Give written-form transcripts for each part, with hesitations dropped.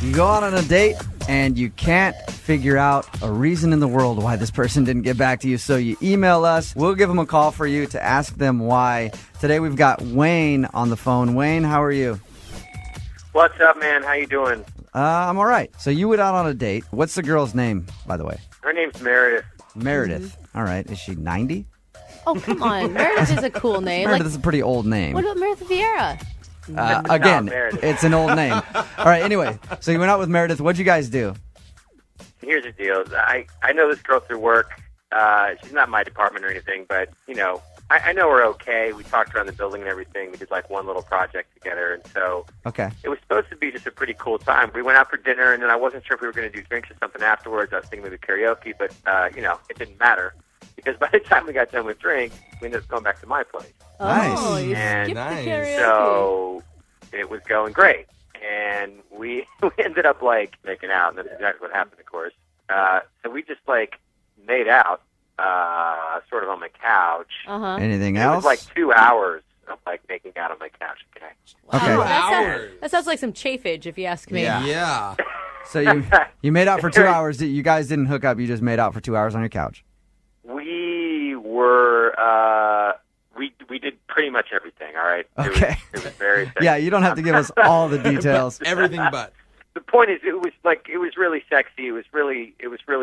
You go out on a date and you can't figure out a reason in the world why this person didn't get back to you, so you email us. We'll give them a call for you to ask them why. Today we've got Wayne on the phone. Wayne, how are you? What's up, man? How you doing? I'm all right. So you went out on a date. What's the girl's name, by the way? Her name's Meredith. Meredith. All right. Is she 90? Oh, come on. Meredith is a cool name. Meredith is a pretty old name. What about Meredith Vieira? Again, Meredith. it's an old name. All right, anyway, so you went out with Meredith. What'd you guys do? Here's the deal. I know this girl through work. She's not my department or anything, but, you know, I know her okay. We talked around the building and everything. We did, like, one little project together, and so Okay. it was supposed to be just a pretty cool time. We went out for dinner, and then I wasn't sure if we were going to do drinks or something afterwards. I was thinking maybe karaoke, but, you know, it didn't matter. Because by the time we got done with drinks, we ended up going back to my place. Nice. Oh, you And skipped nice. the karaoke. So it was going great. And we ended up, like, making out, and that's exactly what happened, of course. So we just, like, made out, sort of on my couch. Uh-huh. Anything It else? was like 2 hours of, like, making out on my couch. Okay. Okay. Wow, Hours. that sounds like some chafage, if you ask me. Yeah. Yeah. So you made out for 2 hours. You guys didn't hook up. You just made out for 2 hours on your couch. We were, we did pretty much everything, all right? Okay. It was very sexy. Yeah, you don't have to give us all the details. Everything but. The point is, it was really sexy. It was really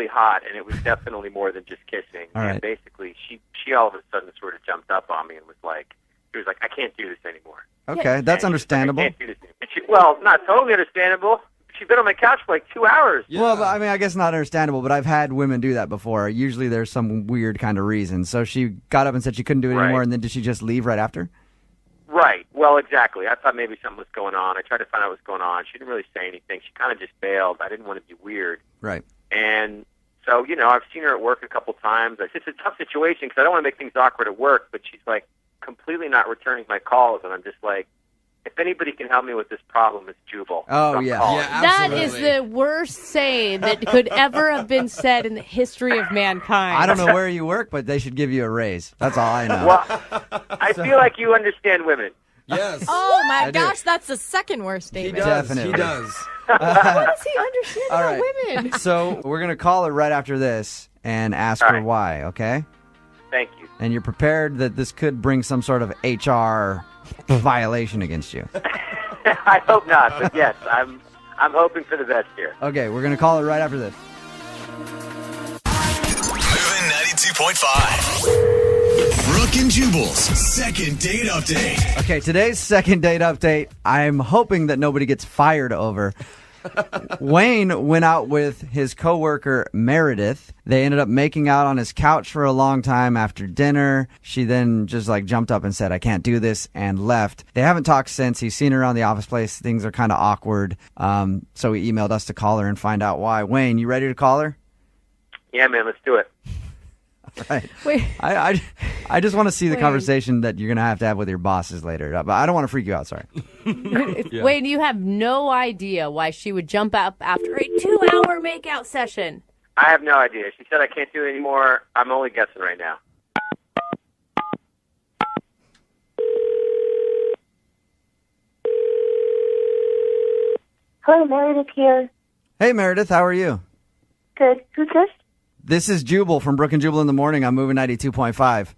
hot, and it was definitely more than just kissing. All And right. basically, she all of a sudden sort of jumped up on me and was like, I can't do this anymore. Okay, that's And she was like, understandable. I can't do this anymore. And well, not totally understandable. She's been on my couch for like 2 hours. Yeah. Well, I mean, I guess not understandable, but I've had women do that before. Usually there's some weird kind of reason. So she got up and said she couldn't do it Right. anymore, and then did she just leave right after? Right. Well, exactly. I thought maybe something was going on. I tried to find out what was going on. She didn't really say anything. She kind of just bailed. I didn't want to be weird. Right. And so, you know, I've seen her at work a couple times. It's a tough situation because I don't want to make things awkward at work, but she's, like, completely not returning my calls, and I'm just like, if anybody can help me with this problem, it's Jubal. Oh, So I'm yeah. calling. Yeah, That is absolutely. the worst saying that could ever have been said in the history of mankind. I don't know where you work, but they should give you a raise. That's all I know. Well, I feel like you understand women. Yes. Oh I my do. gosh, that's the second worst he statement. does. Definitely. He does. What does he understand All about right. women? So we're going to call her right after this and ask All her right. why, okay? Thank you. And you're prepared that this could bring some sort of HR violation against you. I hope not, but yes, I'm hoping for the best here. Okay, we're going to call her right after this. Moving 92.5. Brooke and Jubal's second date update. Okay, today's second date update, I'm hoping that nobody gets fired over. Wayne went out with his coworker Meredith. They ended up making out on his couch for a long time after dinner. She then just like jumped up and said, I can't do this, and left. They haven't talked since. He's seen her around the office place. Things are kind of awkward. So he emailed us to call her and find out why. Wayne, you ready to call her? Yeah, man, let's do it. Right. Wait. I just want to see the Wayne. conversation that you're going to have with your bosses later. But I don't want to freak you out, sorry. Wayne, you have no idea why she would jump up after a 2-hour makeout session. I have no idea. She said I can't do it anymore. I'm only guessing right now. Hello, Meredith here. Hey, Meredith, how are you? Good. Who's this? This is Jubal from Brooke and Jubal in the Morning. I'm moving 92.5.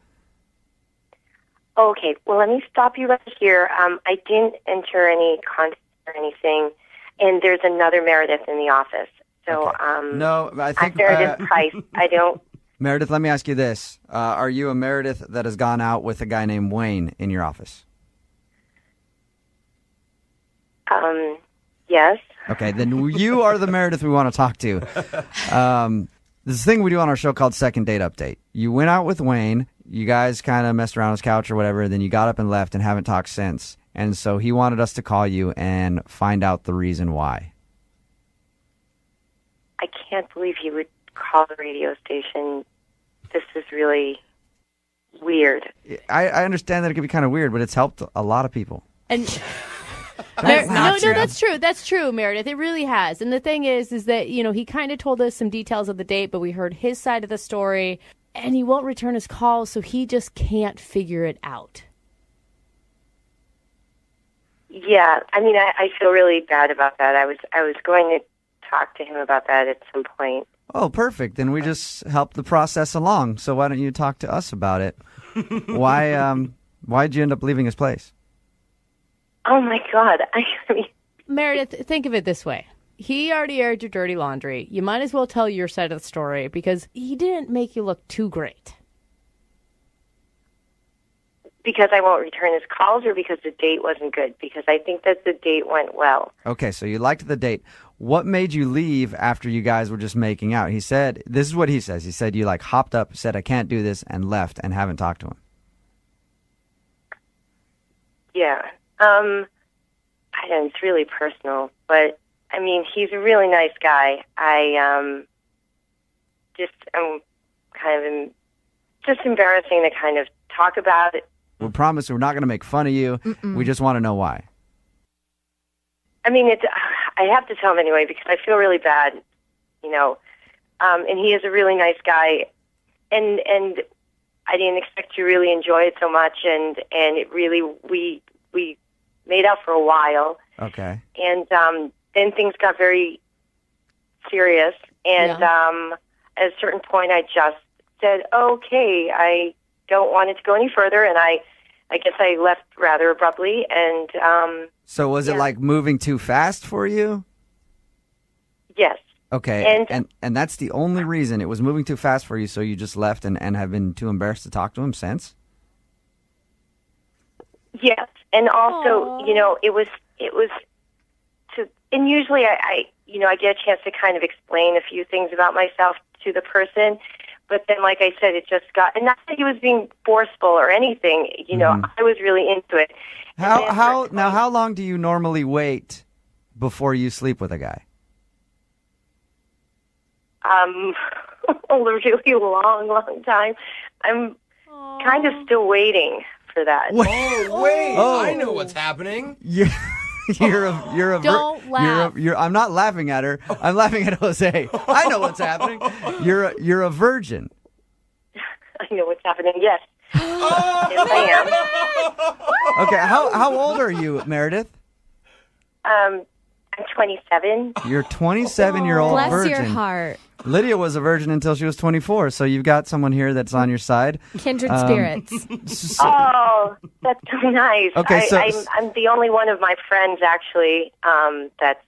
Okay. Well, let me stop you right here. I didn't enter any contact or anything, and there's another Meredith in the office. So, No, I I'm think Meredith Price. I don't. Meredith, let me ask you this. Are you a Meredith that has gone out with a guy named Wayne in your office? Yes. Okay, then you are the Meredith we want to talk to. This thing we do on our show called Second Date Update. You went out with Wayne. You guys kind of messed around on his couch or whatever. Then you got up and left and haven't talked since. And so he wanted us to call you and find out the reason why. I can't believe you would call the radio station. This is really weird. I understand that it can be kind of weird, but it's helped a lot of people. And not true. that's true. That's true, Meredith. It really has. And the thing is that, you know, he kind of told us some details of the date, but we heard his side of the story, and he won't return his calls, so he just can't figure it out. Yeah, I mean, I feel really bad about that. I was going to talk to him about that at some point. Oh, perfect. Then we just help the process along. So why don't you talk to us about it? Why'd you end up leaving his place? Oh my God! I mean, Meredith, think of it this way. He already aired your dirty laundry. You might as well tell your side of the story because he didn't make you look too great. because I won't return his calls, or because the date wasn't good? Because I think that the date went well. Okay, so you liked the date. What made you leave after you guys were just making out? He said, this is what he says. He said you like hopped up, said, I can't do this, and left and haven't talked to him. Yeah. I don't know, it's really personal, but I mean, he's a really nice guy. I'm just embarrassing to kind of talk about it. We promise we're not going to make fun of you. Mm-mm. We just want to know why. I mean, I have to tell him anyway because I feel really bad, you know. And he is a really nice guy, and I didn't expect to really enjoy it so much, and it really we made out for a while. Okay. And then things got very serious, and at a certain point, I just said, "Okay, I don't want it to go any further," and I guess I left rather abruptly. And so was it like moving too fast for you? Yes. Okay, and that's the only reason it was moving too fast for you, so you just left and have been too embarrassed to talk to him since? Yes, and also, you know, it was to, and usually I get a chance to kind of explain a few things about myself to the person, but then, like I said, it just got, and not that he was being forceful or anything, you know, I was really into it. How long do you normally wait before you sleep with a guy? A really long time. I'm kind of still waiting for that. Oh, wait. I know what's happening. Don't laugh. I'm not laughing at her. I'm laughing at Jose. I know what's happening. You're a virgin. I know what's happening. Yes. Yes, I am. Okay. How old are you, Meredith? I'm 27. You're 27-year-old Bless virgin. your heart. Lydia was a virgin until she was 24, so you've got someone here that's on your side. Kindred spirits. Oh, that's so nice. Okay, so I'm the only one of my friends, actually, that's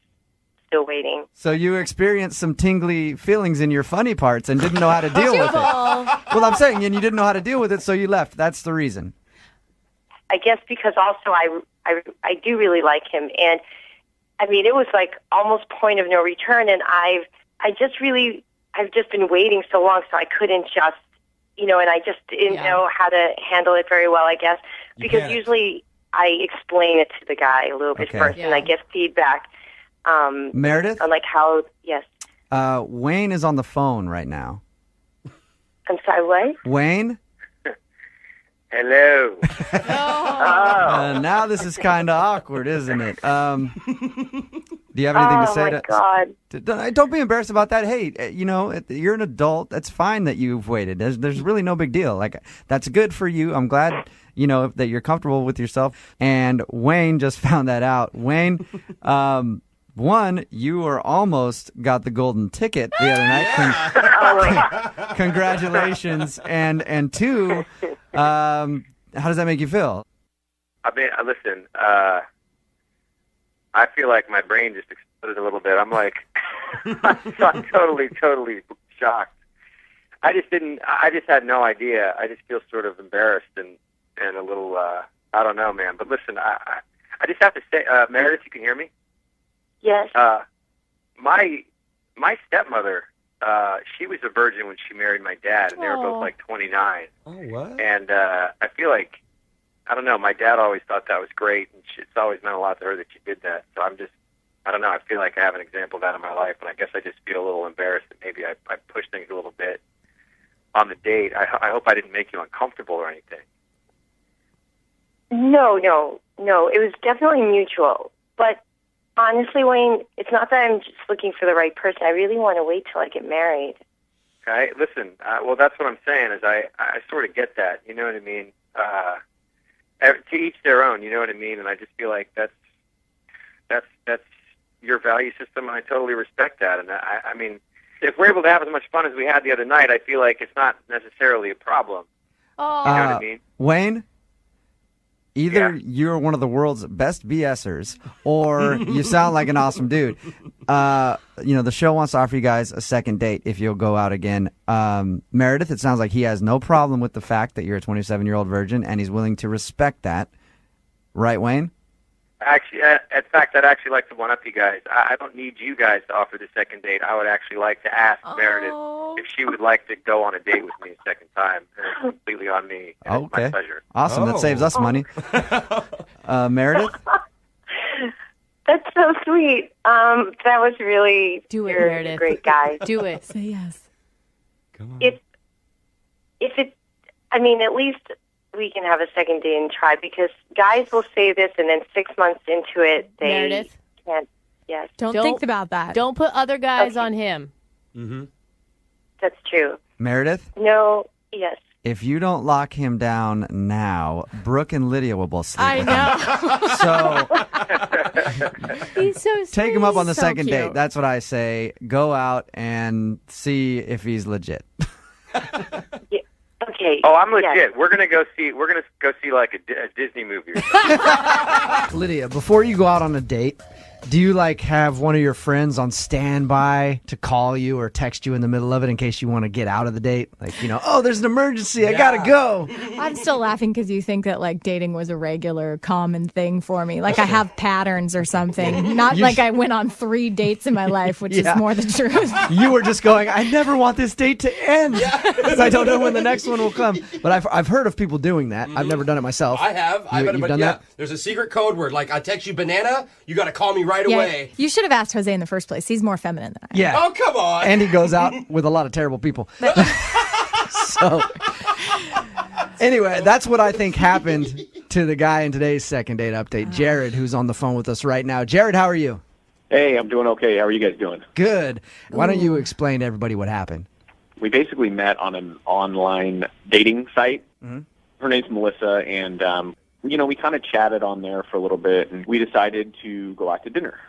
still waiting. So you experienced some tingly feelings in your funny parts and didn't know how to deal with it. Well, I'm saying, and you didn't know how to deal with it, so you left. That's the reason. I guess because also I do really like him, and I mean, it was like almost point of no return, and I've just been waiting so long, so I couldn't just, you know, and I just didn't know how to handle it very well, I guess, because usually I explain it to the guy a little bit first, and I get feedback. Meredith? On like how, yes. Wayne is on the phone right now. I'm sorry, what? Wayne? Hello. Now this is kind of awkward, isn't it? Do you have anything to say? Oh, my God. Don't be embarrassed about that. Hey, you know, you're an adult. That's fine that you've waited. There's really no big deal. Like, that's good for you. I'm glad, you know, that you're comfortable with yourself. And Wayne just found that out. Wayne, one, you were almost got the golden ticket the other night. Congratulations. And two, how does that make you feel? I mean, listen, I feel like my brain just exploded a little bit. I'm like, I'm totally shocked. I just had no idea. I just feel sort of embarrassed and a little, I don't know, man. But listen, I just have to say, Meredith, you can hear me? Yes. My stepmother, she was a virgin when she married my dad, and they were both like 29. Oh, what? And I feel like, I don't know, my dad always thought that was great, and it's always meant a lot to her that she did that. So I don't know, I feel like I have an example of that in my life, and I guess I just feel a little embarrassed that maybe I pushed things a little bit on the date. I hope I didn't make you uncomfortable or anything. No, it was definitely mutual. But honestly, Wayne, it's not that I'm just looking for the right person. I really want to wait till I get married. Okay, listen, well, that's what I'm saying, is I sort of get that, you know what I mean? To each their own, you know what I mean? And I just feel like that's, that's your value system, and I totally respect that. And I mean, if we're able to have as much fun as we had the other night, I feel like it's not necessarily a problem. Oh, You know what I mean? Wayne, either Yeah. you're one of the world's best BSers or you sound like an awesome dude. The show wants to offer you guys a second date if you'll go out again. Meredith, it sounds like he has no problem with the fact that you're a 27-year-old virgin, and he's willing to respect that. Right, Wayne? Actually, in fact, I'd actually like to one up you guys. I don't need you guys to offer the second date. I would actually like to ask Meredith if she would like to go on a date with me a second time. And it's completely on me. And It's my pleasure. Awesome. That saves us money. Meredith? That's so sweet. That was really Do it, you're Meredith. a great guy. do it. Say yes. Come on. If it, I mean, at least we can have a second date and try, because guys will say this and then 6 months into it, they Meredith? can't. Yes, Don't Don't- think about that. Don't put other guys Okay. on him. Mm-hmm. that's true. Meredith? No, yes. If you don't lock him down now, Brooke and Lydia will both sleep I with him. know. So He's so sweet. take him up on the So second cute. date. That's what I say. Go out and see if he's legit. Okay. Oh, I'm legit. Yes. We're gonna go see like a Disney movie or something. Lydia, before you go out on a date, do you have one of your friends on standby to call you or text you in the middle of it in case you want to get out of the date? Oh, there's an emergency. I gotta go. I'm still laughing because you think that dating was a regular, common thing for me. I have patterns or something. Not like I went on 3 dates in my life, which Yeah. is more the truth. You were just going, I never want this date to end because I don't know when the next one will come. But I've heard of people doing that. I've never done it myself. I have. You've done that? There's a secret code word. I text you banana, you got to call me right Yeah, away. you should have asked Jose in the first place. He's more feminine than I am. Yeah. Oh, come on. And he goes out with a lot of terrible people. So, anyway, that's what I think happened to the guy in today's second date update, Jared, who's on the phone with us right now. Jared, how are you? Hey, I'm doing okay. How are you guys doing? Good. Why don't you explain to everybody what happened? We basically met on an online dating site. Mm-hmm. Her name's Melissa, and we kind of chatted on there for a little bit, and we decided to go out to dinner.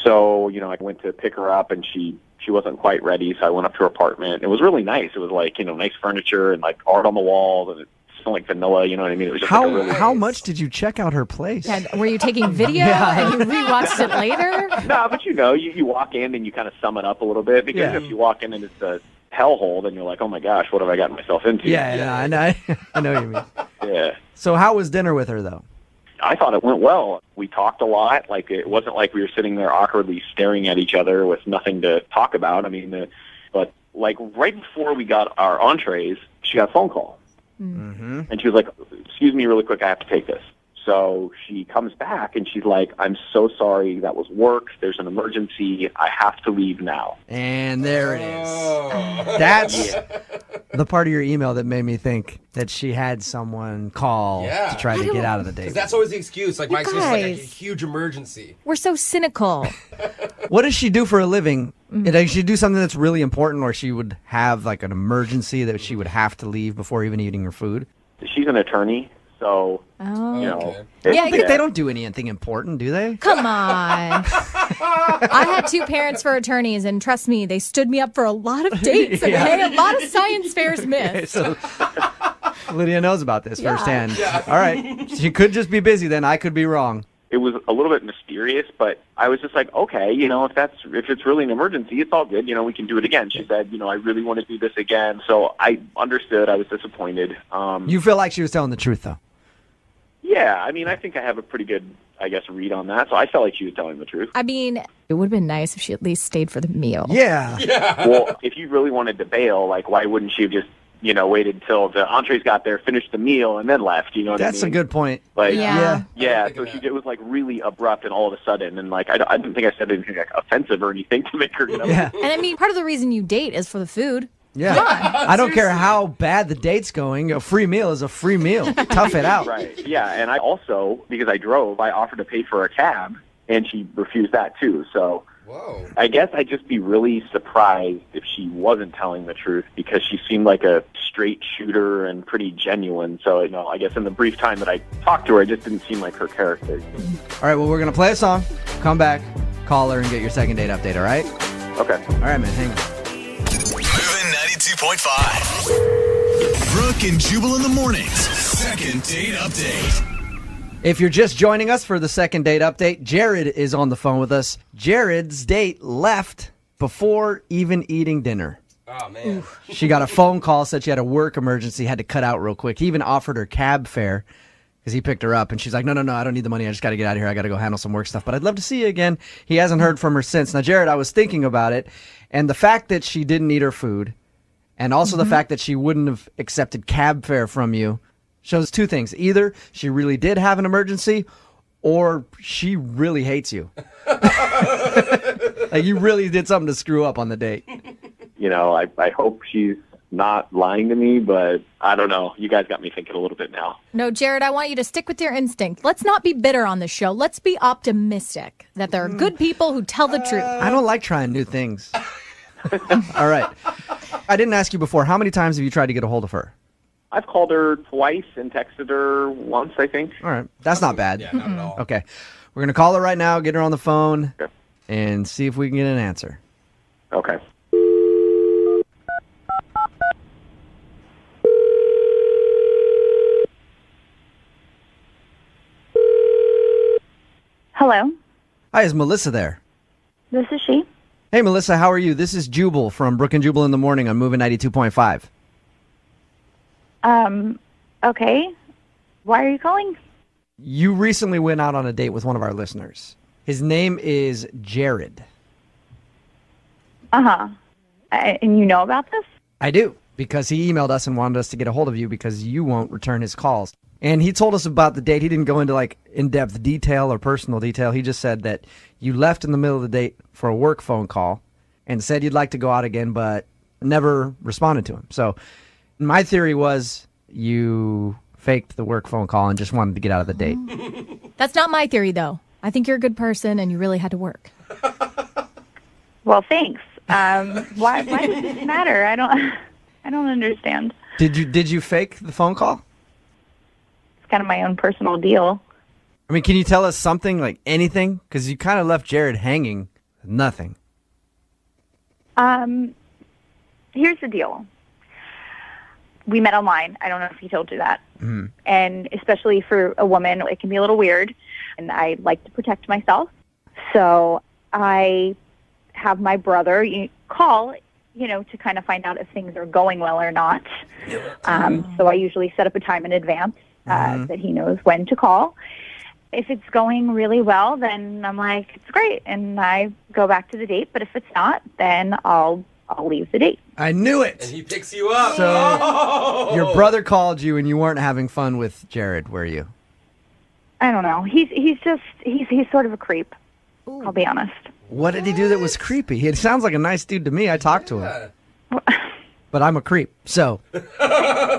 So, I went to pick her up, and she wasn't quite ready, so I went up to her apartment. It was really nice. It was nice furniture and art on the walls, and it smelled like vanilla. You know what I mean? It was just How much did you check out her place? Yeah, were you taking video and you rewatched it later? No, but you walk in and you kind of sum it up a little bit, because Yeah. if you walk in and it's a hellhole, then you're like, oh my gosh, what have I gotten myself into? Yeah, I know. I know what you mean. Yeah. So how was dinner with her, though? I thought it went well. We talked a lot. It wasn't like we were sitting there awkwardly staring at each other with nothing to talk about. But right before we got our entrees, she got a phone call. Mm-hmm. And she was like, excuse me really quick, I have to take this. So she comes back and she's like, I'm so sorry, that was work. There's an emergency. I have to leave now. And there it is. Oh. That's the part of your email that made me think that she had someone call Yeah. to try to get out of the date. 'Cause that's always the excuse. My excuse is a guys. huge emergency. We're so cynical. What does she do for a living? Does she do something that's really important, or she would have an emergency that she would have to leave before even eating her food? She's an attorney, so, Oh. Okay. I think they don't do anything important, do they? Come on. I had 2 parents for attorneys, and trust me, they stood me up for a lot of dates. Okay? A lot of science fairs missed. So Lydia knows about this firsthand. All right. She could just be busy then. I could be wrong. It was a little bit mysterious, but I was just like, okay, if it's really an emergency, it's all good. We can do it again. She said, I really want to do this again. So I understood. I was disappointed. You feel like she was telling the truth, though? Yeah, I think I have a pretty good, read on that. So I felt like she was telling the truth. It would have been nice if she at least stayed for the meal. Yeah. Well, if you really wanted to bail, why wouldn't she have just, waited till the entrees got there, finished the meal, and then left? You know what I mean? That's a good point. Yeah. Yeah, so it was really abrupt and all of a sudden, and I didn't think I said anything offensive or anything to make her, Yeah. And part of the reason you date is for the food. Yeah. I don't care how bad the date's going. A free meal is a free meal. Tough it out. Right. Yeah, and I also, because I drove, I offered to pay for a cab, and she refused that too. So Whoa. I guess I'd just be really surprised if she wasn't telling the truth because she seemed like a straight shooter and pretty genuine. So, I guess in the brief time that I talked to her, it just didn't seem like her character. All right, well, we're going to play a song, come back, call her, and get your second date update, all right? Okay. All right, man, hang on. Moving 92.5. Brooke and Jubal in the mornings. Second date update. If you're just joining us for the second date update, Jared is on the phone with us. Jared's date left before even eating dinner. Oh, man. She got a phone call, said she had a work emergency, had to cut out real quick. He even offered her cab fare because he picked her up. And she's like, no, I don't need the money. I just got to get out of here. I got to go handle some work stuff. But I'd love to see you again. He hasn't heard from her since. Now, Jared, I was thinking about it. And the fact that she didn't eat her food and also the fact that she wouldn't have accepted cab fare from you shows two things. Either she really did have an emergency or she really hates you. Like you really did something to screw up on the date. I hope she's not lying to me, but I don't know. You guys got me thinking a little bit now. No, Jared, I want you to stick with your instinct. Let's not be bitter on the show. Let's be optimistic that there are good people who tell the truth. I don't like trying new things. All right. I didn't ask you before. How many times have you tried to get a hold of her? I've called her twice and texted her once, I think. All right. That's not bad. Yeah, not at all. Okay. We're going to call her right now, get her on the phone, Okay. and see if we can get an answer. Okay. Hello, Hi, is Melissa there? this is she. Hey, Melissa, how are you? This is Jubal from Brooke and Jubal in the Morning on Moving 92.5. Okay. Why are you calling? You recently went out on a date with one of our listeners. His name is Jared. Uh-huh. And you know about this? I do, because he emailed us and wanted us to get a hold of you because you won't return his calls. And he told us about the date. He didn't go into like in-depth detail or personal detail. He just said that you left in the middle of the date for a work phone call and said you'd like to go out again, but never responded to him. So my theory was you faked the work phone call and just wanted to get out of the date. That's not my theory, though. I think you're a good person and you really had to work. Well, thanks. Why does this matter? I don't understand. Did you fake the phone call? It's kind of my own personal deal. I mean, can you tell us something, like anything? Because you kind of left Jared hanging with nothing. Here's the deal. We met online. I don't know if he told you that. Mm-hmm. And especially for a woman, it can be a little weird. And I like to protect myself. So I have my brother call, to kind of find out if things are going well or not. So I usually set up a time in advance that he knows when to call. If it's going really well, then I'm like, it's great. And I go back to the date. But if it's not, then I'll leave the date. I knew it. And he picks you up. So your brother called you and you weren't having fun with Jared, were you? I don't know. He's sort of a creep. I'll be honest. What did he do that was creepy? He sounds like a nice dude to me. I talked to him. But I'm a creep. So,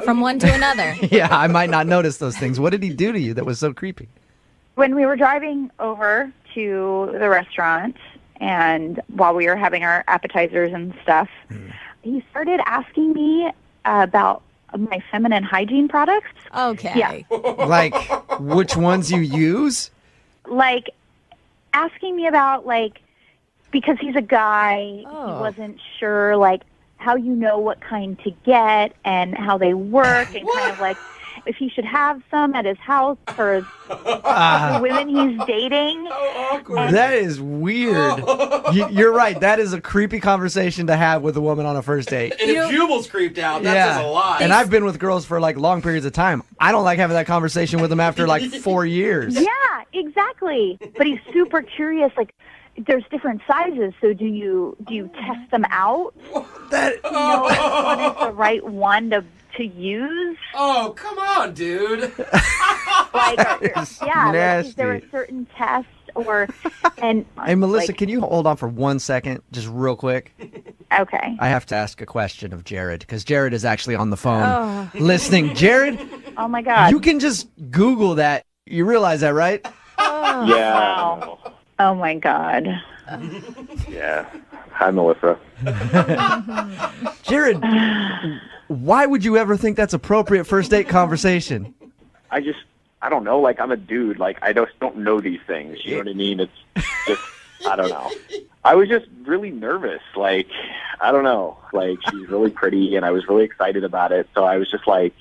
From one to another. yeah, I might not notice those things. What did he do to you that was so creepy? When we were driving over to the restaurant and while we were having our appetizers and stuff, he started asking me about my feminine hygiene products. Okay. Yeah. Like, which ones you use? Like, asking me about, because he's a guy, he wasn't sure, how you know what kind to get and how they work and kind of if he should have some at his house for the women he's dating. That is weird. You're right. That is a creepy conversation to have with a woman on a first date. And if Jubal's creeped out, that says a lot. And I've been with girls for long periods of time. I don't like having that conversation with them after 4 years. Yeah, exactly. But he's super curious. There's different sizes, so do you test them out? That know what is the right one to use? Oh, come on, dude. nasty. Is there a certain test Hey, Melissa, can you hold on for 1 second, just real quick? Okay. I have to ask a question of Jared, because Jared is actually on the phone listening. Jared, oh my God, you can just Google that. You realize that, right? Yeah. Wow. Oh my God. Yeah. Hi, Melissa. Jared, why would you ever think that's appropriate first date conversation? I don't know. Like, I'm a dude. Like, I just don't know these things. You know what I mean? It's just, I don't know. I was just really nervous. Like, I don't know. Like, she's really pretty, and I was really excited about it. So I was just like,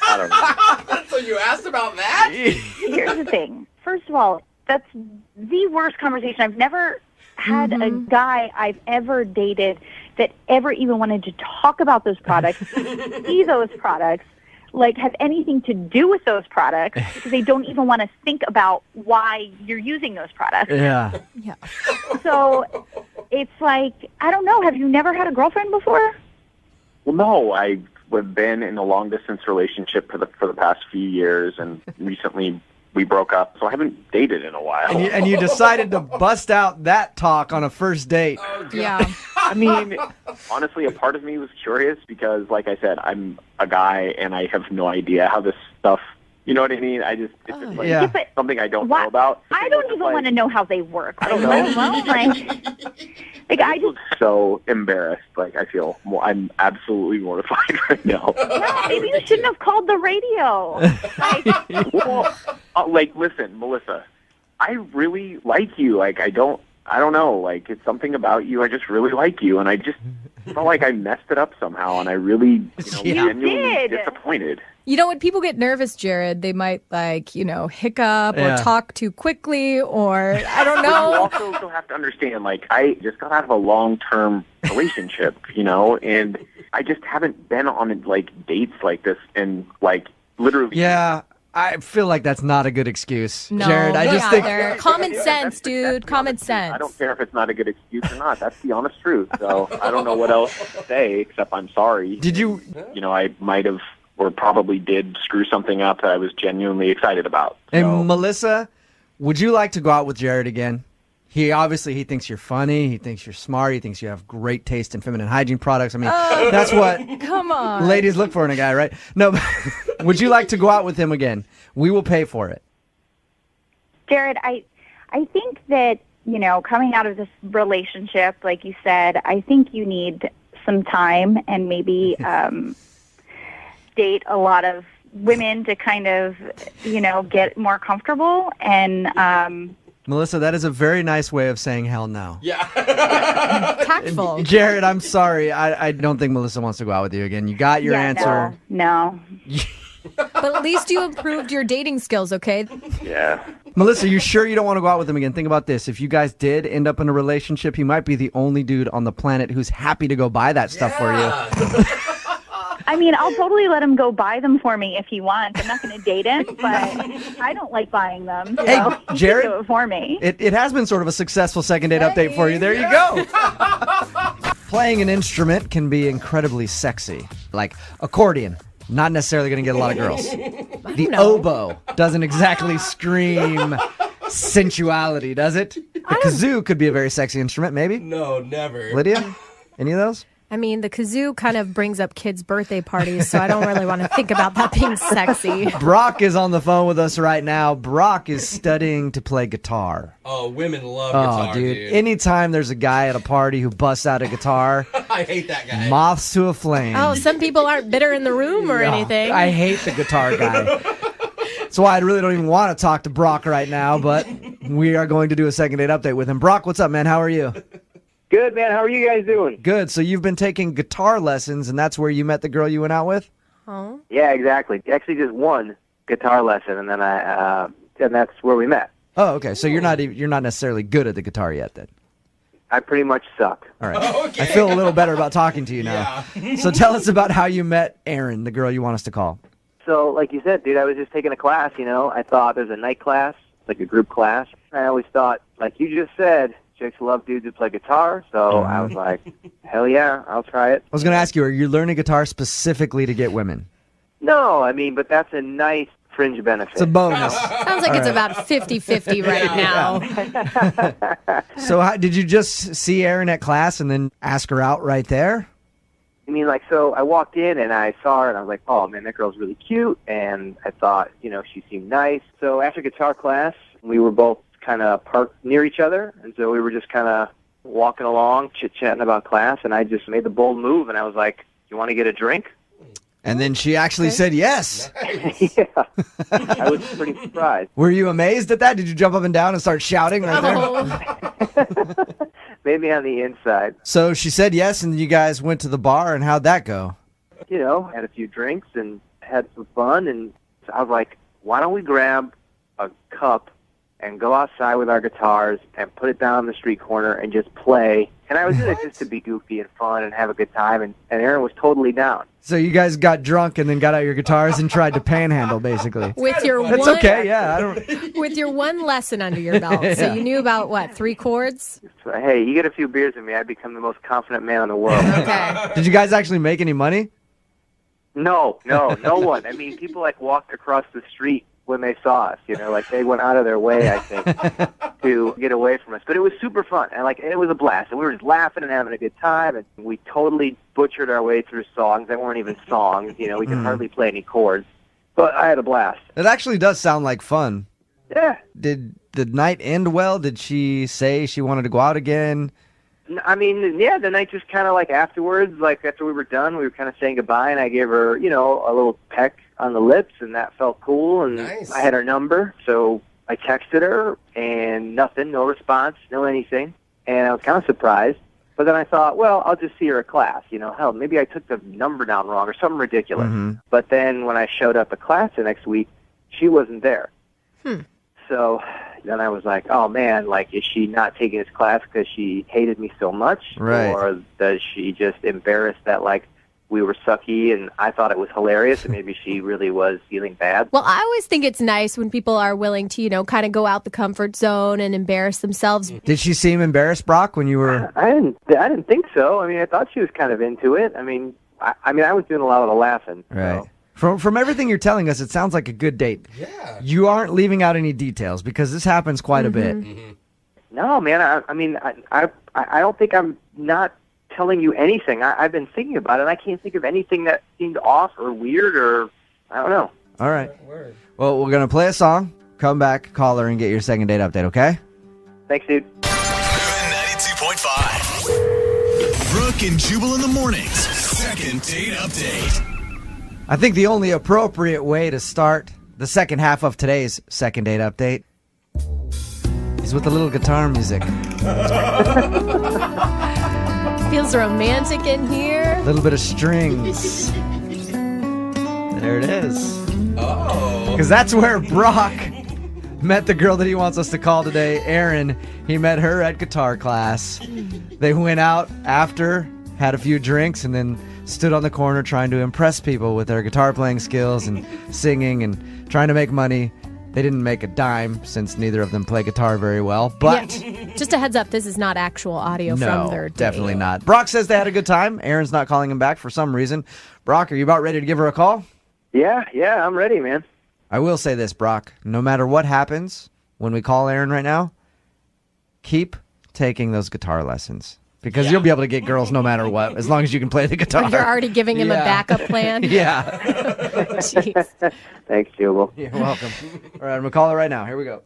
I don't know. So you asked about that? Here's the thing. First of all, that's the worst conversation. I've never had a guy I've ever dated that ever even wanted to talk about those products, see those products, like have anything to do with those products, because they don't even want to think about why you're using those products. Yeah. So it's like, I don't know. Have you never had a girlfriend before? Well, no. I've been in a long-distance relationship for the past few years, and recently we broke up, so I haven't dated in a while. And you decided to bust out that talk on a first date. Yeah. I mean, honestly, a part of me was curious because, like I said, I'm a guy and I have no idea how this stuff, you know what I mean? It's just like Yeah. something I don't know about. I don't even want to know how they work. I don't know. Like, I just so embarrassed. Like, I feel I'm absolutely mortified right now. yeah, maybe you shouldn't have called the radio. Well, listen, Melissa, I really like you. Like, I don't know. Like, it's something about you. I just really like you, and I just felt like I messed it up somehow, and I really, genuinely disappointed. You know, when people get nervous, Jared, they might hiccup or talk too quickly, or I don't know. You also have to understand, like, I just got out of a long-term relationship, and I just haven't been on like dates like this, and like literally. Yeah. I feel like that's not a good excuse, No, Jared. I just think common sense, dude. Common sense. I don't care if it's not a good excuse or not. That's the honest truth. So I don't know what else to say except I'm sorry. Did you? I might have or probably did screw something up that I was genuinely excited about. And So, Melissa, would you like to go out with Jared again? He thinks you're funny. He thinks you're smart. He thinks you have great taste in feminine hygiene products. I mean, that's what Come on. ladies look for in a guy, right? No, would you like to go out with him again? We will pay for it. Jared, I think that, coming out of this relationship, like you said, I think you need some time and maybe date a lot of women to kind of, get more comfortable. And Melissa, that is a very nice way of saying hell no. Yeah. Tactful. Jared, I'm sorry. I don't think Melissa wants to go out with you again. You got your answer. No. But at least you improved your dating skills, okay? yeah. Melissa, you sure you don't want to go out with him again? Think about this. If you guys did end up in a relationship, he might be the only dude on the planet who's happy to go buy that stuff for you. I mean, I'll totally let him go buy them for me if he wants. I'm not going to date him, but I don't like buying them. So Hey, he Jared, can do it for me. It has been sort of a successful second date update for you. There you go. Playing an instrument can be incredibly sexy, like accordion. Not necessarily going to get a lot of girls. The oboe doesn't exactly scream sensuality, does it? The kazoo could be a very sexy instrument, maybe. No, never. Lydia, any of those? I mean, the kazoo kind of brings up kids' birthday parties, so I don't really want to think about that being sexy. Brock is on the phone with us right now. Brock is studying to play guitar. Oh, women love guitar, dude. Anytime there's a guy at a party who busts out a guitar, I hate that guy. moths to a flame. Oh, some people aren't bitter in the room or anything. I hate the guitar guy. That's why I really don't even want to talk to Brock right now, but we are going to do a second date update with him. Brock, what's up, man? How are you? Good, man. How are you guys doing? Good. So you've been taking guitar lessons, and that's where you met the girl you went out with? Oh. Yeah, exactly. Actually, just one guitar lesson, and then and that's where we met. Oh, okay. So you're not necessarily good at the guitar yet, then. I pretty much suck. All right. Okay. I feel a little better about talking to you now. Yeah. So tell us about how you met Erin, the girl you want us to call. So, like you said, dude, I was just taking a class. I thought there's a night class, like a group class. I always thought, like you just said, chicks love dudes who play guitar, so I was like, hell yeah, I'll try it. I was going to ask you, are you learning guitar specifically to get women? No, I mean, but that's a nice fringe benefit. It's a bonus. Sounds like it's about 50-50 right now. So did you just see Erin at class and then ask her out right there? I mean, so I walked in and I saw her and I was like, oh, man, that girl's really cute. And I thought, she seemed nice. So after guitar class, we were both kind of parked near each other, and so we were just kind of walking along, chit-chatting about class, and I just made the bold move, and I was like, you want to get a drink? And then she actually said yes. Yeah. I was pretty surprised. Were you amazed at that? Did you jump up and down and start shouting right there? Maybe on the inside. So she said yes, and you guys went to the bar, and how'd that go? You know, had a few drinks and had some fun, and I was like, why don't we grab a cup and go outside with our guitars and put it down on the street corner and just play. And I was in it just to be goofy and fun and have a good time, and Aaron was totally down. So you guys got drunk and then got out your guitars and tried to panhandle, basically. With your That's one, okay, yeah. I don't. with your one lesson under your belt. So Yeah. you knew about, what, 3 chords? So, hey, you get a few beers with me, I'd become the most confident man in the world. Okay. Did you guys actually make any money? No one. I mean, people like walked across the street when they saw us, you know, like they went out of their way, I think, to get away from us. But it was super fun, and like it was a blast, and we were just laughing and having a good time, and we totally butchered our way through songs that weren't even songs, you know, we could hardly play any chords, but I had a blast. It actually does sound like fun. Yeah. Did the night end well? Did she say she wanted to go out again? I mean, yeah, the night just kind of like afterwards, like after we were done, we were kind of saying goodbye, and I gave her, you know, a little peck on the lips, and that felt cool, and Nice. I had her number, so I texted her, and nothing, no response, no anything, and I was kind of surprised, but then I thought, well, I'll just see her at class, you know, hell, maybe I took the number down wrong or something ridiculous, but then when I showed up at class the next week, she wasn't there. So then I was like, oh man, like, is she not taking this class because she hated me so much? Right. Or does she just embarrassed that, like, we were sucky and I thought it was hilarious and maybe she really was feeling bad? Well, I always think it's nice when people are willing to, you know, kind of go out the comfort zone and embarrass themselves. Did she seem embarrassed, Brock, when you were... I didn't think so. I mean, I thought she was kind of into it. I mean, I was doing a lot of the laughing. Right. So. From everything you're telling us, it sounds like a good date. Yeah. You aren't leaving out any details because this happens quite a bit. No, man. I don't think I'm not telling you anything. I've been thinking about it, and I can't think of anything that seemed off or weird or I don't know. All right. Well, we're going to play a song, come back, call her, and get your second date update, okay? Thanks, dude. 92.5. Brooke and Jubal in the mornings. Second date update. I think the only appropriate way to start the second half of today's second date update is with a little guitar music. Feels romantic in here. A little bit of strings. There it is. Oh. Because that's where Brock met the girl that he wants us to call today, Erin. He met her at guitar class. They went out after, had a few drinks, and then stood on the corner trying to impress people with their guitar playing skills and singing and trying to make money. They didn't make a dime since neither of them play guitar very well, but... Yeah. Just a heads up, this is not actual audio from their date. Definitely not. Brock says they had a good time. Aaron's not calling him back for some reason. Brock, are you about ready to give her a call? Yeah, I'm ready, man. I will say this, Brock. No matter what happens when we call Aaron right now, keep taking those guitar lessons. Because you'll be able to get girls no matter what, as long as you can play the guitar. But you're already giving him a backup plan? Yeah. Jeez. Thanks, Jubal. You're welcome. All right, I'm going to call her right now. Here we go.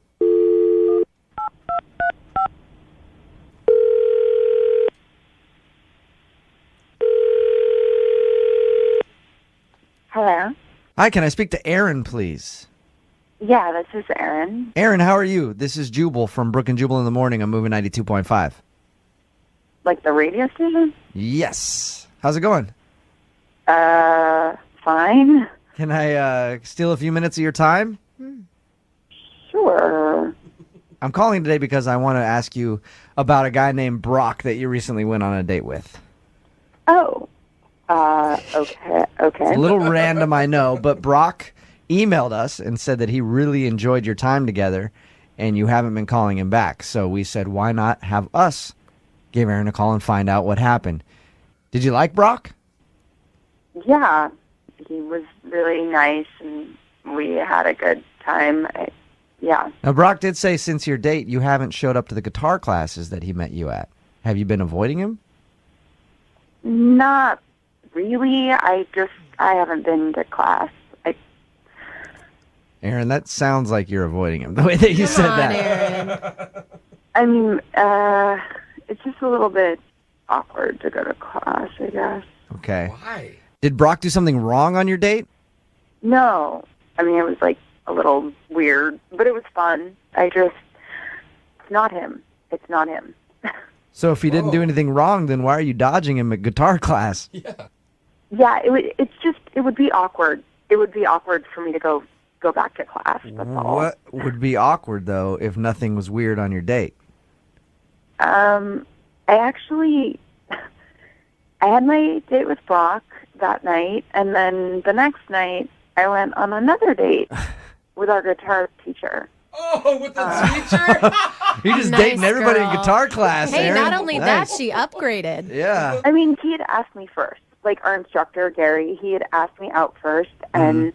Hello? Hi, can I speak to Aaron, please? Yeah, this is Erin. Aaron, how are you? This is Jubal from Brooke and Jubal in the Morning. I'm moving 92.5. Like the radio station? Yes. How's it going? Fine. Can I steal a few minutes of your time? Sure. I'm calling today because I want to ask you about a guy named Brock that you recently went on a date with. Oh. Okay. It's a little random, I know, but Brock emailed us and said that he really enjoyed your time together and you haven't been calling him back. So we said, why not have us give Aaron a call and find out what happened. Did you like Brock? Yeah. He was really nice, and we had a good time. Yeah. Now, Brock did say since your date, you haven't showed up to the guitar classes that he met you at. Have you been avoiding him? Not really. I haven't been to class. Aaron, that sounds like you're avoiding him, the way that you said that. Aaron. I mean, it's just a little bit awkward to go to class, I guess. Okay. Why? Did Brock do something wrong on your date? No. I mean, it was like a little weird, but it was fun. It's not him. It's not him. So if he didn't do anything wrong, then why are you dodging him at guitar class? Yeah. Yeah, it would be awkward. It would be awkward for me to go back to class. That's all. What would be awkward, though, if nothing was weird on your date? I had my date with Brock that night, and then the next night I went on another date with our guitar teacher. Oh, with the teacher? You're just Nice dating everybody in girl. guitar class, Hey, Aaron. not only that, she upgraded. Yeah. I mean, he had asked me first. Like, our instructor, Gary, he had asked me out first, and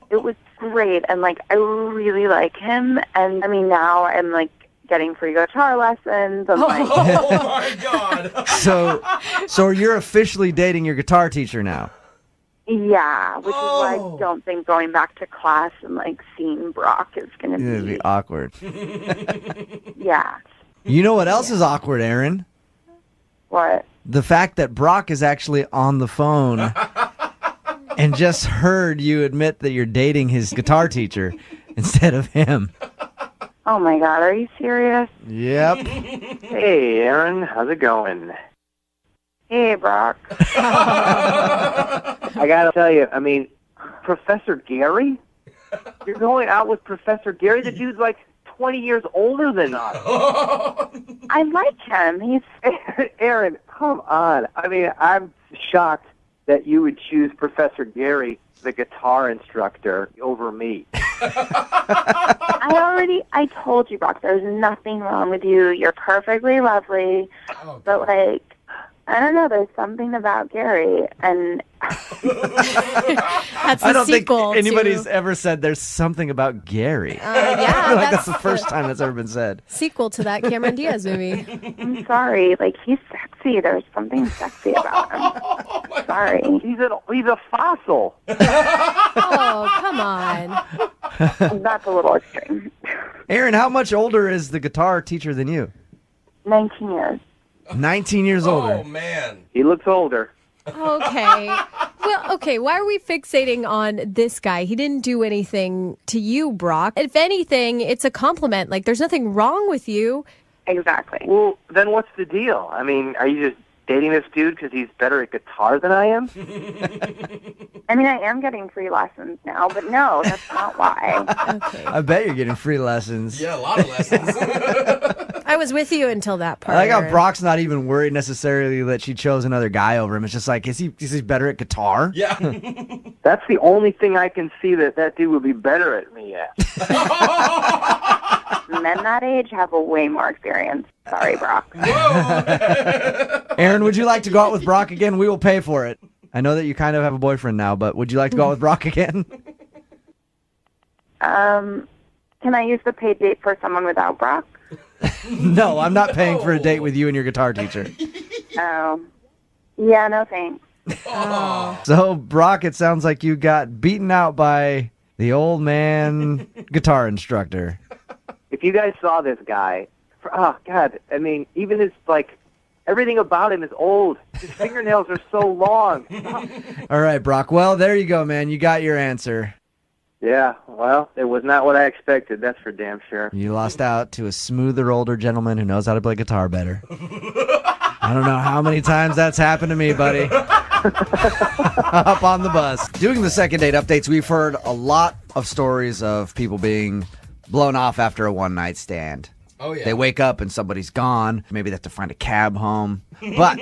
it was great. And, like, I really like him. And, I mean, now I'm, like, getting free guitar lessons. I'm like, Oh, my God. So you're officially dating your guitar teacher now? yeah, which is why I don't think going back to class and, like, seeing Brock is going to It'd be awkward. yeah. You know what else is awkward, Aaron? What? The fact that Brock is actually on the phone and just heard you admit that you're dating his guitar teacher instead of him. Oh, my God, are you serious? Yep. Hey, Aaron, how's it going? Hey, Brock. I gotta tell you, I mean, Professor Gary? You're going out with Professor Gary? The dude's like 20 years older than us. I like him. He's Aaron, come on. I mean, I'm shocked that you would choose Professor Gary, the guitar instructor, over me. I told you, Brock, there's nothing wrong with you. You're perfectly lovely. But, like, I don't know, there's something about Gary, and That's the I don't think sequel anybody's to, ever said there's something about Gary. yeah, I feel like that's that's the first time that's ever been said. sequel to that Cameron Diaz movie. I'm sorry. Like, he's sexy. There's something sexy about him. Sorry. He's a fossil. Oh, come on. That's a little extreme. Aaron, how much older is the guitar teacher than you? 19 years. 19 years older. Oh, man. He looks older. Okay. Well, okay, why are we fixating on this guy? He didn't do anything to you, Brock. If anything, it's a compliment. Like, there's nothing wrong with you. Exactly. Well, then what's the deal? I mean, are you just dating this dude because he's better at guitar than I am? I mean, I am getting free lessons now, but no, that's not why. Okay. I bet you're getting free lessons. Yeah, a lot of lessons. I was with you until that part. I like how Aaron. Brock's not even worried necessarily that she chose another guy over him. It's just like, is he better at guitar? Yeah. That's the only thing I can see that dude would be better at me at. Men that age have a way more experience. Sorry, Brock. Aaron, would you like to go out with Brock again? We will pay for it. I know that you kind of have a boyfriend now, but would you like to go out with Brock again? Can I use the paid date for someone without Brock? No, I'm not paying for a date with you and your guitar teacher. Oh. Yeah, no thanks. So, Brock, it sounds like you got beaten out by the old man guitar instructor. If you guys saw this guy, oh, God, I mean, even his, like, everything about him is old. His fingernails are so long. All right, Brock. Well, there you go, man. You got your answer. Yeah, well, it was not what I expected, that's for damn sure. You lost out to a smoother, older gentleman who knows how to play guitar better. I don't know how many times that's happened to me, buddy. Up on the bus. Doing the second date updates, we've heard a lot of stories of people being blown off after a one-night stand. Oh, yeah. They wake up and somebody's gone. Maybe they have to find a cab home. But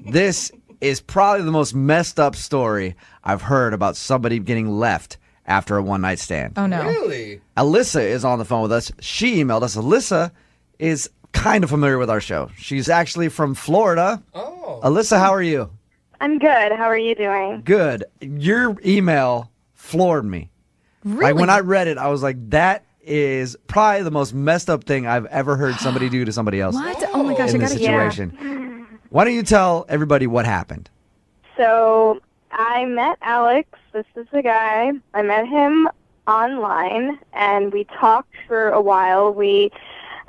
this is probably the most messed up story I've heard about somebody getting left after a one-night stand. Oh, no. Really? Alyssa is on the phone with us. She emailed us. Alyssa is kind of familiar with our show. She's actually from Florida. Oh. Alyssa, how are you? I'm good. How are you doing? Good. Your email floored me. Really? Like, when I read it, I was like, that is probably the most messed up thing I've ever heard somebody do to somebody else. What? Oh, my gosh, I in this gotta situation. Why don't you tell everybody what happened? So I met Alex. This is the guy. I met him online, and we talked for a while. We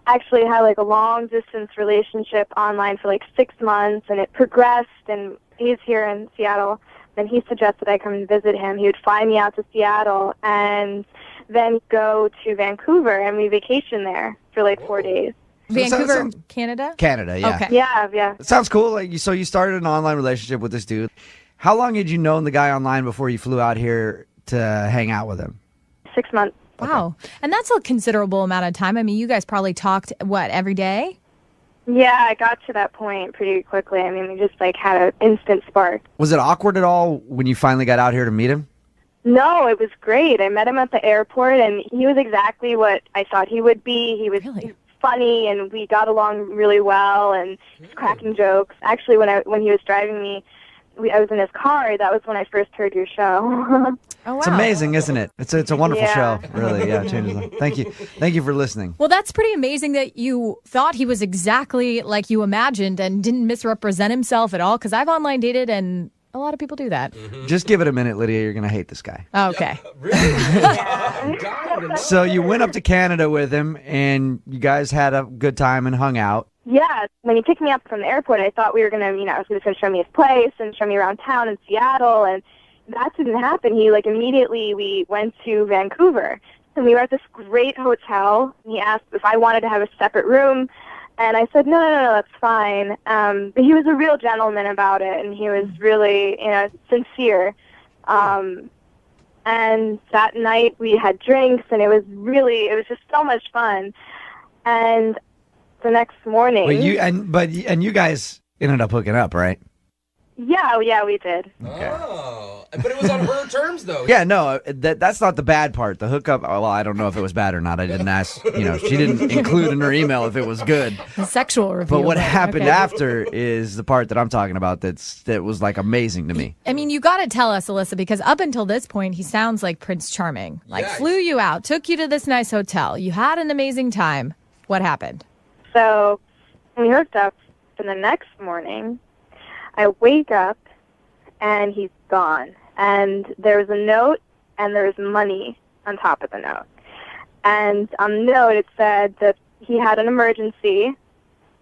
actually had like a long-distance relationship online for like 6 months, and it progressed, and he's here in Seattle, and he suggested I come and visit him. He would fly me out to Seattle and then go to Vancouver, and we vacation there for like 4 days. Vancouver, Canada? Canada, yeah. Okay. Yeah. It sounds cool. So you started an online relationship with this dude. How long had you known the guy online before you flew out here to hang out with him? 6 months. Wow. And that's a considerable amount of time. I mean, you guys probably talked, every day? Yeah, I got to that point pretty quickly. I mean, we just like had an instant spark. Was it awkward at all when you finally got out here to meet him? No, it was great. I met him at the airport, and he was exactly what I thought he would be. He was funny, and we got along really well, and he was cracking jokes. Actually, when he was driving me, I was in his car. That was when I first heard your show. Oh, wow. It's amazing, isn't it? It's a wonderful Yeah. show. Really, yeah. It changes them. Thank you for listening. Well, that's pretty amazing that you thought he was exactly like you imagined and didn't misrepresent himself at all, because I've online dated, and a lot of people do that. Just give it a minute, Lydia. You're gonna hate this guy. Okay. So you went up to Canada with him, and you guys had a good time and hung out. Yeah, when he picked me up from the airport, I thought we were going to, he was going to show me his place and show me around town in Seattle, and that didn't happen. He, immediately we went to Vancouver, and we were at this great hotel. He asked if I wanted to have a separate room, and I said, no, that's fine. But he was a real gentleman about it, and he was really, sincere. And that night we had drinks, and it was just so much fun. And the next morning, You guys ended up hooking up, right? Yeah, we did. Oh, but it was on her terms, though. Yeah, no, that's not the bad part. The hookup, well, I don't know if it was bad or not. I didn't ask, she didn't include in her email if it was good. The sexual review. But what happened okay. after is the part that I'm talking about that was amazing to me. I mean, you got to tell us, Alyssa, because up until this point, he sounds like Prince Charming. Flew you out, took you to this nice hotel. You had an amazing time. What happened? So we hooked up, and the next morning, I wake up, and he's gone. And there was a note, and there was money on top of the note. And on the note, it said that he had an emergency,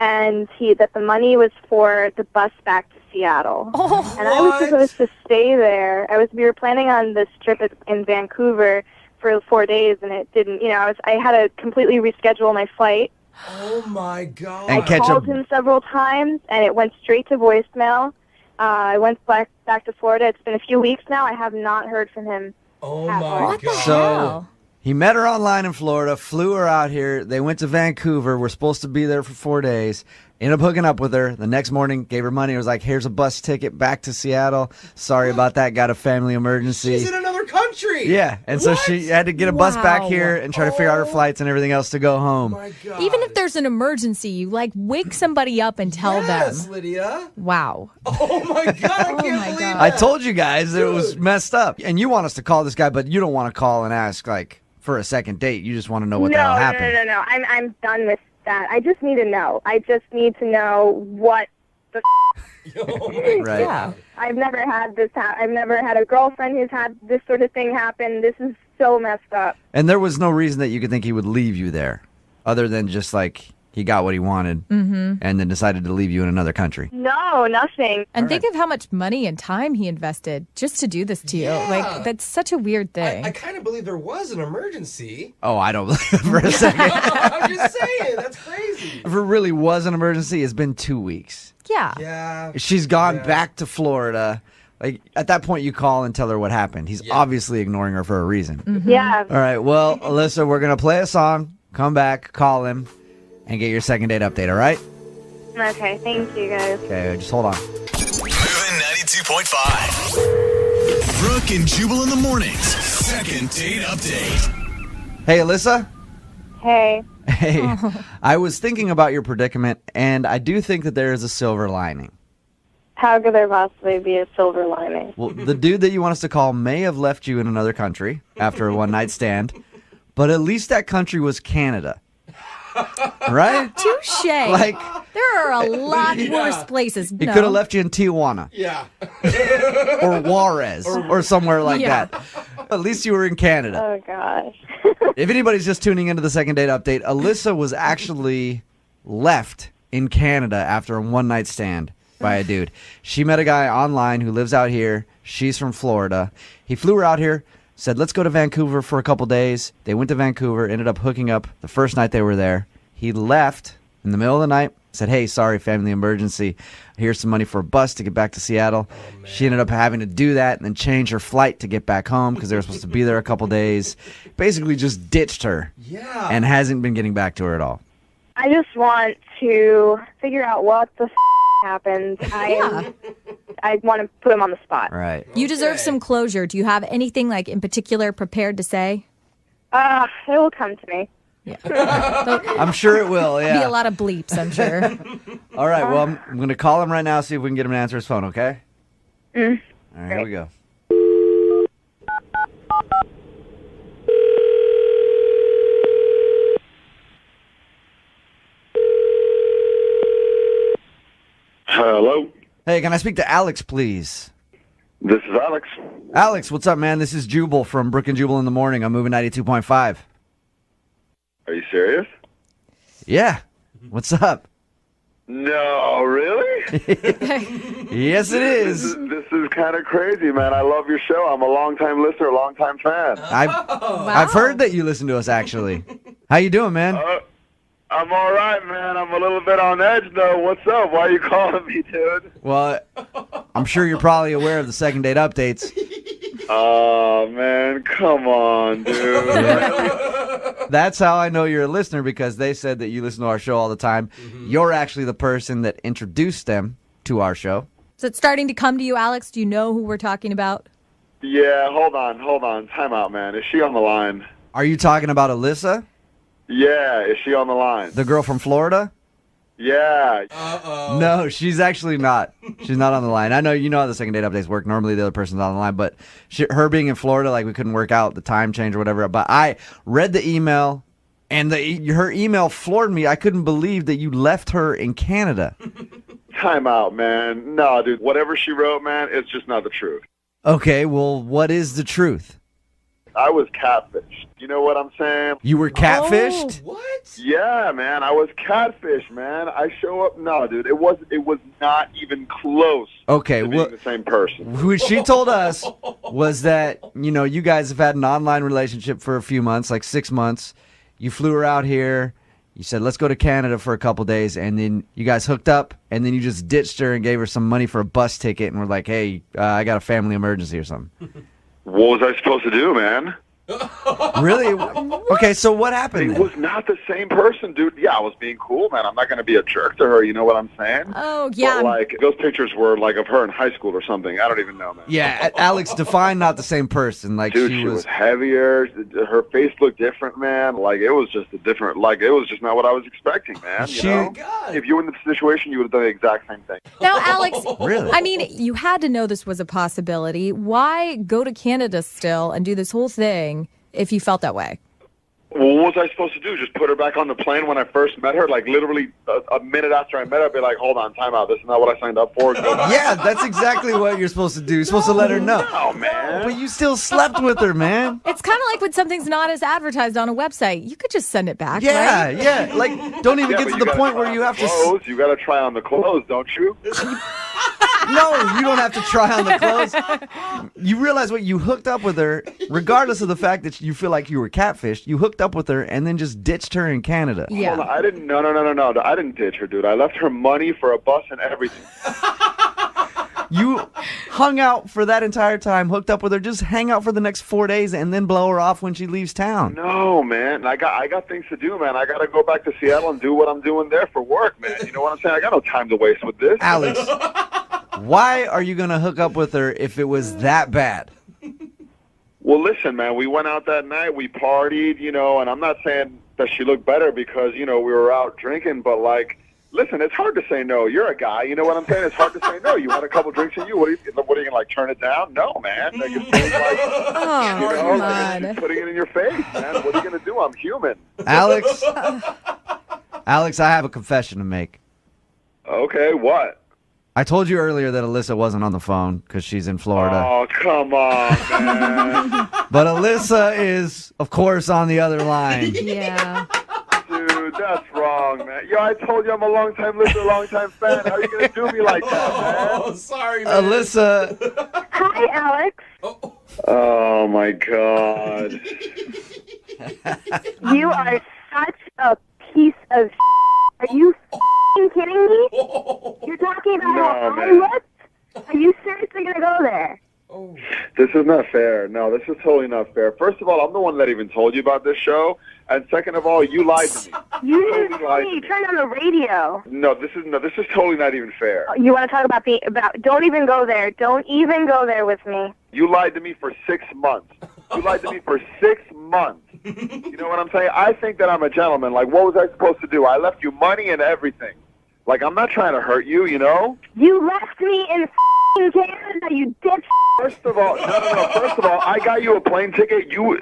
and that the money was for the bus back to Seattle. Oh, and I was supposed to stay there. We were planning on this trip in Vancouver for 4 days, and it didn't. I had to completely reschedule my flight. Oh, my God. And I called him several times, and it went straight to voicemail. I went back to Florida. It's been a few weeks now. I have not heard from him. Oh, at my all. What the God. hell? He met her online in Florida, flew her out here. They went to Vancouver. We're supposed to be there for 4 days. Ended up hooking up with her. The next morning, gave her money. It was like, here's a bus ticket back to Seattle. Sorry about that. Got a family emergency. She's in another country. Yeah, and so she had to get a bus back here and try to figure out her flights and everything else to go home. Oh, my God. Even if there's an emergency, you wake somebody up and tell Yes, them. Lydia. Wow. Oh, my God. I can't my believe God. I that. told you guys that it was messed up. And you want us to call this guy, but you don't want to call and ask, for a second date. You just want to know what the hell happened. No. I'm done with that. I just need to know. I just need to know what the Oh, my Right. Yeah. I've never had this I've never had a girlfriend who's had this sort of thing happen. This is so messed up. And there was no reason that you could think he would leave you there other than just he got what he wanted and then decided to leave you in another country. No, nothing. And think of how much money and time he invested just to do this to you. Yeah. That's such a weird thing. I kind of believe there was an emergency. Oh, I don't believe it for a second. I'm just saying. That's crazy. If it really was an emergency, it's been 2 weeks. yeah. Yeah. She's gone back to Florida. At that point, you call and tell her what happened. He's obviously ignoring her for a reason. Yeah. All right, well, Alyssa, we're going to play a song, come back, call him, and get your second date update, all right? Okay, thank you guys. Okay, just hold on. Moving 92.5. Brooke and Jubal in the mornings. Second date update. Hey, Alyssa. Hey. Hey, I was thinking about your predicament, and I do think that there is a silver lining. How could there possibly be a silver lining? Well, the dude that you want us to call may have left you in another country after a one-night stand, but at least that country was Canada. Right? Touche. Like, there are a lot worse places. he could have left you in Tijuana. Yeah. Or Juarez or somewhere like Yeah. that. At least you were in Canada. Oh gosh. If anybody's just tuning into the second date update, Alyssa was actually left in Canada after a one-night stand by a dude. She met a guy online who lives out here. She's from Florida. He flew her out here, said, let's go to Vancouver for a couple days. They went to Vancouver, ended up hooking up the first night they were there. He left in the middle of the night, said, hey, sorry, family emergency. Here's some money for a bus to get back to Seattle. She ended up having to do that and then change her flight to get back home because they were supposed to be there a couple days. Basically just ditched her. Yeah. And hasn't been getting back to her at all. I just want to figure out what the happened. I want to put him on the spot. Right. You deserve some closure. Do you have anything like in particular prepared to say? It will come to me. I'm sure it will, yeah. Be a lot of bleeps, I'm sure. All right, well, I'm going to call him right now, see if we can get him to answer his phone, okay? All right, here we go. Hello. Hey, can I speak to Alex, please? This is Alex. Alex, what's up, man? This is Jubal from Brooke and Jubal in the Morning. I'm moving 92.5. Are you serious? Yeah. What's up? No, really? Yes, it is. This is kind of crazy, man. I love your show. I'm a long-time listener, long-time fan. I've heard that you listen to us, actually. How you doing, man? I'm all right, man. I'm a little bit on edge, though. What's up? Why are you calling me, dude? Well, I'm sure you're probably aware of the second date updates. Oh, man. Come on, dude. That's how I know you're a listener, because they said that you listen to our show all the time. You're actually the person that introduced them to our show. Is it starting to come to you, Alex? Do you know who we're talking about? Yeah, hold on. Time out, man. Is she on the line? Are you talking about Alyssa? Yeah, is she on the line? The girl from Florida? Yeah. No, she's actually not. She's not on the line. I know you know how the second date updates work. Normally the other person's on the line, but her being in Florida, like we couldn't work out the time change or whatever. But I read the email, and her email floored me. I couldn't believe that you left her in Canada. Time out, man. No, dude, whatever she wrote, man, it's just not the truth. Okay, well, what is the truth? I was catfished. You know what I'm saying? You were catfished? Oh, what? Yeah, man. I was catfished, man. I show up. No, dude. It was not even close. Okay, to being the same person. What she told us was that, you guys have had an online relationship for a few months, like 6 months. You flew her out here. You said, let's go to Canada for a couple days. And then you guys hooked up. And then you just ditched her and gave her some money for a bus ticket. And we're like, hey, I got a family emergency or something. What was I supposed to do, man? Really? Okay, so what happened? It was not the same person, dude. Yeah, I was being cool, man. I'm not going to be a jerk to her. You know what I'm saying? Oh, yeah. But, like, those pictures were, like, of her in high school or something. I don't even know, man. Yeah, Alex, define not the same person. Like, dude, she was heavier. Her face looked different, man. Like, it was just it was just not what I was expecting, man. You know? If you were in the situation, you would have done the exact same thing. Now, Alex, Really? I mean, you had to know this was a possibility. Why go to Canada still and do this whole thing if you felt that way? Well, what was I supposed to do? Just put her back on the plane when I first met her? Like, literally a minute after I met her, I'd be like, hold on, time out. This is not what I signed up for. Yeah, that's exactly what you're supposed to do. You're supposed to let her know. No, man. But you still slept with her, man. It's kind of like when something's not as advertised on a website. You could just send it back, Yeah, right? yeah. Like, don't even get to the point where you have to... You got to try on the clothes, don't you? No, you don't have to try on the clothes. You realize what? You hooked up with her, regardless of the fact that you feel like you were catfished. You hooked up with her and then just ditched her in Canada. Yeah. Hold on, I didn't. No. I didn't ditch her, dude. I left her money for a bus and everything. You hung out for that entire time, hooked up with her. Just hang out for the next 4 days and then blow her off when she leaves town. No, man. I got things to do, man. I got to go back to Seattle and do what I'm doing there for work, man. You know what I'm saying? I got no time to waste with this. Alex, why are you going to hook up with her if it was that bad? Well, listen, man, we went out that night, we partied, and I'm not saying that she looked better because, we were out drinking, but, like, listen, it's hard to say no. You're a guy, you know what I'm saying? It's hard to say no. You want a couple drinks in you? What are you going to, like, turn it down? No, man. Like, it's like, come on. putting it in your face, man. What are you going to do? I'm human. Alex, Alex, I have a confession to make. Okay, what? I told you earlier that Alyssa wasn't on the phone because she's in Florida. Oh, come on, man. But Alyssa is, of course, on the other line. Yeah. Dude, that's wrong, man. Yo, I told you I'm a long-time listener, long-time fan. How are you going to do me like that, man? Oh, sorry, man. Alyssa. Hi, Alex. Oh, my God. You are such a piece of Are you kidding me? You're talking about how I looked? Are you seriously going to go there? This is not fair. No, this is totally not fair. First of all, I'm the one that even told you about this show. And second of all, you lied to me. You didn't tell me. You turned on the radio. No, this is totally not even fair. You want to talk about don't even go there. Don't even go there with me. You lied to me for 6 months. You lied to me for 6 months. You know what I'm saying? I think that I'm a gentleman. Like, what was I supposed to do? I left you money and everything. Like, I'm not trying to hurt you, you know? You left me in Canada, you dipshit. First of all, no. First of all, I got you a plane ticket. You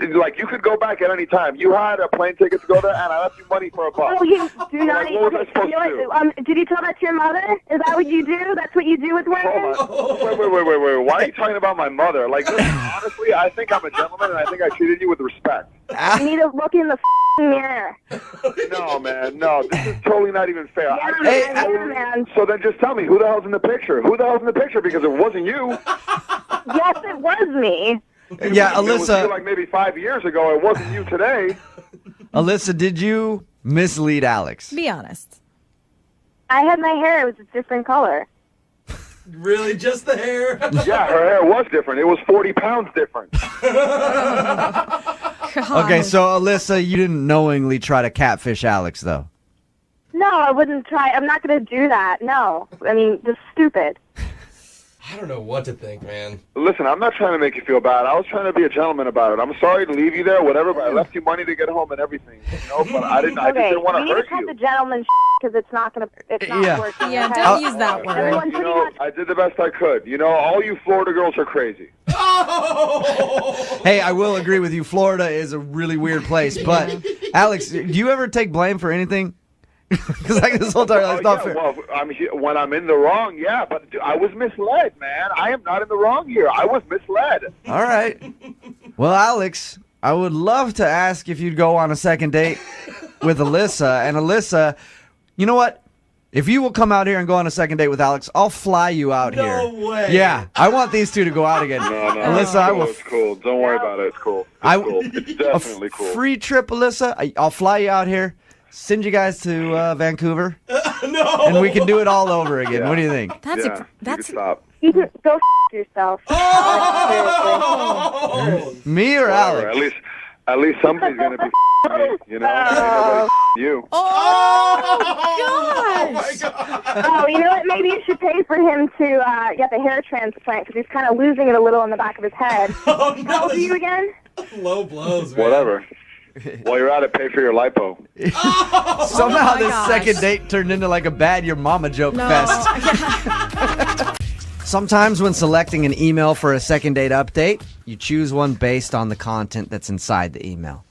could go back at any time. You had a plane ticket to go there, and I left you money for a bus. Oh, you do not. What was I supposed to do? Did you tell that to your mother? Is that what you do? That's what you do with women? Wait. Why are you talking about my mother? Like, listen, honestly, I think I'm a gentleman, and I think I treated you with respect. You need to look in the mirror. No, man, no. This is totally not even fair. Yeah, man. So then just tell me, who the hell's in the picture? Who the hell's in the picture? Because it wasn't you. Yes, it was me. Yeah, It was Alyssa. you like maybe 5 years ago. It wasn't you today. Alyssa, did you mislead Alex? Be honest. I had my hair. It was a different color. Really? Just the hair? Yeah, her hair was different. It was 40 pounds different. Okay, so Alyssa, you didn't knowingly try to catfish Alex, though. No, I wouldn't try. I'm not going to do that. No. I mean, just stupid. I don't know what to think, man. Listen, I'm not trying to make you feel bad. I was trying to be a gentleman about it. I'm sorry to leave you there, whatever, but I left you money to get home and everything. You know, but I just didn't want to you need hurt to cut you. the gentleman because it's not going to. It's not Yeah. working. Yeah, okay? don't use that word. Everyone You pretty know, much. I did the best I could. You know, all you Florida girls are crazy. Hey, I will agree with you. Florida is a really weird place. But, Alex, do you ever take blame for anything? Because like this whole time, it's not fair. Well, when I'm in the wrong, yeah, but I was misled, man. I am not in the wrong here. I was misled. All right. Well, Alex, I would love to ask if you'd go on a second date with Alyssa. And Alyssa, you know what? If you will come out here and go on a second date with Alex, I'll fly you out here. No way. Yeah, I want these two to go out again. No, Alyssa, I will. It's cool. Don't worry about it. It's cool. It's definitely cool. Free trip, Alyssa. I'll fly you out here. Send you guys to Vancouver. No. And we can do it all over again. Yeah. What do you think? That's Yeah, you can stop. You can go yourself. Me or Whatever. Alex? At least somebody's gonna be me, you know. Ain't nobody you. Oh, my God. Oh, you know what? Maybe you should pay for him to get the hair transplant because he's kind of losing it a little in the back of his head. Oh, no. How old are you again? Low blows, man. Whatever. While you're at it, pay for your lipo. Somehow my this gosh. second date turned into like a bad your mama joke fest. Sometimes when selecting an email for a second date update, you choose one based on the content that's inside the email.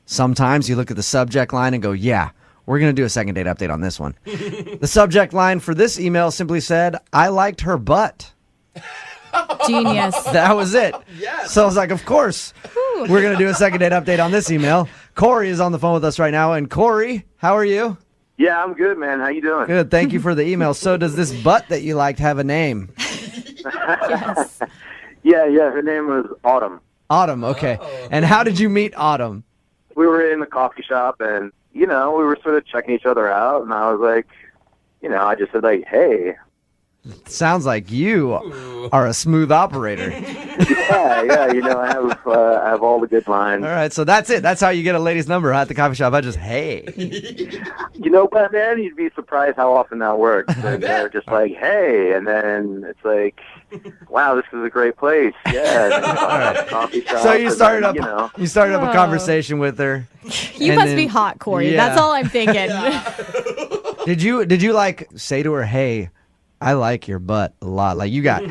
Sometimes you look at the subject line and go, yeah, we're going to do a second date update on this one. The subject line for this email simply said, I liked her butt. genius. That was it. Yes. So I was like, of course, we're going to do a second date update on this email. Corey is on the phone with us right now. And Corey, how are you? Yeah, I'm good, man. How you doing? Good. Thank you for the email. So does this butt that you liked have a name? Yes. Yeah. Her name was Autumn. Autumn. Okay. And how did you meet Autumn? We were in the coffee shop, and we were sort of checking each other out. And I was like, I just said like, hey. Sounds like you are a smooth operator. Yeah. I have all the good lines. All right. So that's it. That's how you get a lady's number at the coffee shop. I just, hey. But man, you'd be surprised how often that works. And they're just like, hey, and then it's like, wow, this is a great place. Yeah. And then coffee shop. So you started and then, up, you started up a conversation with her. You and must then- be hot, Corey. Yeah. That's all I'm thinking. Did you like say to her, hey, I like your butt a lot. Like you got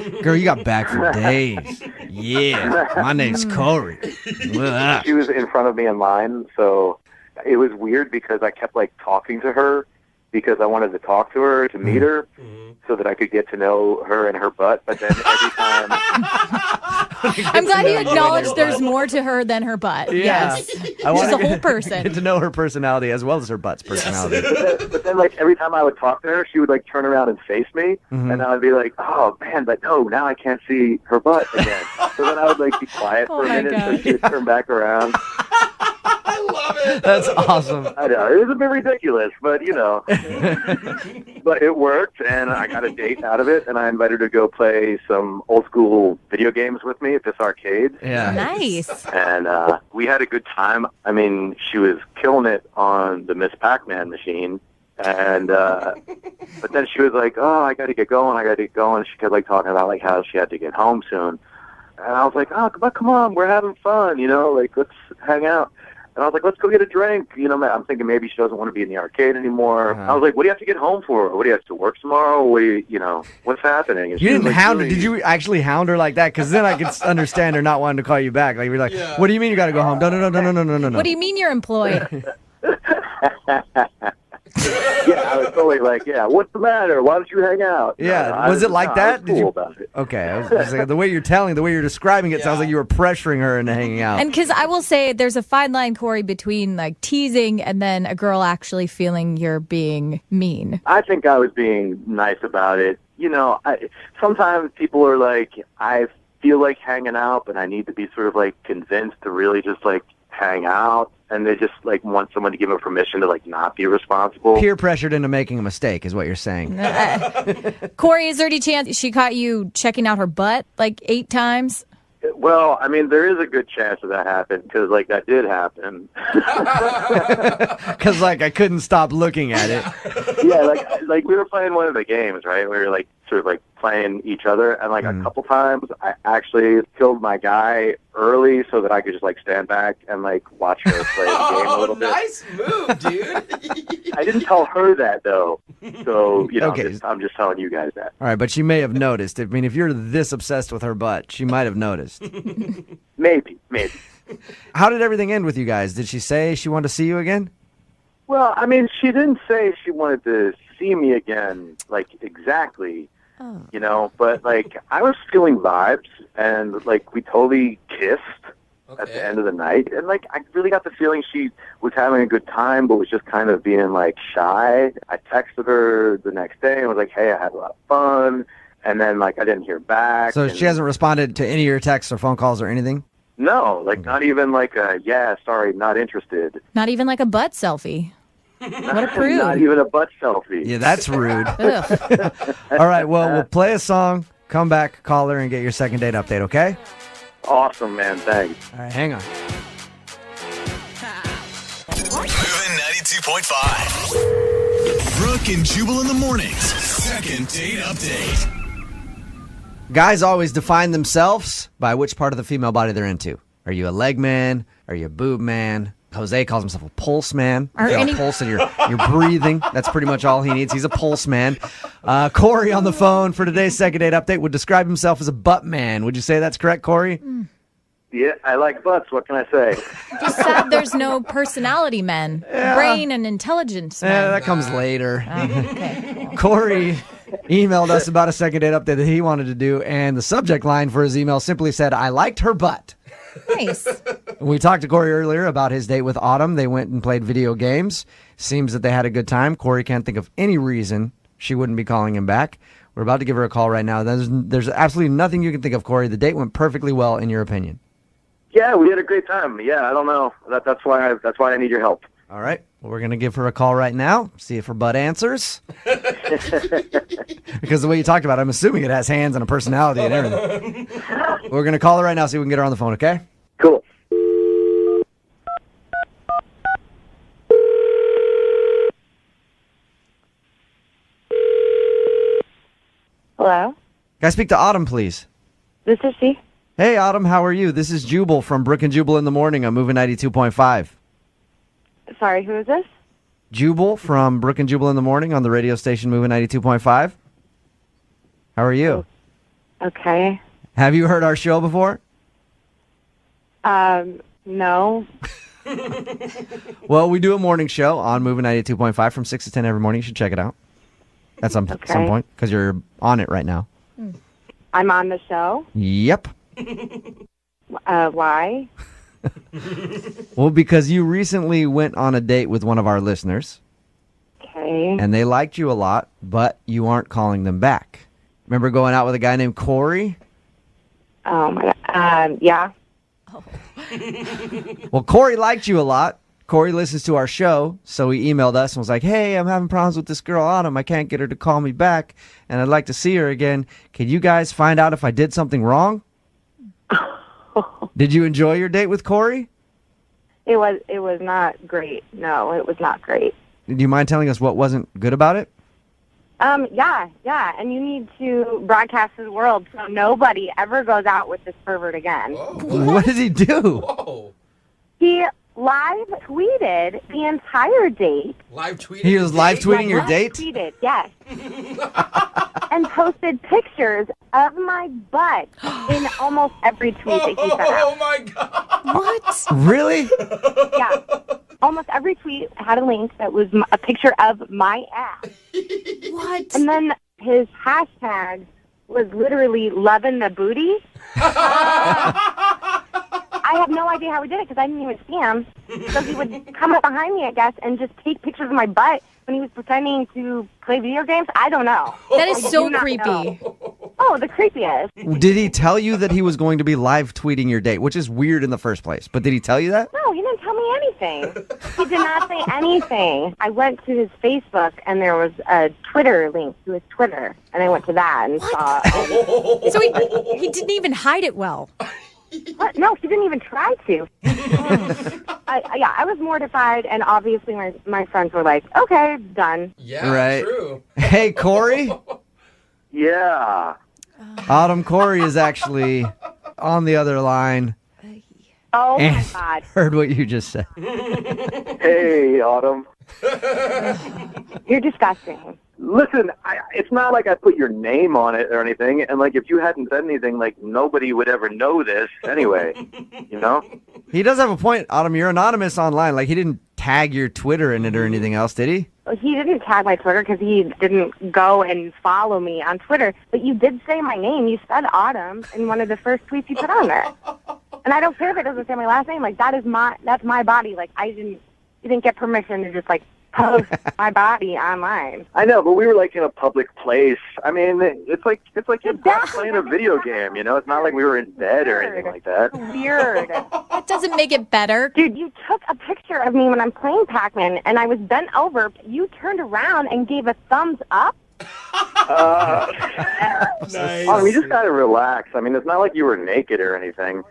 back for days. Yeah, my name's Corey. She was in front of me in line, so it was weird because I kept like talking to her because I wanted to talk to her, to meet her, so that I could get to know her and her butt. But then every time... I'm glad you acknowledged there's more to her than her butt. Yeah. Yes. I want She's a whole person. Get to know her personality as well as her butt's personality. But then, like, every time I would talk to her, she would, like, turn around and face me, and I would be like, oh, man, but no, now I can't see her butt again. So then I would, like, be quiet for a minute, so she would turn back around. I love it. That's awesome. I know, it was a bit ridiculous, but, you know. But it worked, and I got a date out of it, and I invited her to go play some old-school video games with me at this arcade. Yeah. Nice. And we had a good time. I mean, she was killing it on the Miss Pac-Man machine. And but then she was like, oh, I got to get going. She kept like talking about like how she had to get home soon. And I was like, oh, come on, we're having fun, you know, like let's hang out. And I was like, let's go get a drink. You know, I'm thinking maybe she doesn't want to be in the arcade anymore. I was like, what do you have to get home for? What do you have to work tomorrow? What do you know, what's happening? And You she was didn't like, hound her. really- Did you actually hound her like that? Because then I could understand her not wanting to call you back. Like, you're like, what do you mean you got to go home? No. What do you mean you're employed? Yeah, I was totally like, yeah, what's the matter? Why don't you hang out? Yeah, No, was it like that? Did you? About it. Okay, I was just saying, the way you're describing it sounds like you were pressuring her into hanging out. And because I will say there's a fine line, Corey, between like teasing and then a girl actually feeling you're being mean. I think I was being nice about it. You know, sometimes people are like, I feel like hanging out, but I need to be sort of like convinced to really just like hang out. And they just like want someone to give them permission to like not be responsible. Peer pressured into making a mistake is what you're saying. Corey, is there any chance she caught you checking out her butt like 8 times? Well, I mean, there is a good chance that happened because like that did happen. Because like I couldn't stop looking at it. Yeah, like we were playing one of the games, right? We were like sort of like playing each other, and like a couple times I actually killed my guy early so that I could just like stand back and like watch her play the game a little bit. Nice move, dude. I didn't tell her that though, so you know, Okay. I'm just telling you guys that. All right, but she may have noticed. I mean, if you're this obsessed with her butt, she might have noticed. Maybe. How did everything end with you guys? Did she say she wanted to see you again? Well, I mean, she didn't say she wanted to see me again, like exactly. You know, but like I was feeling vibes, and like we totally kissed at the end of the night, and like I really got the feeling she was having a good time, but was just kind of being like shy. I texted her the next day and was like, "Hey, I had a lot of fun," and then like I didn't hear back. So and she hasn't responded to any of your texts or phone calls or anything? no, like not even like a yeah, sorry, not interested. Not even like a butt selfie. What a prude. Not even a butt selfie. Yeah, that's rude. Ugh. All right, well, we'll play a song, come back, call her, and get your second date update, okay? Awesome, man. Thanks. All right, hang on. Moving 92.5. Brooke and Jubal in the mornings. Second date update. Guys always define themselves by which part of the female body they're into. Are you a leg man? Are you a boob man? Jose calls himself a pulse man. Are You got any- a pulse and you're breathing. That's pretty much all he needs. He's a pulse man. Corey on the phone for today's second date update would describe himself as a butt man. Would you say that's correct, Corey? Yeah, I like butts. What can I say? Just sad there's no personality men. Brain and intelligence men. Yeah, that comes later. Okay. Corey emailed us about a second date update that he wanted to do, and the subject line for his email simply said, I liked her butt. Nice. We talked to Corey earlier about his date with Autumn. They went and played video games. Seems that they had a good time. Corey can't think of any reason she wouldn't be calling him back. We're about to give her a call right now. There's absolutely nothing you can think of, Corey. The date went perfectly well, in your opinion. Yeah, we had a great time. Yeah, I don't know. That's why I need your help. All right. Well, we're going to give her a call right now, see if her butt answers. Because the way you talked about it, I'm assuming it has hands and a personality and everything. We're going to call her right now, see if we can get her on the phone, okay? Cool. Hello? Can I speak to Autumn, please? This is she. Hey, Autumn, how are you? This is Jubal from Brooke and Jubal in the Morning on Moving 92.5. Sorry, who is this? Jubal from Brooke and Jubal in the Morning on the radio station Moving 92.5. How are you? Okay. Have you heard our show before? No. Well, we do a morning show on Moving 92.5 from 6 to 10 every morning. You should check it out at some point because you're on it right now. I'm on the show. Yep. Why? Well, because you recently went on a date with one of our listeners. Okay. And they liked you a lot, but you aren't calling them back. Remember going out with a guy named Corey? Oh, my God. Yeah. Well, Corey liked you a lot. Corey listens to our show, so he emailed us and was like, hey, I'm having problems with this girl, Autumn. I can't get her to call me back, and I'd like to see her again. Can you guys find out if I did something wrong? Did you enjoy your date with Corey? It was not great. No, it was not great. Do you mind telling us what wasn't good about it? Yeah, and you need to broadcast to the world so nobody ever goes out with this pervert again. What did he do? Whoa. He live tweeted the entire date. Live tweeted? He was live tweeting your date? Tweeted, yes. And posted pictures of my butt in almost every tweet that he sent out. Oh, my God. What? Really? Yeah. Almost every tweet had a link that was a picture of my ass. What? And then his hashtag was literally loving the booty. I have no idea how he did it because I didn't even see him. So he would come up behind me, I guess, and just take pictures of my butt when he was pretending to play video games. I don't know. That is I so do not creepy. know. Oh, the creepiest. Did he tell you that he was going to be live tweeting your date, which is weird in the first place? But did he tell you that? No, he didn't tell me anything. He did not say anything. I went to his Facebook, and there was a Twitter link to his Twitter, and I went to that and saw. So he didn't even hide it well. What? No, he didn't even try to. I was mortified, and obviously my friends were like, okay, done. Yeah, Right. true. Hey, Corey? Yeah. Autumn, Corey is actually on the other line. Oh, and my God. heard what you just said. Hey, Autumn. You're disgusting. Listen, it's not like I put your name on it or anything, and like if you hadn't said anything, like nobody would ever know this anyway. You know? He does have a point, Autumn. You're anonymous online. Like, he didn't tag your Twitter in it or anything else, did he? He didn't tag my Twitter because he didn't go and follow me on Twitter. But you did say my name. You said Autumn in one of the first tweets you put on there. And I don't care if it doesn't say my last name. Like, that's my body. Like, you didn't get permission to just, like, post my body online. I know, but we were like in a public place. I mean, it's like you're playing a video game, you know? It's not like we were in bed or anything like that. Weird. That doesn't make it better. Dude, you took a picture of me when I'm playing Pac-Man, and I was bent over. You turned around and gave a thumbs up. Nice. You just gotta relax. I mean, it's not like you were naked or anything.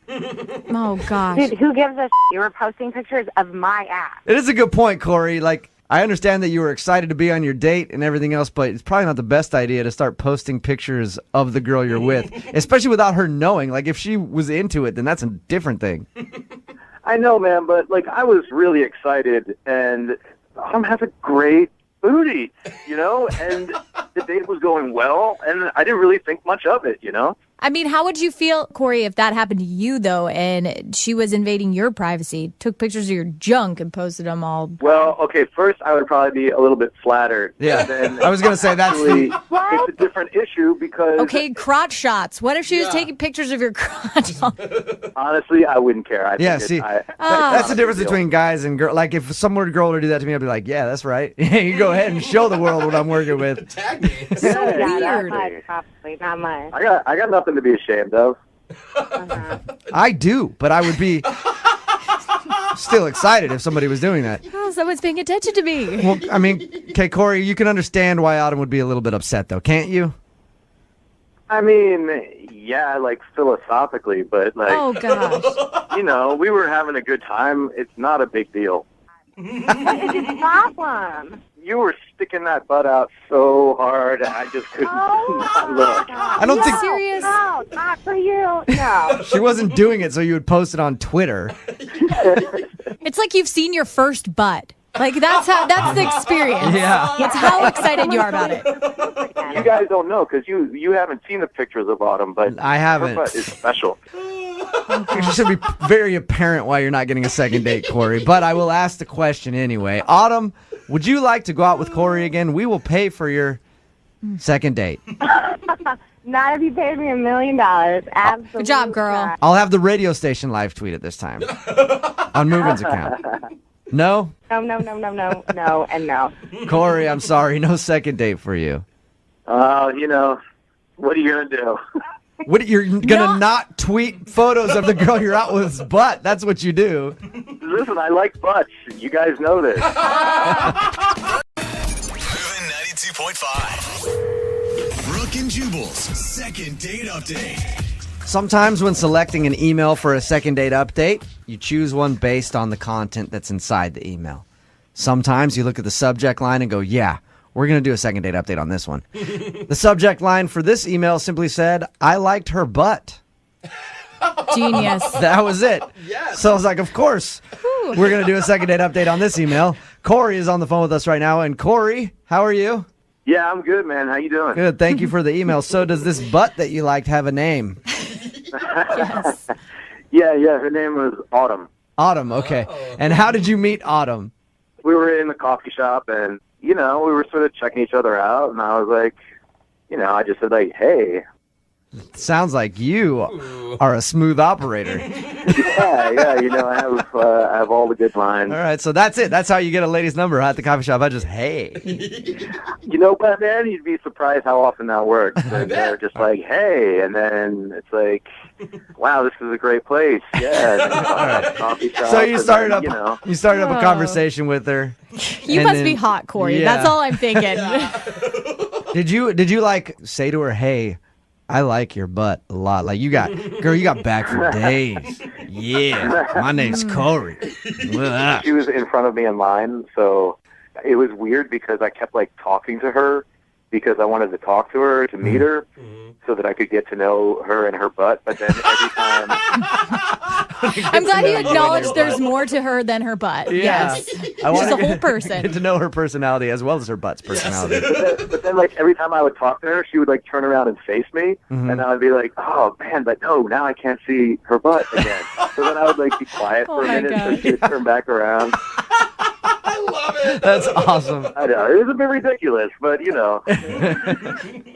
Oh, gosh. Dude, who gives a shit? You were posting pictures of my ass. It is a good point, Corey. Like, I understand that you were excited to be on your date and everything else, but it's probably not the best idea to start posting pictures of the girl you're with, especially without her knowing. Like, if she was into it, then that's a different thing. I know, man, but like I was really excited, and Autumn has a great booty, you know, and the date was going well, and I didn't really think much of it, you know. I mean, how would you feel, Corey, if that happened to you, though, and she was invading your privacy, took pictures of your junk and posted them all? Well, okay, first I would probably be a little bit flattered. Yeah, Then I was going to say that's actually, it's a different issue because... Okay, crotch shots. What if she was taking pictures of your crotch? Honestly, I wouldn't care. I Yeah, think see, that's the difference between guys and girls. Like, if some girl were to do that to me, I'd be like, yeah, that's right. You go ahead and show the world what I'm working with. Tag me. So Yeah, not weird. much, probably. Not much. I got nothing to be ashamed of. I do, but I would be still excited if somebody was doing that. Oh, someone's paying attention to me. Well, I mean, okay, Corey, you can understand why Autumn would be a little bit upset, though, can't you? I mean, yeah, like philosophically, but like, Oh, gosh. you know, we were having a good time. It's not a big deal. What is your problem? You were sticking that butt out so hard, I just couldn't not look. I don't think Serious? No, not for you. No. she wasn't doing it so you would post it on Twitter. It's like you've seen your first butt. Like, that's the experience. Yeah. It's how excited you are about it. You guys don't know because you haven't seen the pictures of Autumn, but I haven't. her butt is special. It should be very apparent why you're not getting a second date, Corey. But I will ask the question anyway. Autumn, would you like to go out with Corey again? We will pay for your second date. Not if you paid me $1 million. Absolutely. Good job, girl. not. I'll have the radio station live tweet it this time on Mugen's account. No? No, and no. Corey, I'm sorry. No second date for you. You know, what are you going to do? What, you're going to not tweet photos of the girl you're out with's butt. That's what you do. Listen, I like butts. You guys know this. Moving 92.5. Brooke and Jubal's second date update. Sometimes when selecting an email for a second date update, you choose one based on the content that's inside the email. Sometimes you look at the subject line and go, yeah, we're going to do a second date update on this one. The subject line for this email simply said, I liked her butt. Genius. That was it. Yes. So I was like, of course, we're going to do a second date update on this email. Corey is on the phone with us right now. And Corey, how are you? Yeah, I'm good, man. How you doing? Good. Thank you for the email. So does this butt that you liked have a name? Yes. Yeah, her name was Autumn. Autumn, okay. And how did you meet Autumn? We were in the coffee shop, and, you know, we were sort of checking each other out, and I was like, you know, I just said, like, hey. Sounds like you are a smooth operator. Yeah, you know, I have all the good lines. All right, so that's it. That's how you get a lady's number at the coffee shop. I just, hey. You know, but man, you'd be surprised how often that works. And they're just like, hey, and then it's like, wow, this is a great place. Yeah, and then you find a coffee shop. So you started then, up, you know. you started up a conversation with her. You and must then- be hot, Corey. Yeah. That's all I'm thinking. Did you like say to her, hey, I like your butt a lot. Like you got back for days. Yeah, my name's Corey. She was in front of me in line, so it was weird because I kept like talking to her because I wanted to talk to her to meet her so that I could get to know her and her butt. But then every time, I'm glad you acknowledged there's more to her than her butt. Yeah. Yes. I want She's a whole person. Get to know her personality as well as her butt's personality. but then like every time I would talk to her, she would like turn around and face me, and I would be like, oh man, but no, now I can't see her butt again. So then I would like be quiet for a my minute, so gosh. she would turn back around. I love it. That's awesome. I know it was a bit ridiculous, but you know,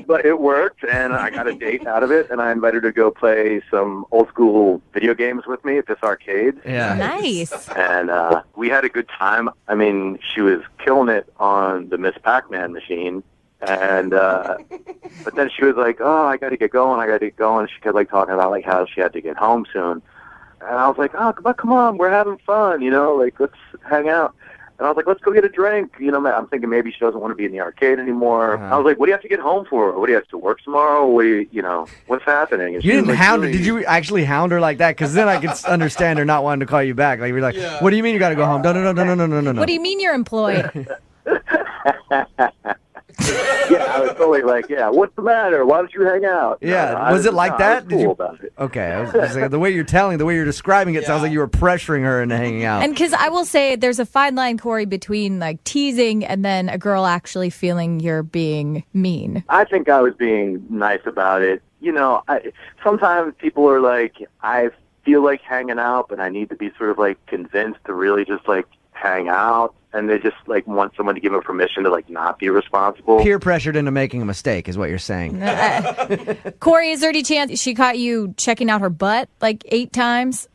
but it worked, and I got a date out of it, and I invited her to go play some old school video games with me at this arcade. Yeah. Nice. And we had a good time. I mean, she was killing it on the Miss Pac-Man machine. And but then she was like, oh, I got to get going. She kept like talking about like how she had to get home soon. And I was like, oh, come on, we're having fun, you know, like let's hang out. And I was like, let's go get a drink. You know, I'm thinking maybe she doesn't want to be in the arcade anymore. I was like, what do you have to get home for? What do you have to work tomorrow? What do you know, what's happening? And she You was, didn't like, hound her. really- Did you actually hound her like that? Because then I could understand her not wanting to call you back. Like you're like, what do you mean you got to go home? No. What do you mean you're employed? Yeah, I was totally like, yeah, what's the matter? Why don't you hang out? Yeah, No, was it like that? Did you? About it. Okay, I was just saying, the way you're describing it sounds like you were pressuring her into hanging out. And because I will say there's a fine line, Corey, between like teasing and then a girl actually feeling you're being mean. I think I was being nice about it. You know, sometimes people are like, I feel like hanging out, but I need to be sort of like convinced to really just like hang out. And they just like want someone to give them permission to like not be responsible. Peer pressured into making a mistake is what you're saying. Corey, is there any chance she caught you checking out her butt like 8 times?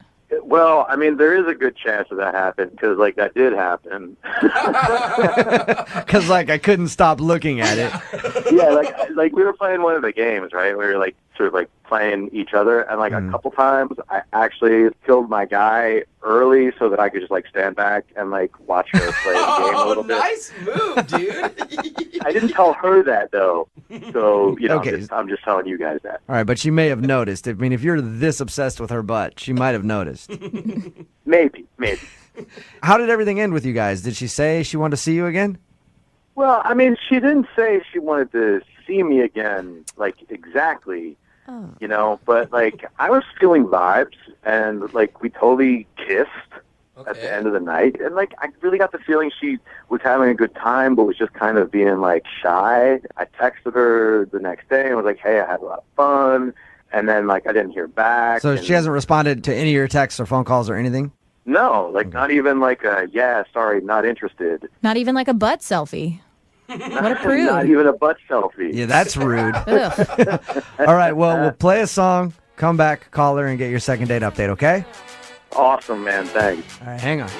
Well, I mean, there is a good chance that happened because like that did happen. Because like I couldn't stop looking at it. Yeah, like we were playing one of the games, right? We were like sort of like playing each other, and like a couple times I actually killed my guy early so that I could just like stand back and like watch her play the game a little bit. Nice move, dude. I didn't tell her that though, so you know, Okay. I'm just telling you guys that. All right, but she may have noticed. I mean, if you're this obsessed with her butt, she might have noticed. Maybe. How did everything end with you guys? Did she say she wanted to see you again? Well, I mean, she didn't say she wanted to see me again, like exactly. You know, but like I was feeling vibes, and like we totally kissed at the end of the night, and like I really got the feeling she was having a good time, but was just kind of being like shy. I texted her the next day and was like, "Hey, I had a lot of fun," And then, like, I didn't hear back. So and she hasn't responded to any of your texts or phone calls or anything? No, like, not even like yeah, sorry, not interested. Not even like a butt selfie. What a prude. Not even a butt selfie. Yeah, that's rude. All right, well, we'll play a song, come back, call her, and get your second date update, okay? Awesome, man. Thanks. All right, hang on.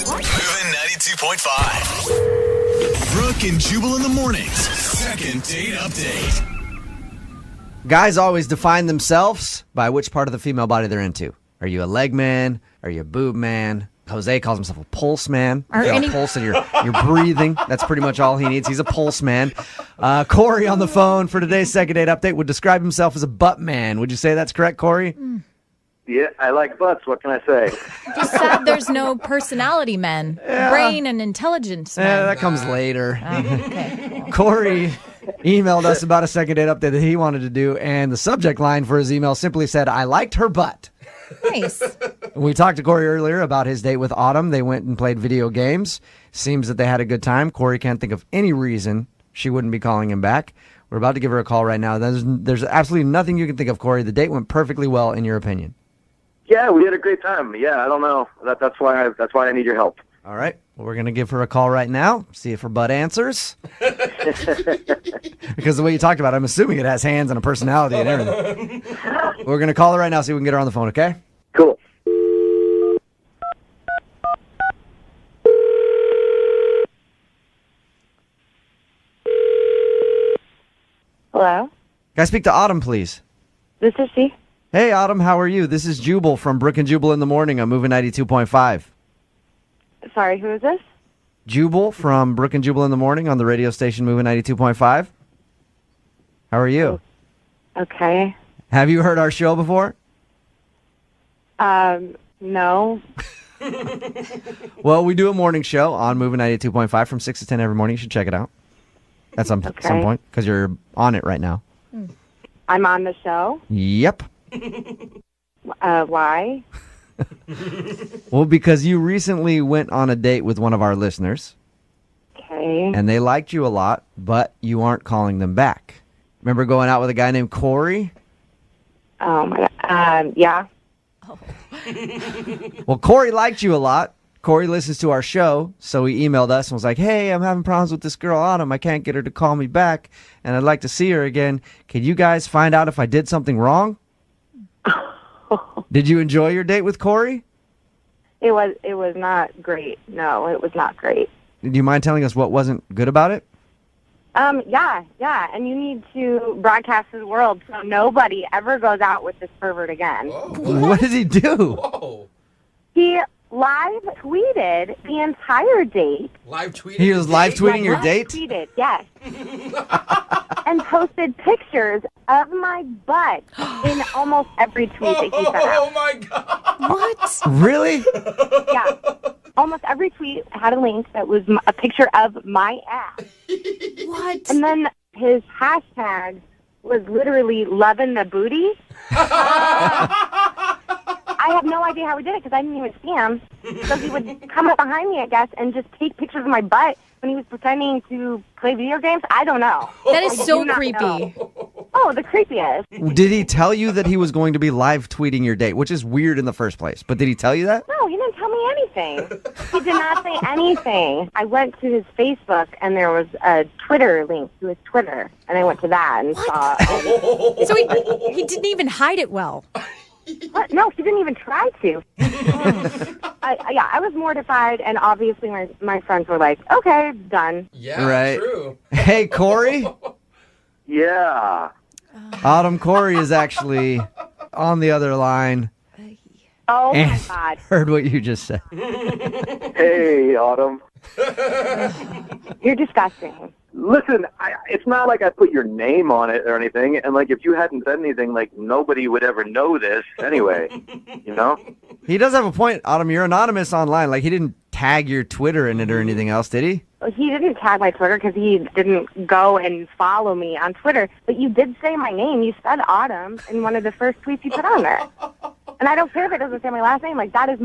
Moving 92.5. Brooke and Jubal in the mornings. Second date update. Guys always define themselves by which part of the female body they're into. Are you a leg man? Are you a boob man? Jose calls himself a pulse man. Are You got any- a pulse and you're breathing. That's pretty much all he needs. He's a pulse man. Corey on the phone for today's second date update would describe himself as a butt man. Would you say that's correct, Corey? Yeah, I like butts. What can I say? Just sad there's no personality men. Brain and intelligence men. Yeah, that comes later. Okay. Corey emailed us about a second date update that he wanted to do, and the subject line for his email simply said, "I liked her butt." Nice. We talked to Corey earlier about his date with Autumn. They went and played video games. Seems that they had a good time. Corey can't think of any reason she wouldn't be calling him back. We're about to give her a call right now. There's absolutely nothing you can think of, Corey. The date went perfectly well, in your opinion. Yeah, we had a great time. Yeah, I don't know. That's why I need your help. All right. Well, we're going to give her a call right now, see if her butt answers. Because the way you talked about it, I'm assuming it has hands and a personality and everything. We're going to call her right now, see if we can get her on the phone, okay? Cool. Hello? Can I speak to Autumn, please? This is she. Hey, Autumn, how are you? This is Jubal from Brooke and Jubal in the Morning on Moving 92.5. Sorry, who is this? Jubal from Brooke and Jubal in the Morning on the radio station Moving 92.5. How are you? Okay. Have you heard our show before? No. Well, we do a morning show on Moving 92.5 from 6 to 10 every morning. You should check it out at some point because you're on it right now. I'm on the show. Yep. Why? Well, because you recently went on a date with one of our listeners. Okay. And they liked you a lot, but you aren't calling them back. Remember going out with a guy named Corey? Oh, my God. Yeah. Well, Corey liked you a lot. Corey listens to our show, so he emailed us and was like, "Hey, I'm having problems with this girl, Autumn. I can't get her to call me back, and I'd like to see her again. Can you guys find out if I did something wrong?" Did you enjoy your date with Corey? It was not great. No, it was not great. Do you mind telling us what wasn't good about it? Yeah, and you need to broadcast to the world so nobody ever goes out with this pervert again. What did he do? Whoa. He live tweeted the entire date. Live tweeted? He was live tweeting your Live date? tweeted, yes. And posted pictures of my butt in almost every tweet that he sent out. Oh, my God. What? Really? Yeah. Almost every tweet had a link that was a picture of my ass. What? And then his hashtag was literally loving the booty. I have no idea how he did it because I didn't even see him. So he would come up behind me, I guess, and just take pictures of my butt when he was pretending to play video games. I don't know. That is I so do not creepy. know. Oh, the creepiest. Did he tell you that he was going to be live tweeting your date, which is weird in the first place? But did he tell you that? No, he didn't tell me anything. He did not say anything. I went to his Facebook, and there was a Twitter link to his Twitter, and I went to that and saw. So he didn't even hide it well. What? No, he didn't even try to. I was mortified, and obviously my friends were like, okay, done. Yeah, Right. true. Hey, Corey? Yeah. Autumn, Corey is actually on the other line. Oh, my And God. heard what you just said. Hey, Autumn. You're disgusting. Listen, it's not like I put your name on it or anything, and like if you hadn't said anything, like nobody would ever know this anyway. You know? He does have a point, Autumn. You're anonymous online. Like, he didn't tag your Twitter in it or anything else, did he? He didn't tag my Twitter because he didn't go and follow me on Twitter. But you did say my name. You said Autumn in one of the first tweets you put on there. And I don't care if it doesn't say my last name. Like, that's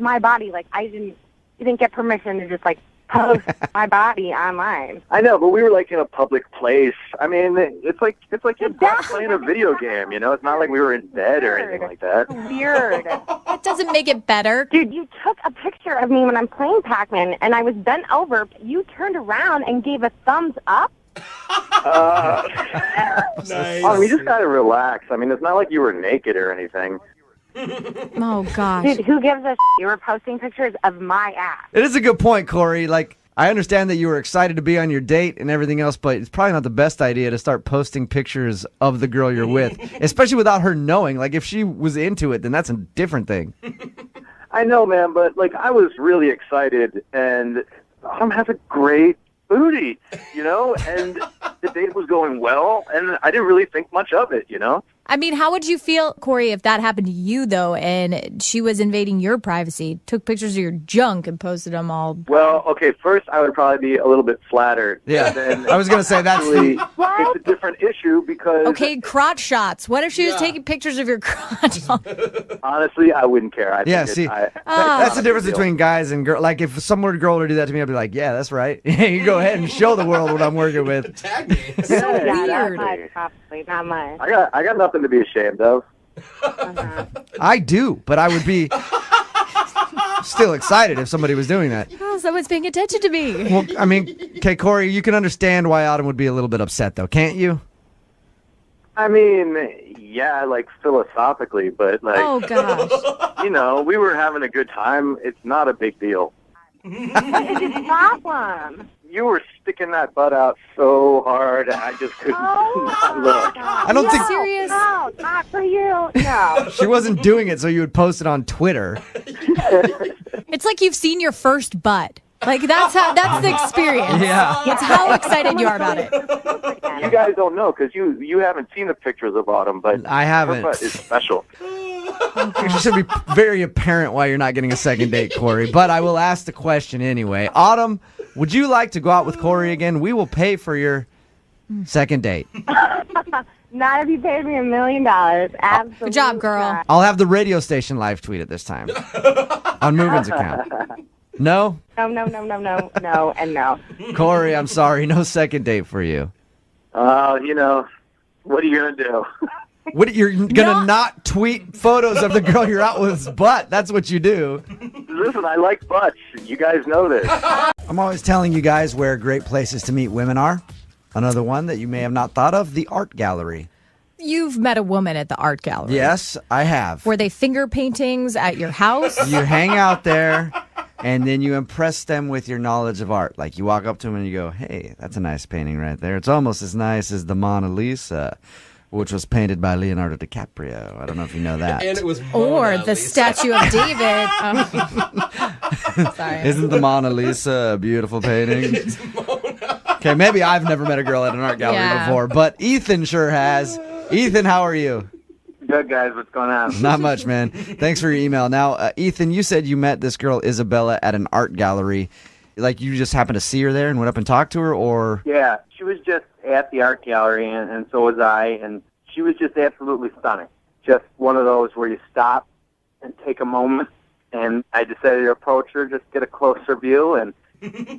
my body. Like, you didn't get permission to just, like, post my body online. I know, but we were like in a public place. I mean, it's like you're playing a video game, you know? It's not like we were in bed or anything like that. Weird. That doesn't make it better. Dude, you took a picture of me when I'm playing Pac-Man, and I was bent over. You turned around and gave a thumbs up. Nice. Oh, you just gotta relax. I mean, it's not like you were naked or anything. Oh, gosh. Dude, who gives a shit? You were posting pictures of my ass. It is a good point, Corey. Like, I understand that you were excited to be on your date and everything else, but it's probably not the best idea to start posting pictures of the girl you're with, especially without her knowing. Like, if she was into it, then that's a different thing. I know, man, but like I was really excited, and Autumn has a great booty, you know, and the date was going well, and I didn't really think much of it, you know. I mean, how would you feel, Corey, if that happened to you, though, and she was invading your privacy, took pictures of your junk and posted them all? Well, okay, first I would probably be a little bit flattered. Yeah, Then I was going to say that's actually, it's a different issue because... Okay, crotch shots. What if she was taking pictures of your crotch? Honestly, I wouldn't care. I Yeah, think see, that's the difference between guys and girls. Like, if some girl were to do that to me, I'd be like, yeah, that's right. You go ahead and show the world what I'm working with. Tag me. So Yeah, not weird. much, probably, not much. I got nothing to be ashamed of. I do, but I would be still excited if somebody was doing that. Oh, someone's paying attention to me. Well, I mean, okay, Corey, you can understand why Autumn would be a little bit upset, though, can't you? I mean, yeah, like philosophically, but like, Oh, gosh. you know, we were having a good time. It's not a big deal. What is the problem? You were sticking that butt out so hard, I just couldn't not look. I don't think Serious? No, not for you. No. she wasn't doing it so you would post it on Twitter. It's like you've seen your first butt. Like, that's the experience. Yeah. It's how excited you are about it. You guys don't know because you haven't seen the pictures of Autumn, but I haven't. her butt is special. It should be very apparent why you're not getting a second date, Corey. But I will ask the question anyway. Autumn, would you like to go out with Corey again? We will pay for your second date. Not if you paid me $1 million. Absolutely. Good job, girl. not. I'll have the radio station live tweet it this time on Mugen's account. No? No, and no. Corey, I'm sorry. No second date for you. You know, what are you going to do? What, you're going to not tweet photos of the girl you're out with's butt. That's what you do. Listen, I like butts. You guys know this. I'm always telling you guys where great places to meet women are. Another one that you may have not thought of, the art gallery. You've met a woman at the art gallery. Yes, I have. Were they finger paintings at your house? You hang out there, and then you impress them with your knowledge of art. Like, you walk up to them and you go, hey, that's a nice painting right there. It's almost as nice as the Mona Lisa, which was painted by Leonardo DiCaprio. I don't know if you know that. And it was Or the statue of David. Sorry. Isn't the Mona Lisa a beautiful painting? Okay, maybe I've never met a girl at an art gallery before, but Ethan sure has. Ethan, how are you? Good, guys. What's going on? Not much, man. Thanks for your email. Now, Ethan, you said you met this girl, Isabella, at an art gallery. Like, you just happened to see her there and went up and talked to her, or? Yeah, she was just at the art gallery, and so was I, and she was just absolutely stunning. Just one of those where you stop and take a moment, and I decided to approach her, just get a closer view, and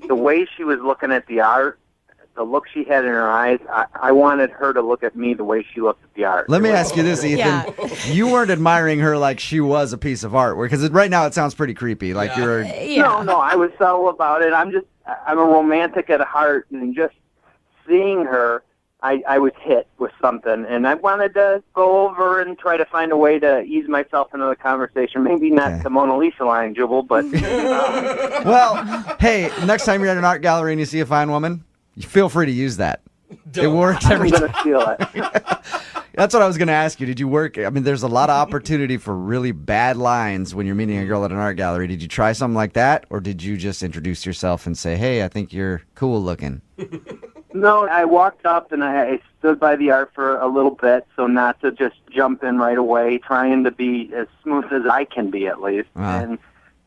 the way she was looking at the art, the look she had in her eyes, I wanted her to look at me the way she looked at the art. Let me ask you this, Ethan. Yeah. You weren't admiring her like she was a piece of art, because right now it sounds pretty creepy. Like you're... No, I was subtle about it. I'm a romantic at heart, and just seeing her, I was hit with something, and I wanted to go over and try to find a way to ease myself into the conversation. Maybe not the Mona Lisa line, Jubal, but... Well, hey, next time you're at an art gallery and you see a fine woman, you feel free to use that. It works every time. I'm going to steal it. That's what I was going to ask you. Did you work? I mean, there's a lot of opportunity for really bad lines when you're meeting a girl at an art gallery. Did you try something like that, or did you just introduce yourself and say, hey, I think you're cool looking? No, I walked up and I stood by the art for a little bit, so not to just jump in right away, trying to be as smooth as I can be at least. And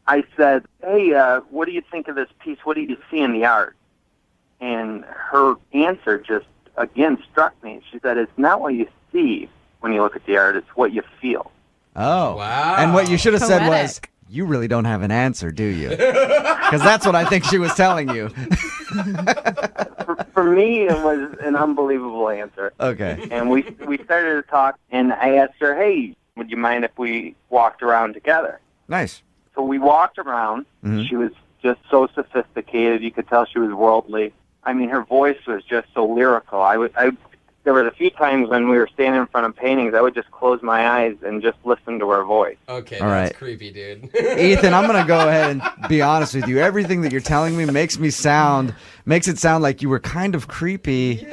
I said, hey, what do you think of this piece? What do you see in the art? And her answer just, again, struck me. She said, it's not what you see when you look at the art, it's what you feel. Oh. Wow. And what you should have said was, You really don't have an answer, do you? Because that's what I think she was telling you. For me, it was an unbelievable answer. Okay. And we started to talk, and I asked her, hey, would you mind if we walked around together? Nice. So we walked around. Mm-hmm. She was just so sophisticated. You could tell she was worldly. I mean, her voice was just so lyrical. There was a few times when we were standing in front of paintings, I would just close my eyes and just listen to her voice. Okay, All that's right. creepy, dude. Ethan, I'm going to go ahead and be honest with you. Everything that you're telling me makes it sound like you were kind of creepy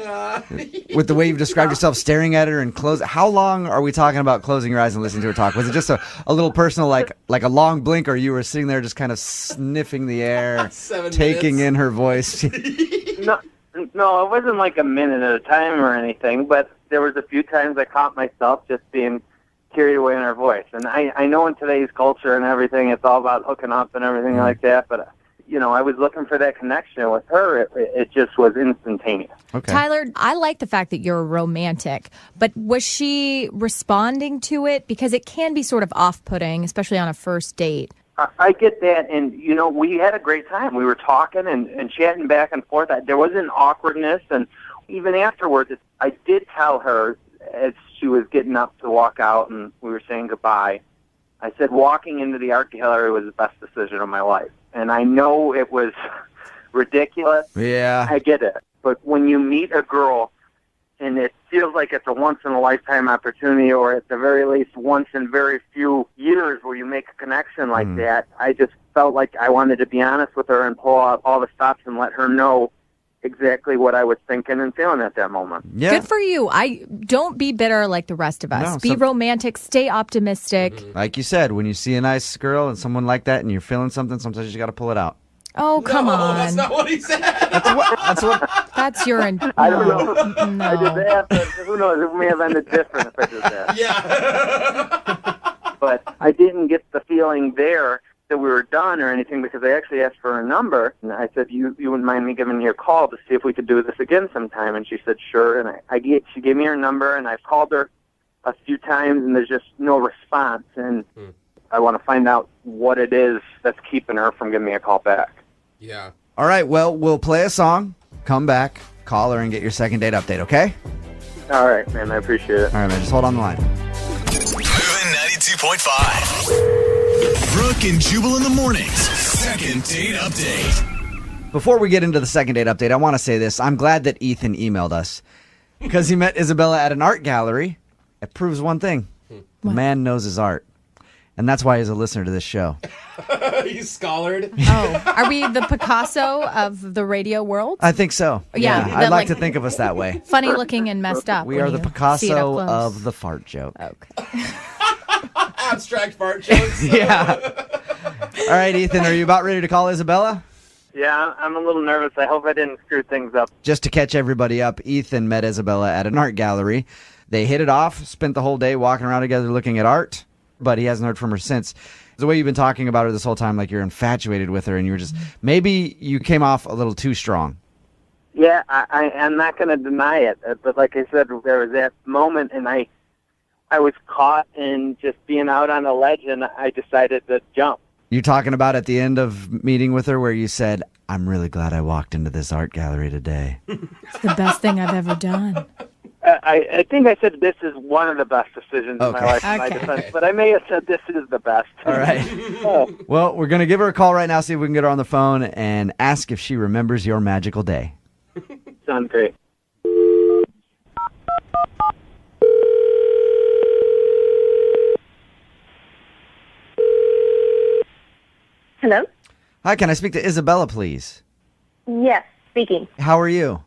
with the way you've described yourself, staring at her and close. How long are we talking about closing your eyes and listening to her talk? Was it just a little personal, like a long blink, or you were sitting there just kind of sniffing the air, 7 taking minutes. in her voice? No, it wasn't like a minute at a time or anything, but there was a few times I caught myself just being carried away in her voice. And I know in today's culture and everything, it's all about hooking up and everything like that, but, I was looking for that connection with her. It just was instantaneous. Okay. Tyler, I like the fact that you're romantic, but was she responding to it? Because it can be sort of off-putting, especially on a first date. I get that, and, we had a great time. We were talking and chatting back and forth. There was an awkwardness, and even afterwards, I did tell her as she was getting up to walk out and we were saying goodbye, I said walking into the art gallery was the best decision of my life. And I know it was ridiculous. Yeah. I get it. But when you meet a girl and it feels like it's a once-in-a-lifetime opportunity, or at the very least once in very few years where you make a connection like that, I just felt like I wanted to be honest with her and pull out all the stops and let her know exactly what I was thinking and feeling at that moment. Yeah. Good for you. Don't be bitter like the rest of us. No, be romantic. Stay optimistic. Like you said, when you see a nice girl and someone like that and you're feeling something, sometimes you got to pull it out. Oh, come on. That's not what he said. That's your... I don't know. No. I did that, but who knows? It may have ended different if I did that. Yeah. But I didn't get the feeling there that we were done or anything, because I actually asked for her number, and I said, you wouldn't mind me giving you a call to see if we could do this again sometime? And she said, sure. And she gave me her number, and I've called her a few times, and there's just no response. And I want to find out what it is that's keeping her from giving me a call back. Yeah. All right, well, we'll play a song, come back, call her, and get your second date update, okay? All right, man. I appreciate it. All right, man. Just hold on the line. Moving 92.5. Brooke and Jubal in the mornings. Second date update. Before we get into the second date update, I want to say this. I'm glad that Ethan emailed us because he met Isabella at an art gallery. It proves one thing. The man knows his art. And that's why he's a listener to this show. He's scholared. Oh, are we the Picasso of the radio world? I think so. Yeah, I'd like like- to think of us that way. Funny looking and messed up. We when are the you see it up Picasso close. of the fart joke. Okay. Abstract fart jokes. Yeah. All right, Ethan, are you about ready to call Isabella? Yeah, I'm a little nervous. I hope I didn't screw things up. Just to catch everybody up, Ethan met Isabella at an art gallery. They hit it off, spent the whole day walking around together looking at art, but he hasn't heard from her since. The way you've been talking about her this whole time, like you're infatuated with her, and you were just, maybe you came off a little too strong. Yeah, I'm not going to deny it. But like I said, there was that moment, and I was caught in just being out on a ledge, and I decided to jump. You're talking about at the end of meeting with her where you said, I'm really glad I walked into this art gallery today. It's the best thing I've ever done. I think I said this is one of the best decisions in my life in my Okay. defense, but I may have said this is the best. All right. Well, we're going to give her a call right now, see if we can get her on the phone, and ask if she remembers your magical day. Sounds great. Hello? Hi, can I speak to Isabella, please? Yes, speaking. How are you?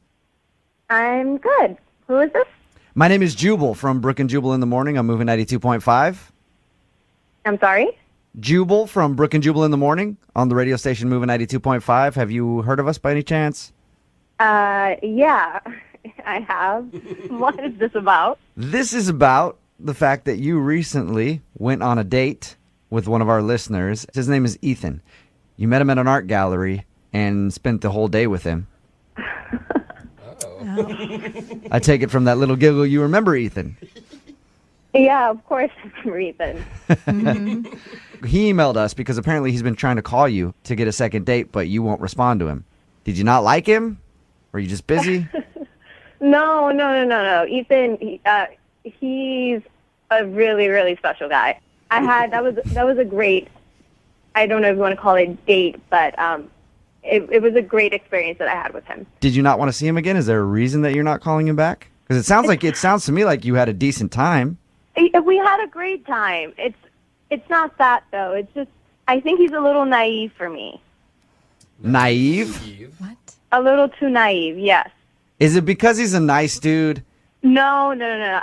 I'm good. Who is this? My name is Jubal from Brooke and Jubal in the Morning. I'm moving 92.5. I'm sorry? Jubal from Brooke and Jubal in the Morning on the radio station moving 92.5. Have you heard of us by any chance? Yeah, I have. What is this about? This is about the fact that you recently went on a date with one of our listeners. His name is Ethan. You met him at an art gallery and spent the whole day with him. I take it from that little giggle you remember Ethan. Yeah, of course, Ethan. He emailed us because apparently he's been trying to call you to get a second date, but you won't respond to him. Did you not like him? Were you just busy? No. Ethan, he's a really, really special guy. That was a great, I don't know if you want to call it a date, but it was a great experience that I had with him. Did you not want to see him again? Is there a reason that you're not calling him back? Because it sounds to me like you had a decent time. We had a great time. It's not that, though. It's just, I think he's a little naive for me. Naive? What? A little too naive, yes. Is it because he's a nice dude? No.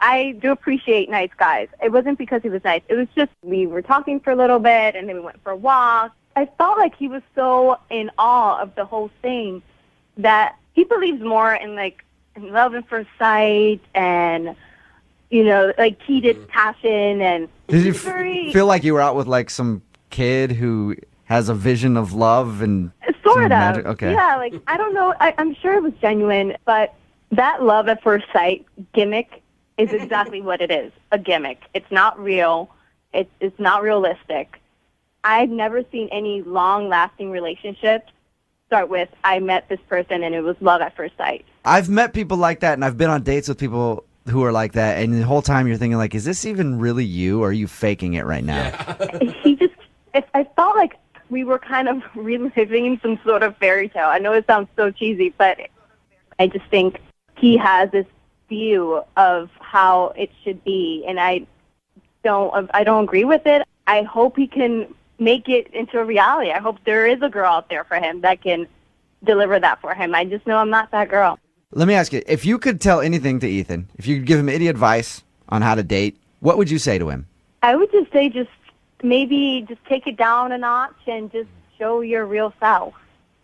I do appreciate nice guys. It wasn't because he was nice. It was just we were talking for a little bit, and then we went for a walk. I felt like he was so in awe of the whole thing that he believes more in, like, in love at first sight and, you know, like heated passion. And did you feel like you were out with, like, some kid who has a vision of love and sort of magic? Okay. Yeah, like, I don't know. I'm sure it was genuine, but that love at first sight gimmick is exactly what it is, a gimmick. It's not real. It's not realistic. I've never seen any long-lasting relationships start with, I met this person and it was love at first sight. I've met people like that, and I've been on dates with people who are like that, and the whole time you're thinking, like, is this even really you, or are you faking it right now? I felt like we were kind of reliving some sort of fairy tale. I know it sounds so cheesy, but I just think he has this view of how it should be, and I don't agree with it. I hope he can make it into a reality. I hope there is a girl out there for him that can deliver that for him. I just know I'm not that girl. Let me ask you, if you could tell anything to Ethan, if you could give him any advice on how to date, what would you say to him? I would just say maybe take it down a notch and just show your real self.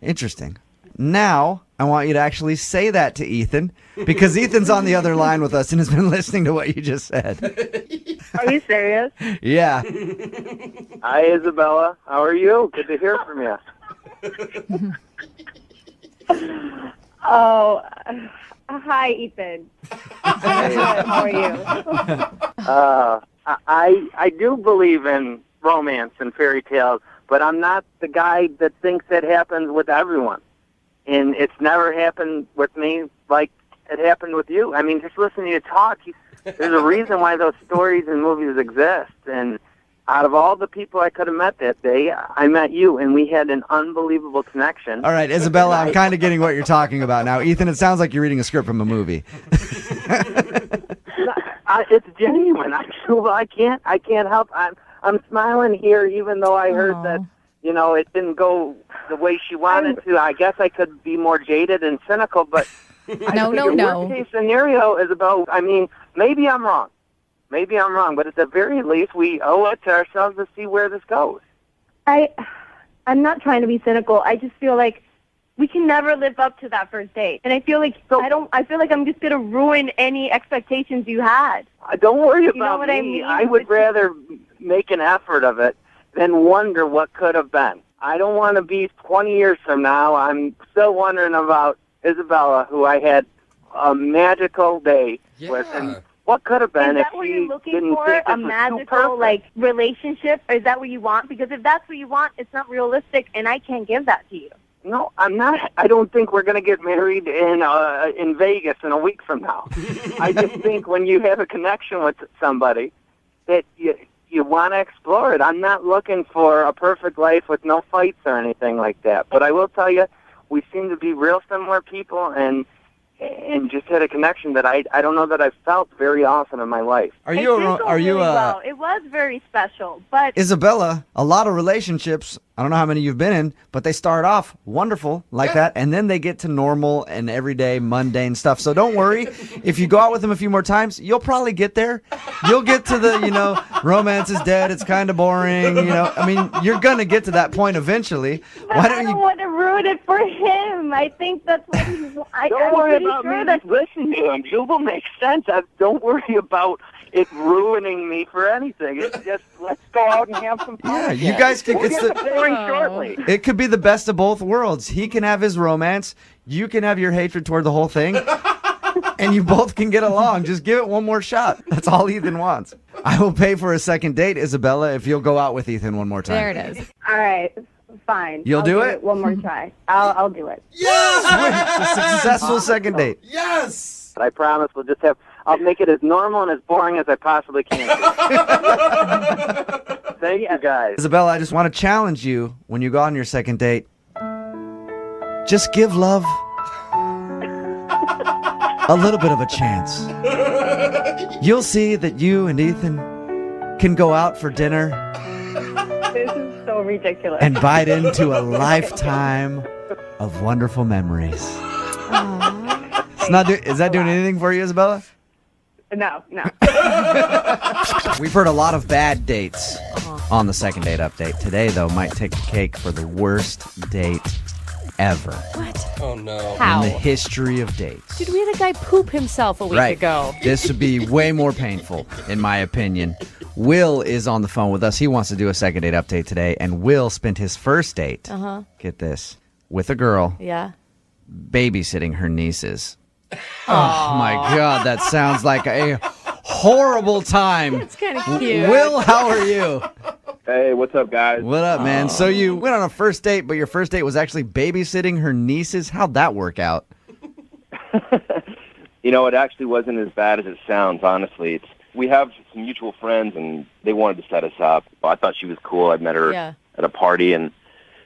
Interesting. Now, I want you to actually say that to Ethan, because Ethan's on the other line with us and has been listening to what you just said. Are you serious? Yeah. Hi, Isabella. How are you? Good to hear from you. Oh, hi, Ethan. How are you? I do believe in romance and fairy tales, but I'm not the guy that thinks it happens with everyone. And it's never happened with me like it happened with you. I mean, just listening to you talk, there's a reason why those stories and movies exist. And out of all the people I could have met that day, I met you, and we had an unbelievable connection. All right, Isabella, I'm kind of getting what you're talking about now. Ethan, it sounds like you're reading a script from a movie. It's genuine. I can't help. I'm smiling here, even though I heard that, you know, it didn't go the way she wanted to. I guess I could be more jaded and cynical, but No. Worst case scenario is about, I mean, maybe I'm wrong, but at the very least, we owe it to ourselves to see where this goes. I'm not trying to be cynical. I just feel like we can never live up to that first date, and I feel like I feel like I'm just gonna ruin any expectations you had. Don't worry about you know what me. I mean? I would rather make an effort of it than wonder what could have been. I don't want to be 20 years from now. I'm still wondering about Isabella, who I had a magical day with, and what could have been Is if that what she you're looking didn't for? think this A was too magical, perfect. like, relationship? Is that what you want? Because if that's what you want, it's not realistic, and I can't give that to you. No, I'm not. I don't think we're going to get married in Vegas in a week from now. I just think when you have a connection with somebody that you want to explore it. I'm not looking for a perfect life with no fights or anything like that. But I will tell you, we seem to be real similar people, and just had a connection that I don't know that I've felt very often in my life. Are you well. It was very special, but Isabella, a lot of relationships, I don't know how many you've been in, but they start off wonderful like that, and then they get to normal and everyday mundane stuff. So don't worry. If you go out with them a few more times, you'll probably get there. You'll get to the, romance is dead, it's kind of boring, I mean, you're going to get to that point eventually. I don't want to ruin it for him. I think that's what he wants. Don't worry about me. Just listen to him. Jubal makes sense. Don't worry about it ruining me for anything. It's just, let's go out and have some fun. Yeah, you guys can. We'll get very shortly. It could be the best of both worlds. He can have his romance. You can have your hatred toward the whole thing. And you both can get along. Just give it one more shot. That's all Ethan wants. I will pay for a second date, Isabella, if you'll go out with Ethan one more time. There it is. All right, fine. You'll I'll do give it? One more try. I'll do it. It's a successful second date. Yes. But I promise I'll make it as normal and as boring as I possibly can. Thank you, guys. Isabella, I just want to challenge you when you go on your second date. Just give love a little bit of a chance. You'll see that you and Ethan can go out for dinner This is so ridiculous. and bite into a lifetime of wonderful memories. Is that doing anything for you, Isabella? No. We've heard a lot of bad dates on the second date update. Today, though, might take the cake for the worst date ever Oh, no. How? in the history of dates. Dude, we had a guy poop himself a week ago. This would be way more painful, in my opinion. Will is on the phone with us. He wants to do a second date update today, and Will spent his first date, get this, with a girl Yeah. babysitting her nieces. Oh, my God, that sounds like a horrible time. It's kind of cute. Will, how are you? Hey, what's up, guys? What up, man? So you went on a first date, but your first date was actually babysitting her nieces? How'd that work out? You know, it actually wasn't as bad as it sounds, honestly. We have some mutual friends, and they wanted to set us up. I thought she was cool. I met her at a party,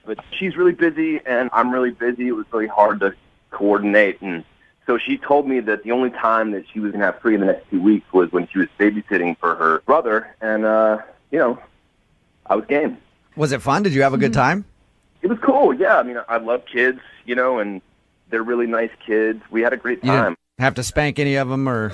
but she's really busy, and I'm really busy. It was really hard to coordinate, and so she told me that the only time that she was going to have free in the next 2 weeks was when she was babysitting for her brother, and, I was game. Was it fun? Did you have a good time? It was cool, yeah. I mean, I love kids, and they're really nice kids. We had a great You time. didn't have to spank any of them or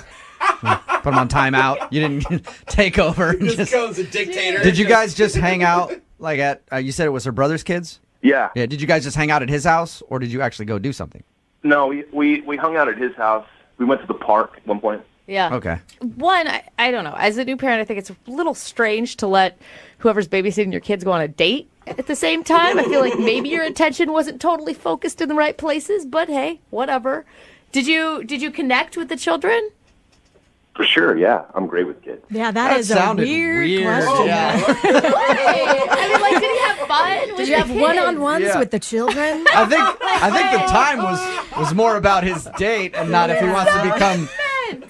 put them on timeout? You didn't take over? And Just goes a dictator. Did you guys just hang out like at, you said it was her brother's kids? Yeah. Yeah, did you guys just hang out at his house or did you actually go do something? No, we hung out at his house. We went to the park at one point. Yeah. Okay. One, I don't know. As a new parent, I think it's a little strange to let whoever's babysitting your kids go on a date at the same time. I feel like maybe your attention wasn't totally focused in the right places, but hey, whatever. Did you connect with the children? For sure, yeah. I'm great with kids. Yeah, that is a weird question. Yeah. I mean, like, did he have fun? Did you have one-on-ones with the children? I think the time was more about his date and not if he wants to become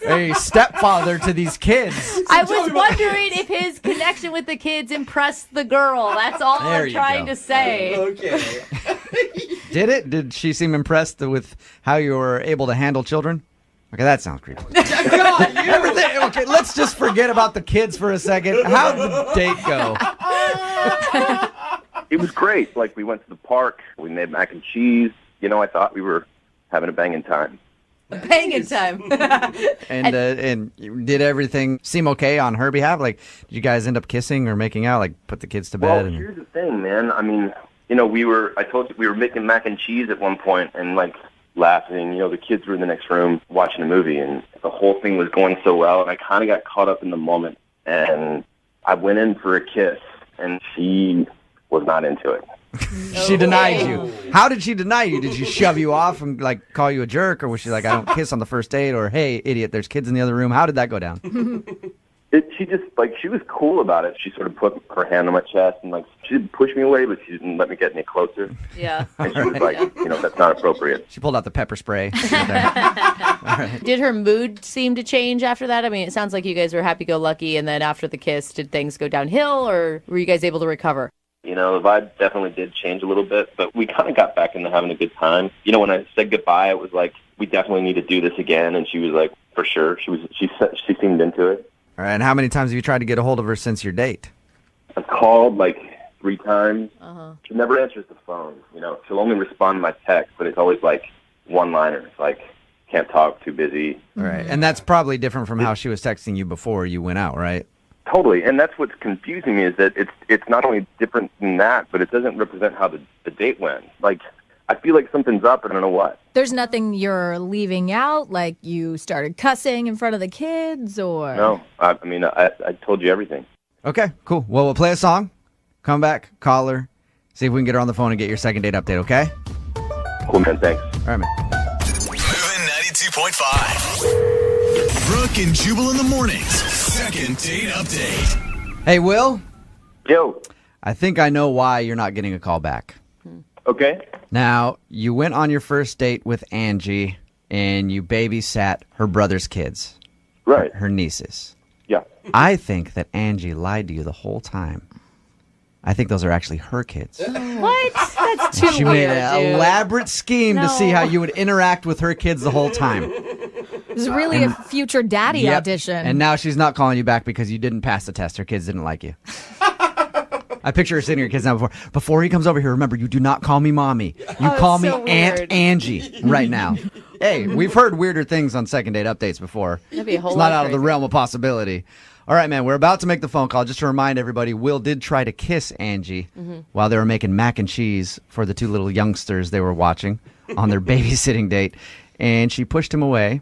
a stepfather to these kids. I was wondering if his connection with the kids impressed the girl. That's all There I'm you trying go. to say. Okay. Did it? Did she seem impressed with how you were able to handle children? Okay, that sounds creepy. Everything. Okay, let's just forget about the kids for a second. How'd the date go? It was great. Like, we went to the park. We made mac and cheese. I thought we were having a banging time. Banging time. And did everything seem okay on her behalf? Like, did you guys end up kissing or making out? Like, put the kids to bed? Well, here's the thing, man. I mean, I told you we were making mac and cheese at one point and, like, laughing. The kids were in the next room watching a movie, and the whole thing was going so well, and I kind of got caught up in the moment, and I went in for a kiss, and she was not into it. She denied you. How did she deny you? Did she shove you off and, like, call you a jerk? Or was she like, I don't kiss on the first date? Or, hey, idiot, there's kids in the other room. How did that go down? She just, like, she was cool about it. She sort of put her hand on my chest and, like, she didn't push me away, but she didn't let me get any closer. Yeah. And she was like, that's not appropriate. She pulled out the pepper spray. Did her mood seem to change after that? I mean, it sounds like you guys were happy-go-lucky, and then after the kiss, did things go downhill, or were you guys able to recover? The vibe definitely did change a little bit, but we kind of got back into having a good time. When I said goodbye, it was like, we definitely need to do this again, and she was like, for sure. She seemed into it. All right, and how many times have you tried to get a hold of her since your date? I've called like 3 times. She never answers the phone. She'll only respond to my text, but it's always like one-liners, like, can't talk, too busy. All right, and that's probably different from how she was texting you before you went out, right? Totally, and that's what's confusing me is that it's not only different than that, but it doesn't represent how the date went. Like, I feel like something's up, and I don't know what. There's nothing you're leaving out, like you started cussing in front of the kids, or... No, I told you everything. Okay, cool. Well, we'll play a song, come back, call her, see if we can get her on the phone and get your second date update, okay? Cool, man, thanks. All right, man. Moving 92.5. Brooke and Jubal in the mornings. Second Second date update. Hey, Will? Yo. I think I know why you're not getting a call back. Okay. Now, you went on your first date with Angie, and you babysat her brother's kids. Right. Her nieces. Yeah. I think that Angie lied to you the whole time. I think those are actually her kids. What? That's too She weird, made an dude. elaborate scheme to see No. how you would interact with her kids the whole time. It was really a future daddy Yep. audition. And now she's not calling you back because you didn't pass the test. Her kids didn't like you. I picture her sitting to your kids now before he comes over here, remember, you do not call me mommy. You Oh, call it's me so Aunt weird. Angie right now. Hey, we've heard weirder things on second date updates before. That'd be a whole It's not lot out of the crazy. realm of possibility. All right, man, we're about to make the phone call. Just to remind everybody, Will did try to kiss Angie while they were making mac and cheese for the two little youngsters they were watching on their babysitting date. And she pushed him away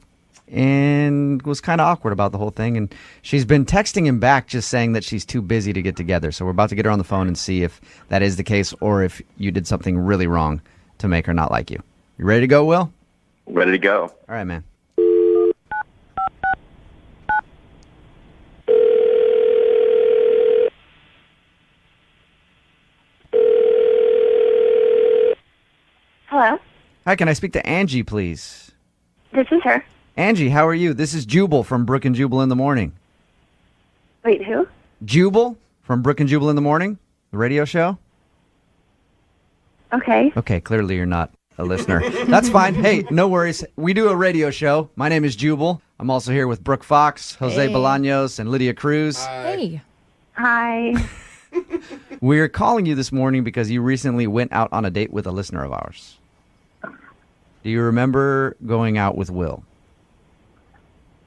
and was kind of awkward about the whole thing. And she's been texting him back just saying that she's too busy to get together. So we're about to get her on the phone and see if that is the case or if you did something really wrong to make her not like you. You ready to go, Will? Ready to go. All right, man. Hello, Hi, can I speak to Angie, please? this is her. Angie, how are you? This is Jubal from Brooke and Jubal in the Morning. Wait, who? Jubal from Brooke and Jubal in the Morning, the radio show? Okay. Okay, clearly you're not a listener. That's fine. Hey, no worries. We do a radio show. My name is Jubal. I'm also here with Brooke Fox, Jose Hey. Bolaños, and Lydia Cruz. Hey. Hi. We're calling you this morning because you recently went out on a date with a listener of ours. Do you remember going out with Will?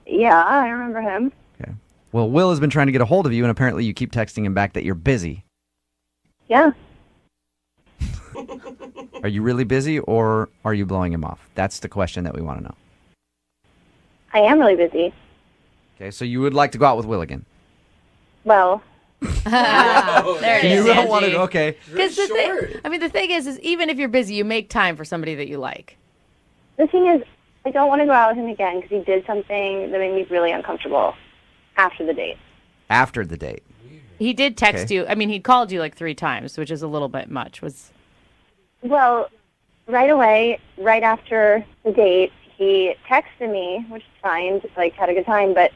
Yeah, I remember him. Okay. Well, Will has been trying to get a hold of you, and apparently you keep texting him back that you're busy. Yeah. Are you really busy, or are you blowing him off? That's the question that we want to know. I am really busy. Okay, so you would like to go out with Will again? Well, There it is. You don't want to. Angie. Okay. Because the thing is even if you're busy, you make time for somebody that you like. the thing is, I don't want to go out with him again because he did something that made me really uncomfortable after the date. After the date. He did text Okay. you. I mean, he called you like 3 times, which is a little bit much. Well, right away, right after the date, he texted me, which is fine, just like had a good time, but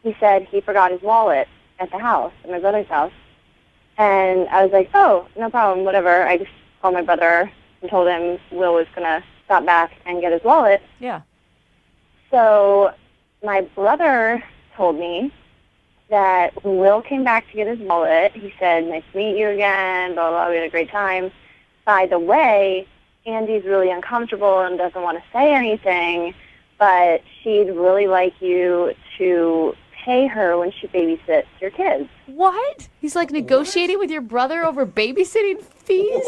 he said he forgot his wallet at the house, at my brother's house. And I was like, oh, no problem, whatever. I just called my brother and told him Will was going to stop back and get his wallet. Yeah. So my brother told me that when Will came back to get his wallet, he said, nice to meet you again, blah, blah, we had a great time. By the way, Andy's really uncomfortable and doesn't want to say anything, but she'd really like you to pay her when she babysits your kids. What? He's like negotiating with your brother over babysitting fees?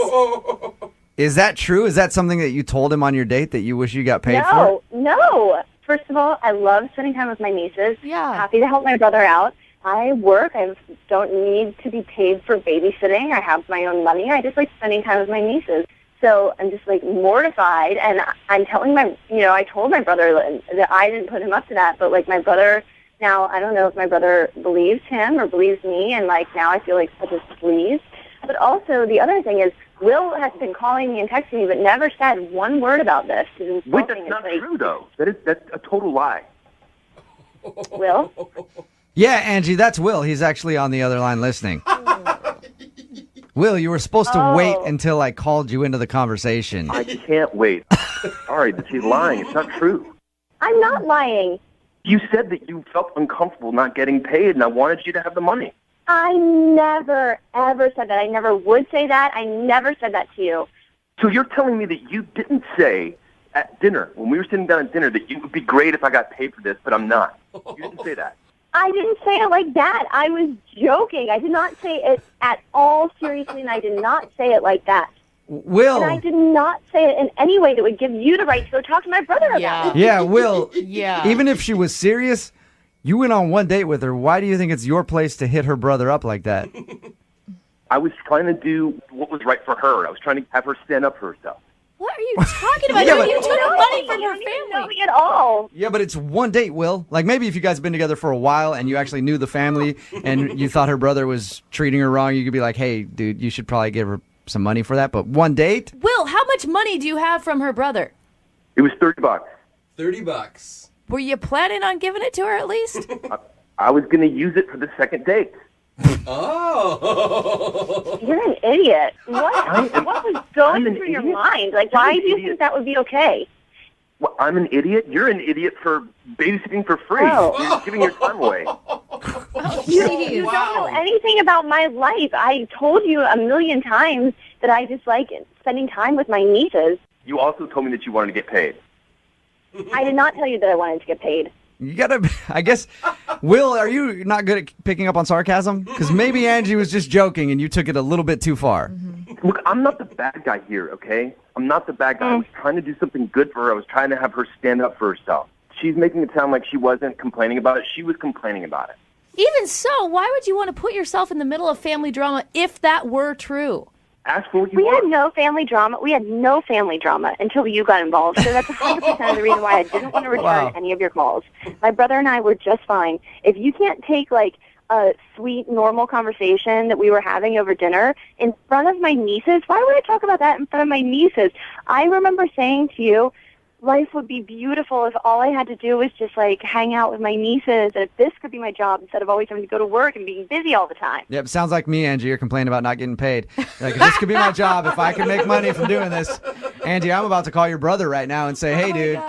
Is that true? Is that something that you told him on your date that you wish you got paid for? No. First of all, I love spending time with my nieces. Yeah. Happy to help my brother out. I work. I don't need to be paid for babysitting. I have my own money. I just like spending time with my nieces. So I'm just like mortified, and I'm telling I told my brother that I didn't put him up to that, but like my brother, now I don't know if my brother believes him or believes me, and like now I feel like such a squeeze. But also the other thing is, Will has been calling me and texting me, but never said one word about this. Wait, that's not true, though. That's a total lie. Will? Yeah, Angie, that's Will. He's actually on the other line listening. Will, you were supposed to wait until I called you into the conversation. I can't wait. Sorry, she's lying. It's not true. I'm not lying. You said that you felt uncomfortable not getting paid, and I wanted you to have the money. I never, ever said that. I never would say that. I never said that to you. So you're telling me that you didn't say at dinner, when we were sitting down at dinner, that it would be great if I got paid for this, but I'm not. You didn't say that. I didn't say it like that. I was joking. I did not say it at all seriously, and I did not say it like that. Will. And I did not say it in any way that would give you the right to go talk to my brother about it. Yeah, Will. Yeah. Even if she was serious, you went on one date with her. Why do you think it's your place to hit her brother up like that? I was trying to do what was right for her. I was trying to have her stand up for herself. What are you talking about? Yeah, Dude, but- you took money from her Know family. me at all. Yeah, but it's one date, Will. Like maybe if you guys been together for a while and you actually knew the family and you thought her brother was treating her wrong, you could be like, hey, dude, you should probably give her some money for that. But one date? Will, how much money do you have from her brother? It was $30. $30. Were you planning on giving it to her at least? I was going to use it for the second date. Oh. You're an idiot. What was going through your mind? Like, why do you think that would be okay? Well, I'm an idiot. You're an idiot for babysitting for free. Oh. You're giving your time away. You don't know anything about my life. I told you a million times that I just like spending time with my nieces. You also told me that you wanted to get paid. I did not tell you that I wanted to get paid. You gotta, I guess, Will, are you not good at picking up on sarcasm? Because maybe Angie was just joking and you took it a little bit too far. Look, I'm not the bad guy here, okay? I'm not the bad guy. I was trying to do something good for her. I was trying to have her stand up for herself. She's making it sound like she wasn't complaining about it. She was complaining about it. Even so, why would you want to put yourself in the middle of family drama if that were true? Ask for what you We want. had no family drama. We had no family drama until you got involved. So that's 100% of the reason why I didn't want to return any of your calls. My brother and I were just fine. If you can't take, like, a sweet, normal conversation that we were having over dinner in front of my nieces, why would I talk about that in front of my nieces? I remember saying to you, life would be beautiful if all I had to do was just, like, hang out with my nieces, and if this could be my job instead of always having to go to work and being busy all the time. Yep, sounds like me, Angie. You're complaining about not getting paid. Like, if this could be my job, if I could make money from doing this. Angie, I'm about to call your brother right now and say, hey, dude,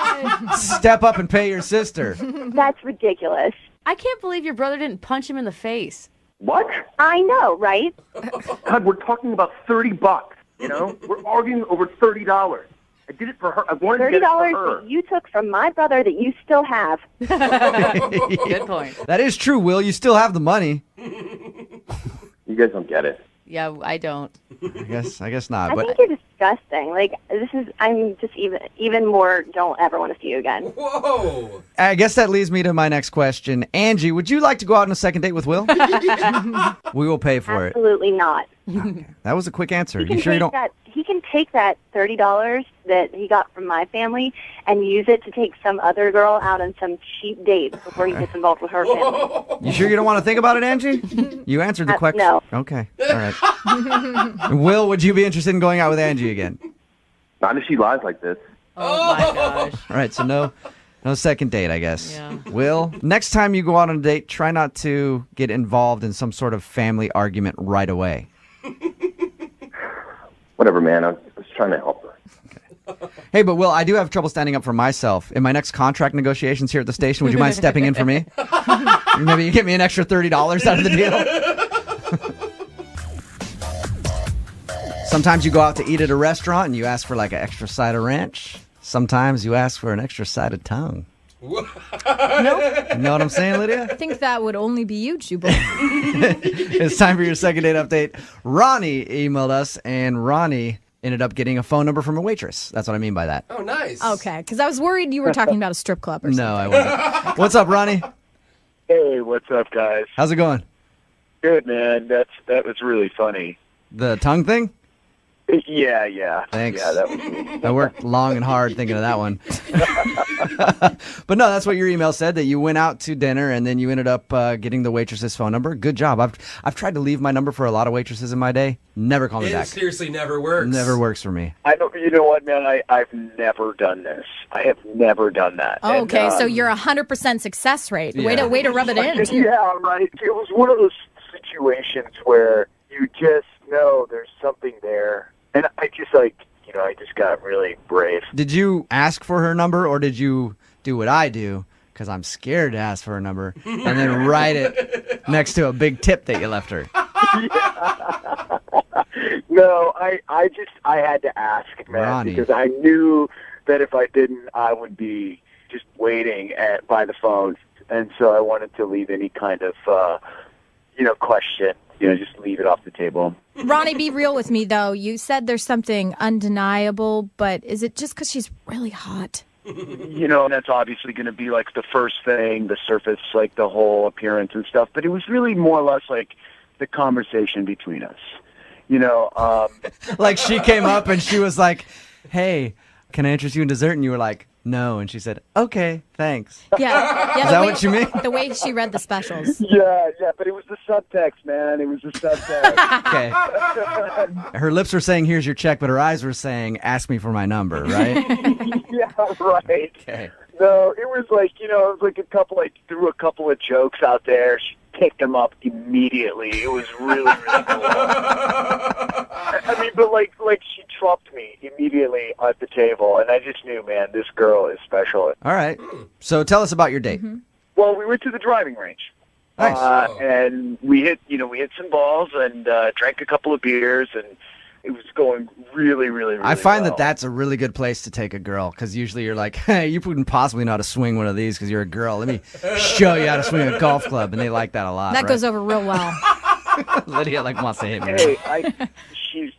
step up and pay your sister. That's ridiculous. I can't believe your brother didn't punch him in the face. What? I know, right? God, we're talking about $30, you know? We're arguing over $30. I did it for her. I wanted to get it for $30 her. that you took from my brother that you still have. Good point. That is true, Will. You still have the money. You guys don't get it. Yeah, I don't. I guess not. I But think you're disgusting. Like, I'm just even more don't ever want to see you again. Whoa. I guess that leads me to my next question. Angie, would you like to go out on a second date with Will? We will pay for it. Absolutely not. That was a quick answer. He can You sure you take don't? He can take that $30 that he got from my family and use it to take some other girl out on some cheap date before he gets involved with her family. You sure you don't want to think about it, Angie? You answered the question. No. Okay. All right. Will, would you be interested in going out with Angie again? Not if she lies like this. Oh, my gosh. All right. So no second date, I guess. Yeah. Will, next time you go out on a date, try not to get involved in some sort of family argument right away. Whatever, man. I was trying to help her. Hey, but Will, I do have trouble standing up for myself. In my next contract negotiations here at the station, would you mind stepping in for me? Maybe you get me an extra $30 out of the deal. Sometimes you go out to eat at a restaurant and you ask for like an extra side of ranch. Sometimes you ask for an extra side of tongue. Nope. You know what I'm saying, Lydia? I think that would only be you, Jubal. It's time for your second date update. Ronnie emailed us, and Ronnie ended up getting a phone number from a waitress. That's what I mean by that. Oh, nice. Okay, because I was worried you were talking about a strip club or something. No, I wasn't. What's up, Ronnie? Hey, what's up, guys? How's it going? Good, man. That was really funny. The tongue thing? Yeah. Thanks. Yeah, that was me. I worked long and hard thinking of that one. But no, that's what your email said, that you went out to dinner and then you ended up getting the waitress's phone number. Good job. I've tried to leave my number for a lot of waitresses in my day. Never call me It back. seriously never works. Never works for me. I don't. You know what, man? I've never done this. I have never done that. Oh, And, okay, so you're 100% success rate. Way Yeah. to rub it in. too. Yeah, right. It was one of those situations where you just know there's something there, and I just I just got really brave. Did you ask for her number or did you do what I do? Because I'm scared to ask for her number and then write it next to a big tip that you left her. No, I had to ask, man, Ronnie. because I knew that if I didn't, I would be just waiting by the phone, and so I wanted to leave any kind of question. Just leave it off the table. Ronnie, be real with me, though. You said there's something undeniable, but is it just because she's really hot? And that's obviously going to be like the first thing, the surface, like the whole appearance and stuff. But it was really more or less like the conversation between us. Like she came up and she was like, hey, can I interest you in dessert? And you were like, no. And she said, okay, thanks. Yeah. Is that what you mean? The way she read the specials. Yeah, but it was the subtext, man. It was the subtext. Okay. Her lips were saying, here's your check, but her eyes were saying, ask me for my number, right? Yeah, right. Okay. No, it was like, it was like threw a couple of jokes out there. She picked them up immediately. It was really, really cool. I mean, but like she trumped me immediately at the table, and I just knew, man, this girl is special. All right. So tell us about your date. Mm-hmm. Well, we went to the driving range. Nice. And we hit some balls and drank a couple of beers, and it was going really, really, really I find well. that that's a really good place to take a girl, because usually you're like, hey, you couldn't possibly know how to swing one of these because you're a girl. Let me show you how to swing a golf club, and they like that a lot. That right? goes over real well. Lydia wants to hit me. Hey, she's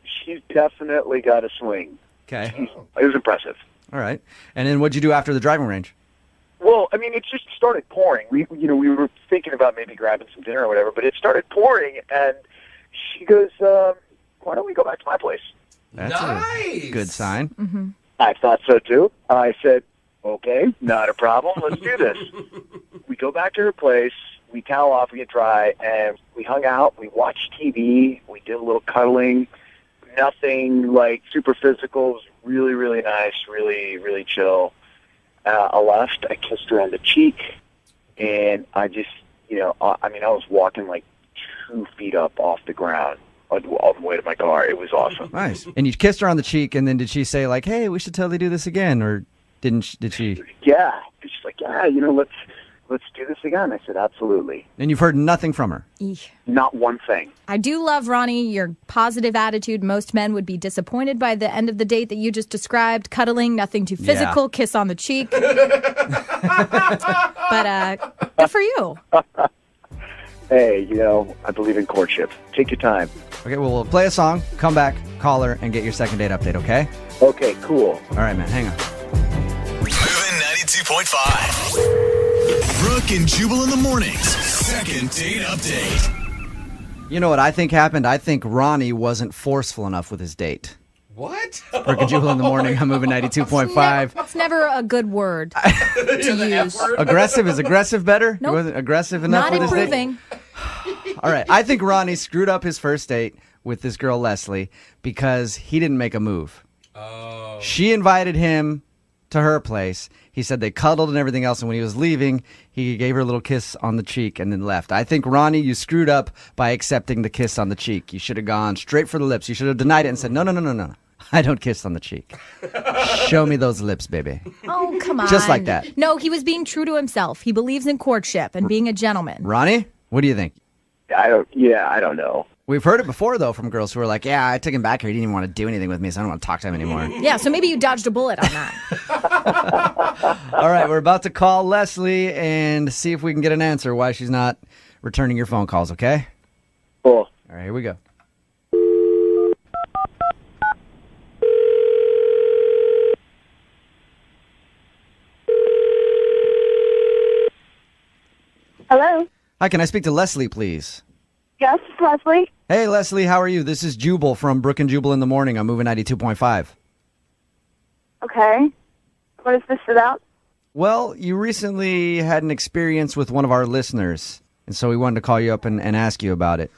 definitely got a swing. Okay. It was impressive. All right. And then what'd you do after the driving range? Well, I mean, it just started pouring. We were thinking about maybe grabbing some dinner or whatever, but it started pouring, and she goes, why don't we go back to my place? That's a good sign. Mm-hmm. I thought so, too. I said, okay, not a problem. Let's do this. We go back to her place. We towel off, we get dry, and we hung out. We watched TV. We did a little cuddling. Nothing, like, super physical. It was really, really nice, really, really chill. I left. I kissed her on the cheek, and I just, I was walking, like, 2 feet up off the ground all the way to my car. It was awesome. Nice. And you kissed her on the cheek, and then did she say, like, hey, we should totally do this again, or did she? Yeah. She's like, yeah, let's do this again. I said, absolutely. And you've heard nothing from her? Eesh. Not one thing. I do love, Ronnie, your positive attitude. Most men would be disappointed by the end of the date that you just described. Cuddling, nothing too physical, kiss on the cheek. But good for you. Hey, I believe in courtship. Take your time. Okay, well, we'll play a song, come back, call her, and get your second date update, okay? Okay, cool. All right, man, hang on. Moving 92.5. Brooke and Jubal in the mornings. Second date update. You know what I think happened? I think Ronnie wasn't forceful enough with his date. What? Brooke and Jubal in the morning. I'm moving 92.5. It's never a good word to use. Aggressive? Is aggressive better? Nope. He wasn't aggressive enough Not with his date? improving. All right. I think Ronnie screwed up his first date with this girl, Leslie, because he didn't make a move. Oh. She invited him to her place. He said they cuddled and everything else, and when he was leaving, he gave her a little kiss on the cheek and then left. I think, Ronnie, you screwed up by accepting the kiss on the cheek. You should have gone straight for the lips. You should have denied it and said, no. I don't kiss on the cheek. Show me those lips, baby. Oh, come on. Just like that. No, he was being true to himself. He believes in courtship and being a gentleman. Ronnie, what do you think? I don't know. We've heard it before, though, from girls who are like, yeah, I took him back here. He didn't even want to do anything with me, so I don't want to talk to him anymore. Yeah, so maybe you dodged a bullet on that. All right, we're about to call Leslie and see if we can get an answer why she's not returning your phone calls, okay? Cool. All right, here we go. Hello? Hi, can I speak to Leslie, please? Yes, Leslie. Hey, Leslie, how are you? This is Jubal from Brooke and Jubal in the morning. I'm moving 92.5. Okay. What is this about? Well, you recently had an experience with one of our listeners, and so we wanted to call you up and ask you about it.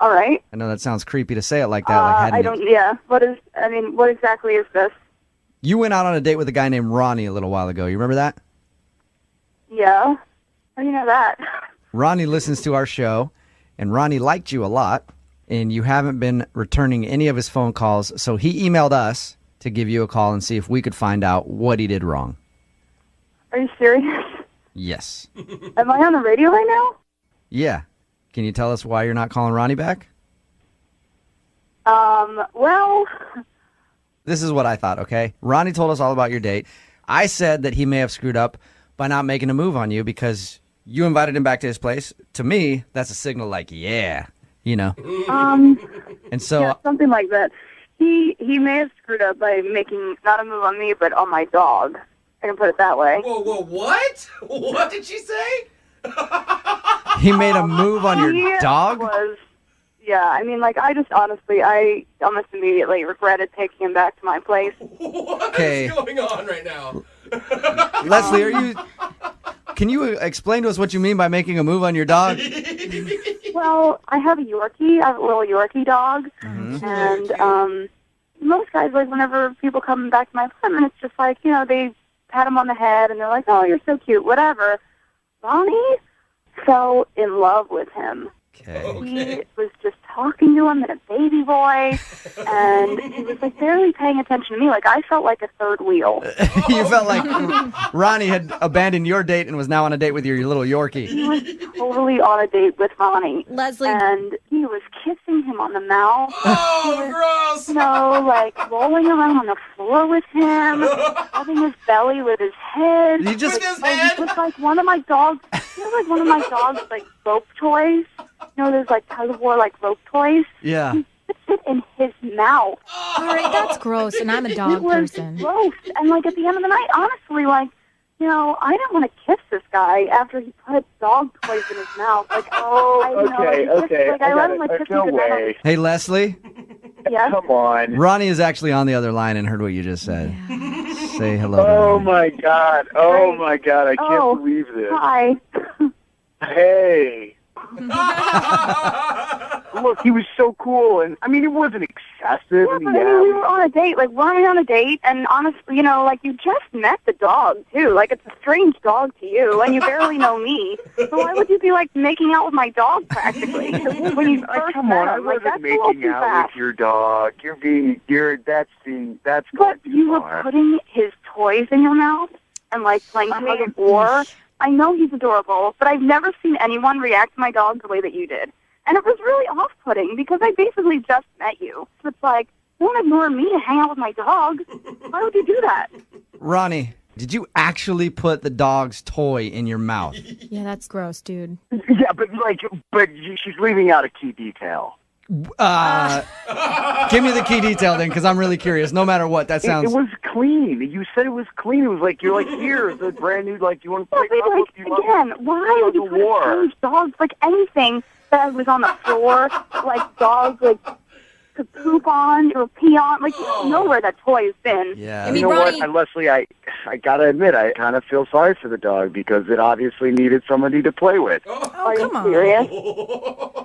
All right. I know that sounds creepy to say it like that. What exactly is this? You went out on a date with a guy named Ronnie a little while ago. You remember that? Yeah. How do you know that? Ronnie listens to our show, and Ronnie liked you a lot, and you haven't been returning any of his phone calls, so he emailed us to give you a call and see if we could find out what he did wrong. Are you serious? Yes. Am I on the radio right now? Yeah. Can you tell us why you're not calling Ronnie back? Well... This is what I thought, okay? Ronnie told us all about your date. I said that he may have screwed up by not making a move on you because you invited him back to his place. To me, that's a signal like, yeah, And so... Yeah, something like that. He may have screwed up by making not a move on me, but on my dog. I can put it that way. Whoa, what? What did she say? He made a move on your dog? Yeah, I mean, like, I just honestly, I almost immediately regretted taking him back to my place. What is going on right now? Leslie, can you explain to us what you mean by making a move on your dog? Well, I have a Yorkie. I have a little Yorkie dog. And most guys, like, whenever people come back to my apartment, it's just like, you know, they pat him on the head and they're like, oh, you're so cute, whatever. Ronnie fell in love with him. He was just talking to him in a baby voice, and he was like barely paying attention to me. Like, I felt like a third wheel. You felt like Ronnie had abandoned your date and was now on a date with your little Yorkie. He was totally on a date with Ronnie. Leslie. And he was kissing him on the mouth. Oh, gross! You know, like rolling around on the floor with him, rubbing his belly with his head. You just With his head? He was like one of my dogs. He was like one of my dogs, like rope toys. You know, there's like tug of war, like rope toys. Yeah. He puts it in his mouth. All right, that's gross, and I'm a dog It was person. gross. And like at the end of the night, honestly, like, you know, I didn't want to kiss this guy after he put dog toys in his mouth. Like, I let him like kiss me goodnight. Hey, Leslie. Yes. Come on. Ronnie is actually on the other line and heard what you just said. Say hello to Oh Ronnie. my God. Oh my God. I can't believe this. Hi. Hey. Look, he was so cool, and I mean, it wasn't excessive. Yeah, but I mean, we were on a date. Like, weren't we on a date? And honestly, you know, like, you just met the dog, too. Like, it's a strange dog to you, and you barely know me. So why would you be, like, making out with my dog, practically? When you first Come met on, I him, like, wasn't that's a little making too out fast. with your dog. That's But too you were far. putting his toys in your mouth and, like, playing tug of war. I know he's adorable, but I've never seen anyone react to my dog the way that you did. And it was really off-putting because I basically just met you. So it's like, don't ignore me to hang out with my dog. Why would you do that? Ronnie, did you actually put the dog's toy in your mouth? Yeah, that's gross, dude. Yeah, but she's leaving out a key detail. Give me the key detail then, because I'm really curious. No matter what, that sounds... It was clean. You said it was clean. It was like, you're like, here, the brand new, like, you want to play Again, why would you put a strange dog, like anything that was on the floor, like dogs, like, to poop on or pee on? Like, you don't know where that toy has been. Yeah. I mean, You know Ronnie- what, and Leslie, I gotta admit, I kind of feel sorry for the dog because it obviously needed somebody to play with. Oh, come on. Serious?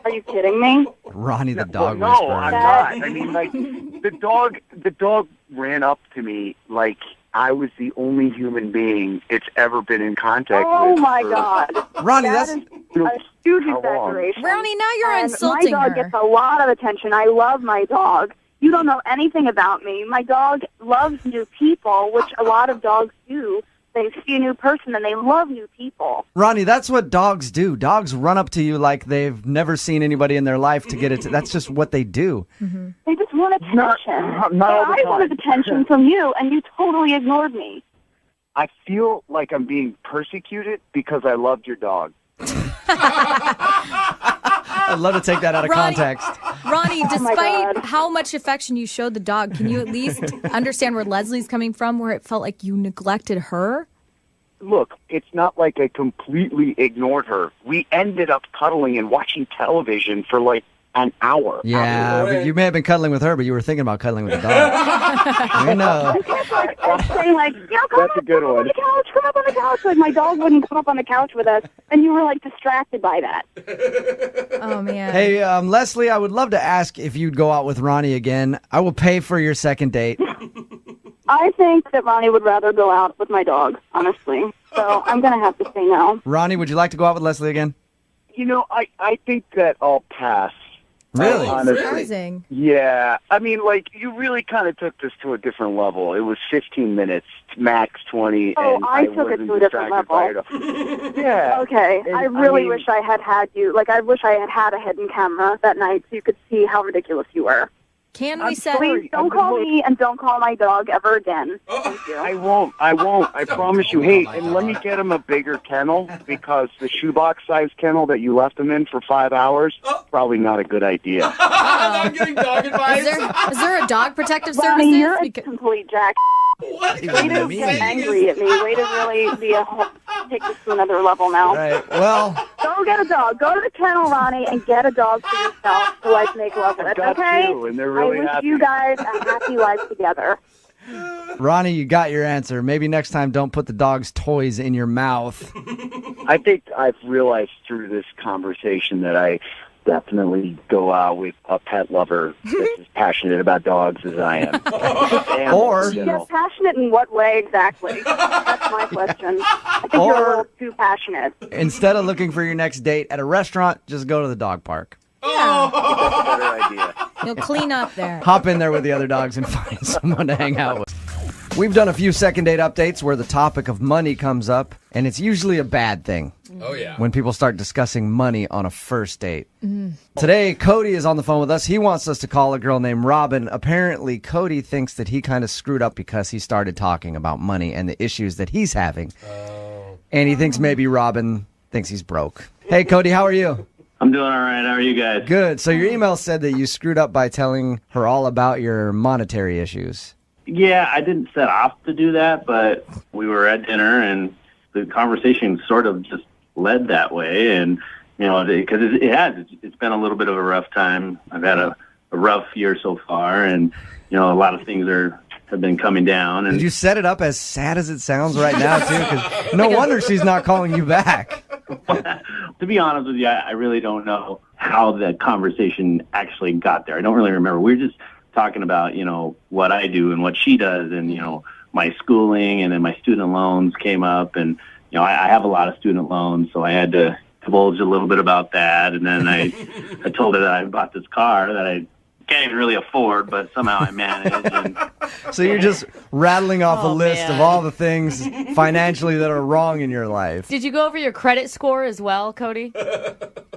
Are you kidding me? Ronnie the dog No, whisperer. I'm not. I mean, like, the dog ran up to me like I was the only human being it's ever been in contact Oh with. my God. Ronnie, That that's... is a huge How long? exaggeration. Ronnie, now you're And insulting my dog her. gets a lot of attention. I love my dog. You don't know anything about me. My dog loves new people, which a lot of dogs do. They see a new person and they love new people. Ronnie, that's what dogs do. Dogs run up to you like they've never seen anybody in their life to get it. That's just what they do. They just want attention. Not all But the I time. wanted attention from you, and you totally ignored me. I feel like I'm being persecuted because I loved your dog. I'd love to take that out of Ronnie- context. Ronnie, my despite God. how much affection you showed the dog, can you at least understand where Leslie's coming from, where it felt like you neglected her? Look, it's not like I completely ignored her. We ended up cuddling and watching television for like an hour. Yeah, but you may have been cuddling with her, but you were thinking about cuddling with the dog. We know. You can't say like, you know, come That's a good up on one. the couch, come up on the couch. Like, my dog wouldn't come up on the couch with us, and you were like distracted by that. Oh, man. Hey, Leslie, I would love to ask if you'd go out with Ronnie again. I will pay for your second date. I think that Ronnie would rather go out with my dog, honestly. So I'm going to have to say no. Ronnie, would you like to go out with Leslie again? You know, I think that I'll pass. Really? Honestly. Surprising. Yeah. I mean, like, you really kind of took this to a different level. It was 15 minutes, max 20. Oh, and I took it wasn't to a different distracted by level. it. Yeah. Okay, And, I really mean, wish I had you. Like, I wish I had a hidden camera that night so you could see how ridiculous you were. Can I'm we set... Please don't call me and don't call my dog ever again. Thank you. I won't. I promise you. Hey, and let me get him a bigger kennel because the shoebox size kennel that you left him in for 5 hours, probably not a good idea. I'm getting dog advice. Is there a dog protective Ronnie, services? you're a complete jack. What? Way to get angry at me. Way to really take this to another level now. All right. Well, Don't Go get a dog. Go to the kennel, Ronnie, and get a dog for yourself to like make love with. Got Okay? two, and they're really I wish happy. you guys a happy life together. Ronnie, you got your answer. Maybe next time don't put the dog's toys in your mouth. I think I've realized through this conversation that I definitely go out with a pet lover that's as passionate about dogs as I am. Or- you Yeah, know. passionate in what way exactly? That's my question. I think you're a little too passionate. Instead of looking for your next date at a restaurant, just go to the dog park. That's a better idea. You'll clean up there. Hop in there with the other dogs and find someone to hang out with. We've done a few second date updates where the topic of money comes up, and it's usually a bad thing. Oh, yeah. When people start discussing money on a first date. Today, Cody is on the phone with us. He wants us to call a girl named Robin. Apparently, Cody thinks that he kind of screwed up because he started talking about money and the issues that he's having. And he thinks maybe Robin thinks he's broke. Hey, Cody, how are you? I'm doing all right. How are you guys? Good. So your email said that you screwed up by telling her all about your monetary issues. Yeah, I didn't set off to do that, but we were at dinner and the conversation sort of just led that way. And, you know, because it's been a little bit of a rough time. I've had a rough year so far, and, you know, a lot of things have been coming down. And Did you set it up as sad as it sounds right now, too? 'Cause no wonder she's not calling you back. to be honest with you, I really don't know how that conversation actually got there. I don't really remember. We were just talking about, you know, what I do and what she does and, you know, my schooling, and then my student loans came up, and, you know, I have a lot of student loans, so I had to divulge a little bit about that. And then I told her that I bought this car that I can't even really afford, but somehow I managed. And So you're just rattling off a Oh, list man. of all the things financially that are wrong in your life. Did you go over your credit score as well, Cody?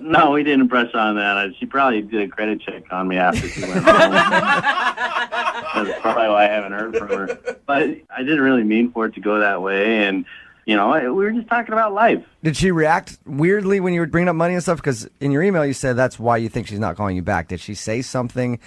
no, we didn't press on that. She probably did a credit check on me after she went home. That's probably why I haven't heard from her. But I didn't really mean for it to go that way. And, you know, we were just talking about life. Did she react weirdly when you were bringing up money and stuff? Because in your email you said that's why you think she's not calling you back. Did she say something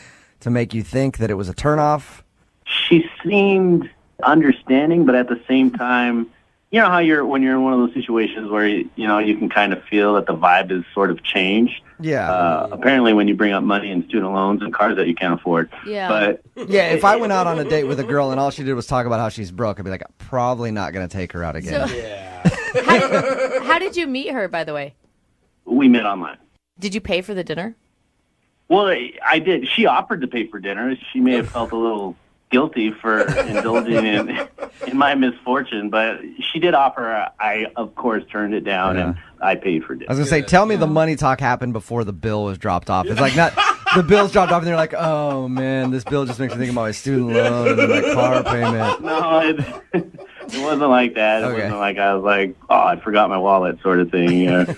to make you think that it was a turnoff? She seemed understanding, but at the same time, you know how when you're in one of those situations where, you know, you can kind of feel that the vibe is sort of changed. Yeah. Apparently when you bring up money and student loans and cars that you can't afford. Yeah. But Yeah, if I went out on a date with a girl and all she did was talk about how she's broke, I'd be like, I'm probably not going to take her out again. How did you meet her, by the way? we met online. Did you pay for the dinner? Well, I did. She offered to pay for dinner. She may have felt a little guilty for indulging in my misfortune, but she did offer. I, of course, turned it down, and I paid for dinner. I was going to say, tell me the money talk happened before the bill was dropped off. It's like not the bill's dropped off, and they're like, oh, man, this bill just makes me think about my student loan and my car payment. No, it wasn't like that. It wasn't like I was like, oh, I forgot my wallet sort of thing.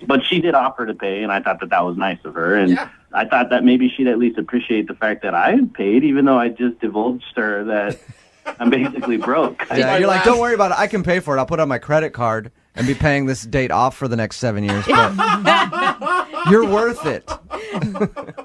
But she did offer to pay, and I thought that was nice of her. And I thought that maybe she'd at least appreciate the fact that I paid, even though I just divulged her that I'm basically broke. Yeah, you're like, don't worry about it. I can pay for it. I'll put it on my credit card and be paying this date off for the next 7 years. But you're worth it.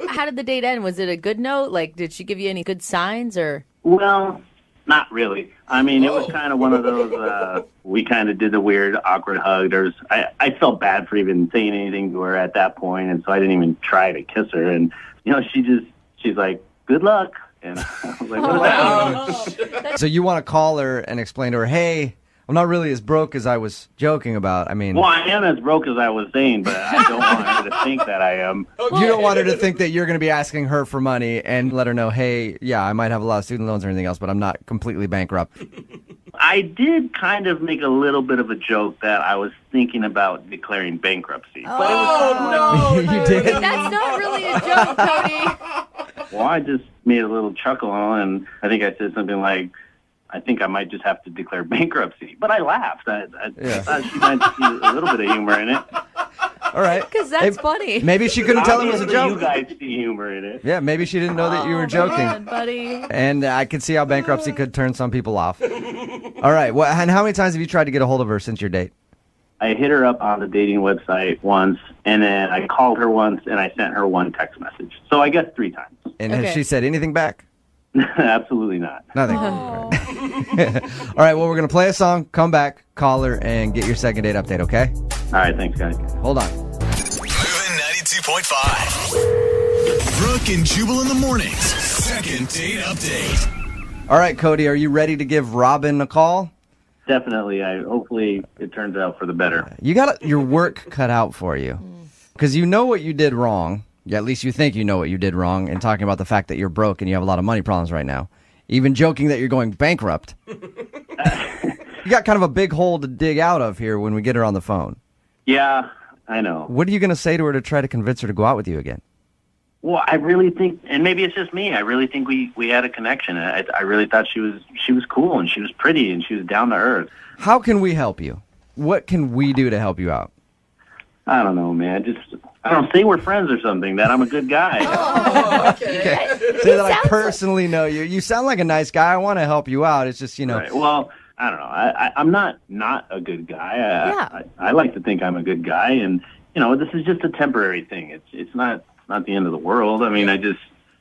How did the date end? Was it a good note? Like, did she give you any good signs or? Well, not really. I mean, it was kind of one of those, we kind of did the weird, awkward hug. I felt bad for even saying anything to her at that point, and so I didn't even try to kiss her. And, you know, she's like, good luck. And I was like, what is that? So you want to call her and explain to her, hey, I'm not really as broke as I was joking about. I mean, Well, I am as broke as I was saying, but I don't want her to think that I am. you don't want her to think that you're going to be asking her for money and let her know, hey, yeah, I might have a lot of student loans or anything else, but I'm not completely bankrupt. I did kind of make a little bit of a joke that I was thinking about declaring bankruptcy. But it was You did? That's not really a joke, Cody. Well, I just made a little chuckle, and I think I said something like, I think I might just have to declare bankruptcy. But I laughed. I thought she might see a little bit of humor in it. All right. Because that's funny. Maybe she couldn't tell him it was a Obviously, joke. You guys see humor in it. Yeah, maybe she didn't know that you were joking. Man, buddy. And I could see how bankruptcy could turn some people off. All right. Well, and how many times have you tried to get a hold of her since your date? I hit her up on the dating website once, and then I called her once, and I sent her one text message. So I guess 3 times. And has she said anything back? Absolutely not. Nothing. All right. Well, we're going to play a song, come back, call her, and get your second date update, okay? All right, thanks, guys. Hold on. Moving 92.5. Brooke and Jubal in the mornings. Second date update. All right, Cody, are you ready to give Robin a call? Definitely. Hopefully it turns out for the better. You got your work cut out for you. Because you know what you did wrong. Yeah, at least you think you know what you did wrong, and talking about the fact that you're broke and you have a lot of money problems right now. Even joking that you're going bankrupt. You got kind of a big hole to dig out of here when we get her on the phone. Yeah, I know. What are you going to say to her to try to convince her to go out with you again? Well, I really think, and maybe it's just me, I really think we had a connection. I really thought she was cool, and she was pretty, and she was down to earth. How can we help you? What can we do to help you out? I don't know, man. I don't say we're friends or something, that I'm a good guy. Okay. Say that I personally know you. You sound like a nice guy. I want to help you out. It's just, Right. Well, I don't know. I'm not a good guy. I like to think I'm a good guy, and this is just a temporary thing. It's not the end of the world. I mean,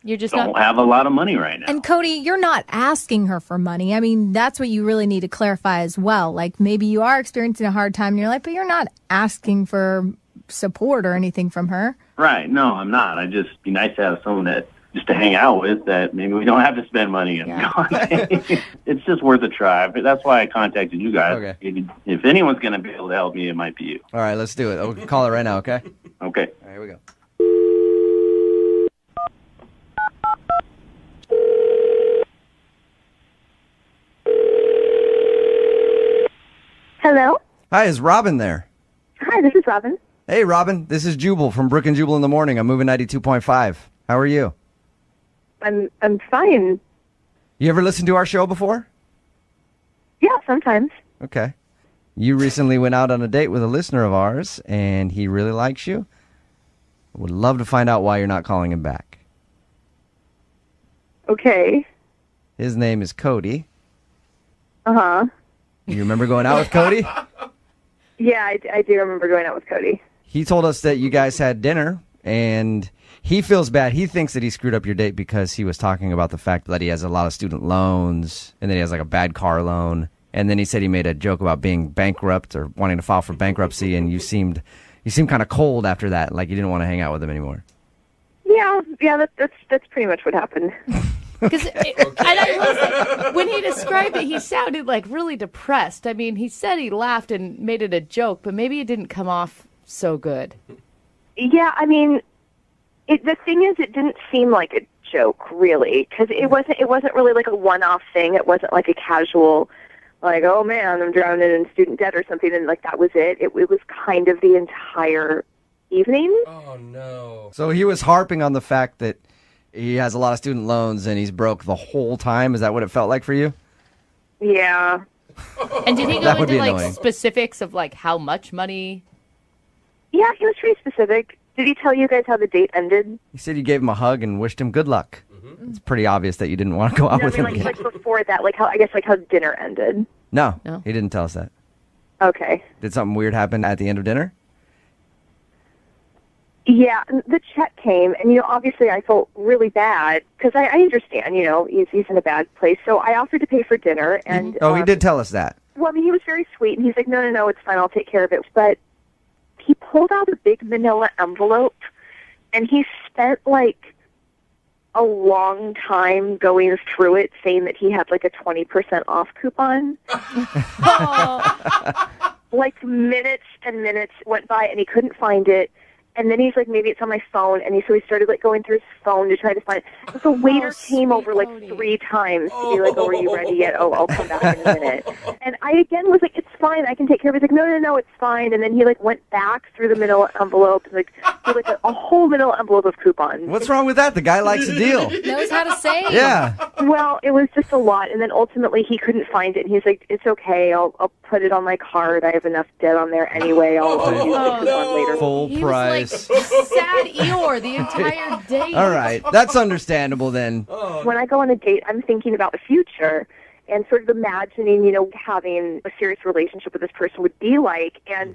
You're just don't have a lot of money right now. And Cody, you're not asking her for money. I mean, that's what you really need to clarify as well. Like, maybe you are experiencing a hard time in your life, but you're not asking for support or anything from her. Right. No, I'm not. I just be nice to have someone just to hang out with that maybe we don't have to spend money and it's just worth a try. But that's why I contacted you guys. Okay. If anyone's going to be able to help me, it might be you. All right, let's do it. We'll call it right now, okay? Okay. All right, here we go. Hello? Hi, is Robin there? Hi, this is Robin. Hey, Robin. This is Jubal from Brooke and Jubal in the Morning. I'm moving 92.5. How are you? I'm fine. You ever listened to our show before? Yeah, sometimes. Okay. You recently went out on a date with a listener of ours, and he really likes you. Would love to find out why you're not calling him back. Okay. His name is Cody. Uh-huh. You remember going out with Cody? Yeah, I do remember going out with Cody. He told us that you guys had dinner, and he feels bad. He thinks that he screwed up your date because he was talking about the fact that he has a lot of student loans, and then he has like a bad car loan. And then he said he made a joke about being bankrupt or wanting to file for bankruptcy, and you seemed kind of cold after that, like you didn't want to hang out with him anymore. Yeah, that's pretty much what happened. Because when he described it, he sounded like really depressed. I mean, he said he laughed and made it a joke, but maybe it didn't come off so good. Yeah, I mean, the thing is, it didn't seem like a joke, really, because it wasn't really like a one-off thing. It wasn't like a casual, like, oh man, I'm drowning in student debt or something, and like that was it. It was kind of the entire evening. Oh no! So he was harping on the fact that he has a lot of student loans and he's broke the whole time. Is that what it felt like for you? Yeah. And did he go That would into be like annoying. specifics of like how much money? Yeah, he was pretty specific. Did he tell you guys how the date ended? He said you gave him a hug and wished him good luck. It's pretty obvious that you didn't want to go out No, I with mean, him again. like before that, like how dinner ended. No, he didn't tell us that. Okay. Did something weird happen at the end of dinner? Yeah, the check came, and obviously I felt really bad because I understand, he's in a bad place. So I offered to pay for dinner, and He did tell us that. well, I mean, he was very sweet, and he's like, no, it's fine, I'll take care of it. But he pulled out a big manila envelope, and he spent like a long time going through it, saying that he had like a 20% off coupon. Like minutes and minutes went by, and he couldn't find it. And then he's like, maybe it's on my phone. And so he started like going through his phone to try to find it. But the waiter came over like 3 times to be like, oh, are you ready yet? Oh, I'll come back in a minute. And I again was like, it's fine, I can take care of it. He's like, no, it's fine. And then he like went back through the manila envelope and like threw like a whole manila envelope of coupons. What's wrong with that? The guy likes a deal. Knows how to save. Yeah. Well, it was just a lot. And then ultimately he couldn't find it. And he's like, it's okay, I'll put it on my card. I have enough debt on there anyway. I'll use the coupon later. Full He price. was like sad Eeyore the entire day. All right, that's understandable then. When I go on a date, I'm thinking about the future and sort of imagining, having a serious relationship with this person would be like. And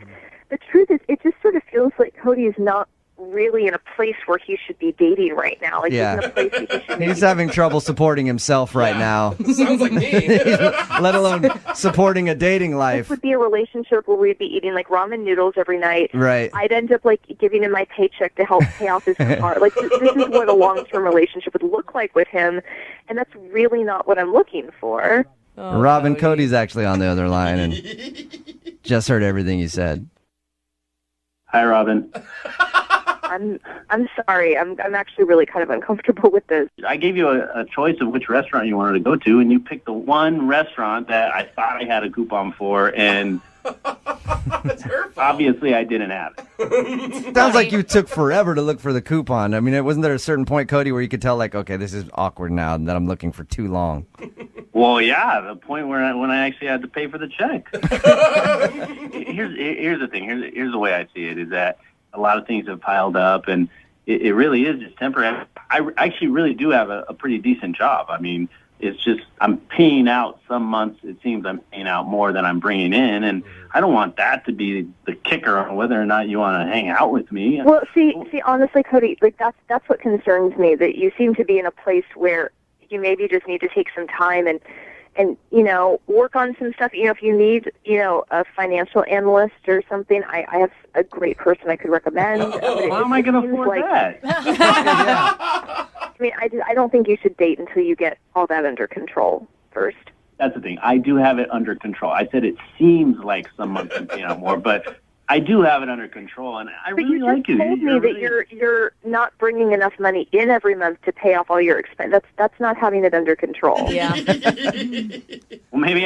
the truth is, it just sort of feels like Cody is not really in a place where he should be dating right now. Like, Yeah. he's in a place that he should He's having trouble supporting himself right now. Sounds like me. Let alone supporting a dating This life. would be a relationship where we'd be eating like ramen noodles every night. Right. I'd end up like giving him my paycheck to help pay off his car. Like this is what a long-term relationship would look like with him, and that's really not what I'm looking for. Robin, Cody's actually on the other line and just heard everything you said. Hi, Robin. I'm sorry. I'm actually really kind of uncomfortable with this. I gave you a choice of which restaurant you wanted to go to, and you picked the one restaurant that I thought I had a coupon for, and obviously I didn't have it. Sounds like you took forever to look for the coupon. I mean, wasn't there a certain point, Cody, where you could tell, like, okay, this is awkward now that I'm looking for too long? Well, yeah, the point when I actually had to pay for the check. Here's the thing. Here's the way I see it, is that a lot of things have piled up, and it really is just temporary. I actually really do have a pretty decent job. I mean, it's just I'm paying out some months. It seems I'm paying out more than I'm bringing in, and I don't want that to be the kicker on whether or not you want to hang out with me. Well, see, honestly, Cody, like that's what concerns me. That you seem to be in a place where you maybe just need to take some time and work on some stuff. If you need a financial analyst or something, I have a great person I could recommend. How am I going to afford that? I mean, I don't think you should date until you get all that under control first. That's the thing. I do have it under control. I said it seems like some months I'm paying out more, but I do have it under control, and I really like you. But you just told me that you're not bringing enough money in every month to pay off all your expenses. That's not having it under control. Yeah. Well, maybe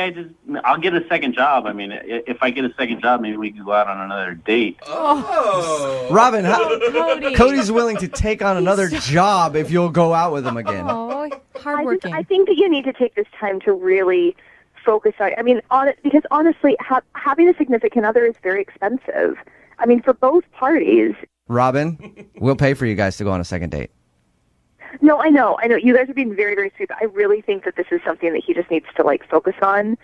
I'll get a second job. I mean, if I get a second job, maybe we can go out on another date. Oh. Robin, Cody. Cody's willing to take on another job if you'll go out with him again. Oh, hardworking. I think that you need to take this time to really focus on. I mean, because honestly, having a significant other is very expensive. I mean, for both parties. Robin, we'll pay for you guys to go on a second date. No, I know. You guys are being very, very sweet. But I really think that this is something that he just needs to focus on,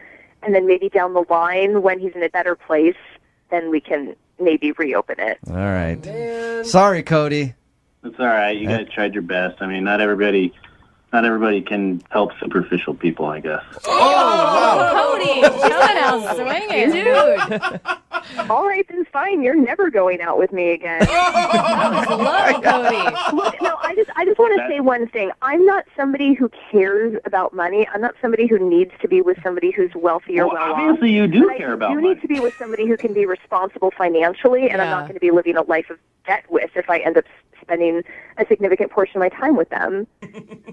and then maybe down the line when he's in a better place, then we can maybe reopen it. All right. Sorry, Cody. It's all right. You guys tried your best. I mean, not everybody can help superficial people, I guess. Cody, coming out swinging, dude. All right, then fine. You're never going out with me again. That was low, Cody. Look, no, I just want to say one thing. I'm not somebody who cares about money. I'm not somebody who needs to be with somebody who's wealthy or well-off. Obviously, you do care about money. You need to be with somebody who can be responsible financially, and I'm not going to be living a life of debt with if I end up spending a significant portion of my time with them.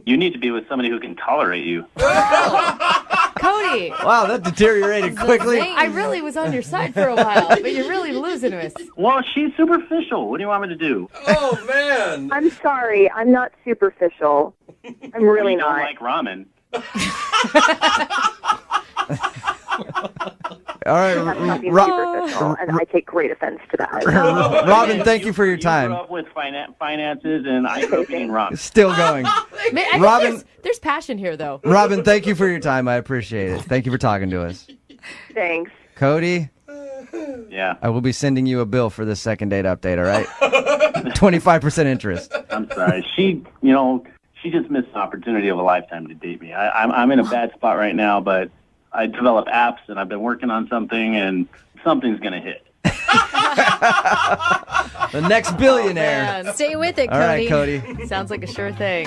You need to be with somebody who can tolerate you. Cody. Wow, that deteriorated quickly. I really was on your side for a while, but you're really losing us. Well, she's superficial. What do you want me to do? Oh, man. I'm sorry. I'm not superficial. I'm really You don't not. like ramen. All right, I'm not being superficial, and I take great offense to that. Robin, thank you for your You time. grew up with finances, and I grew up eating ramen. Still going. Robin, there's passion here, though. Robin, thank you for your time. I appreciate it. Thank you for talking to us. Thanks. Cody, Yeah. I will be sending you a bill for this second date update, all right? 25% interest. I'm sorry. She just missed an opportunity of a lifetime to date me. I'm in a bad spot right now, but I develop apps, and I've been working on something, and something's going to hit. The next billionaire. Man. Stay with it, Cody. All right, Cody. Sounds like a sure thing.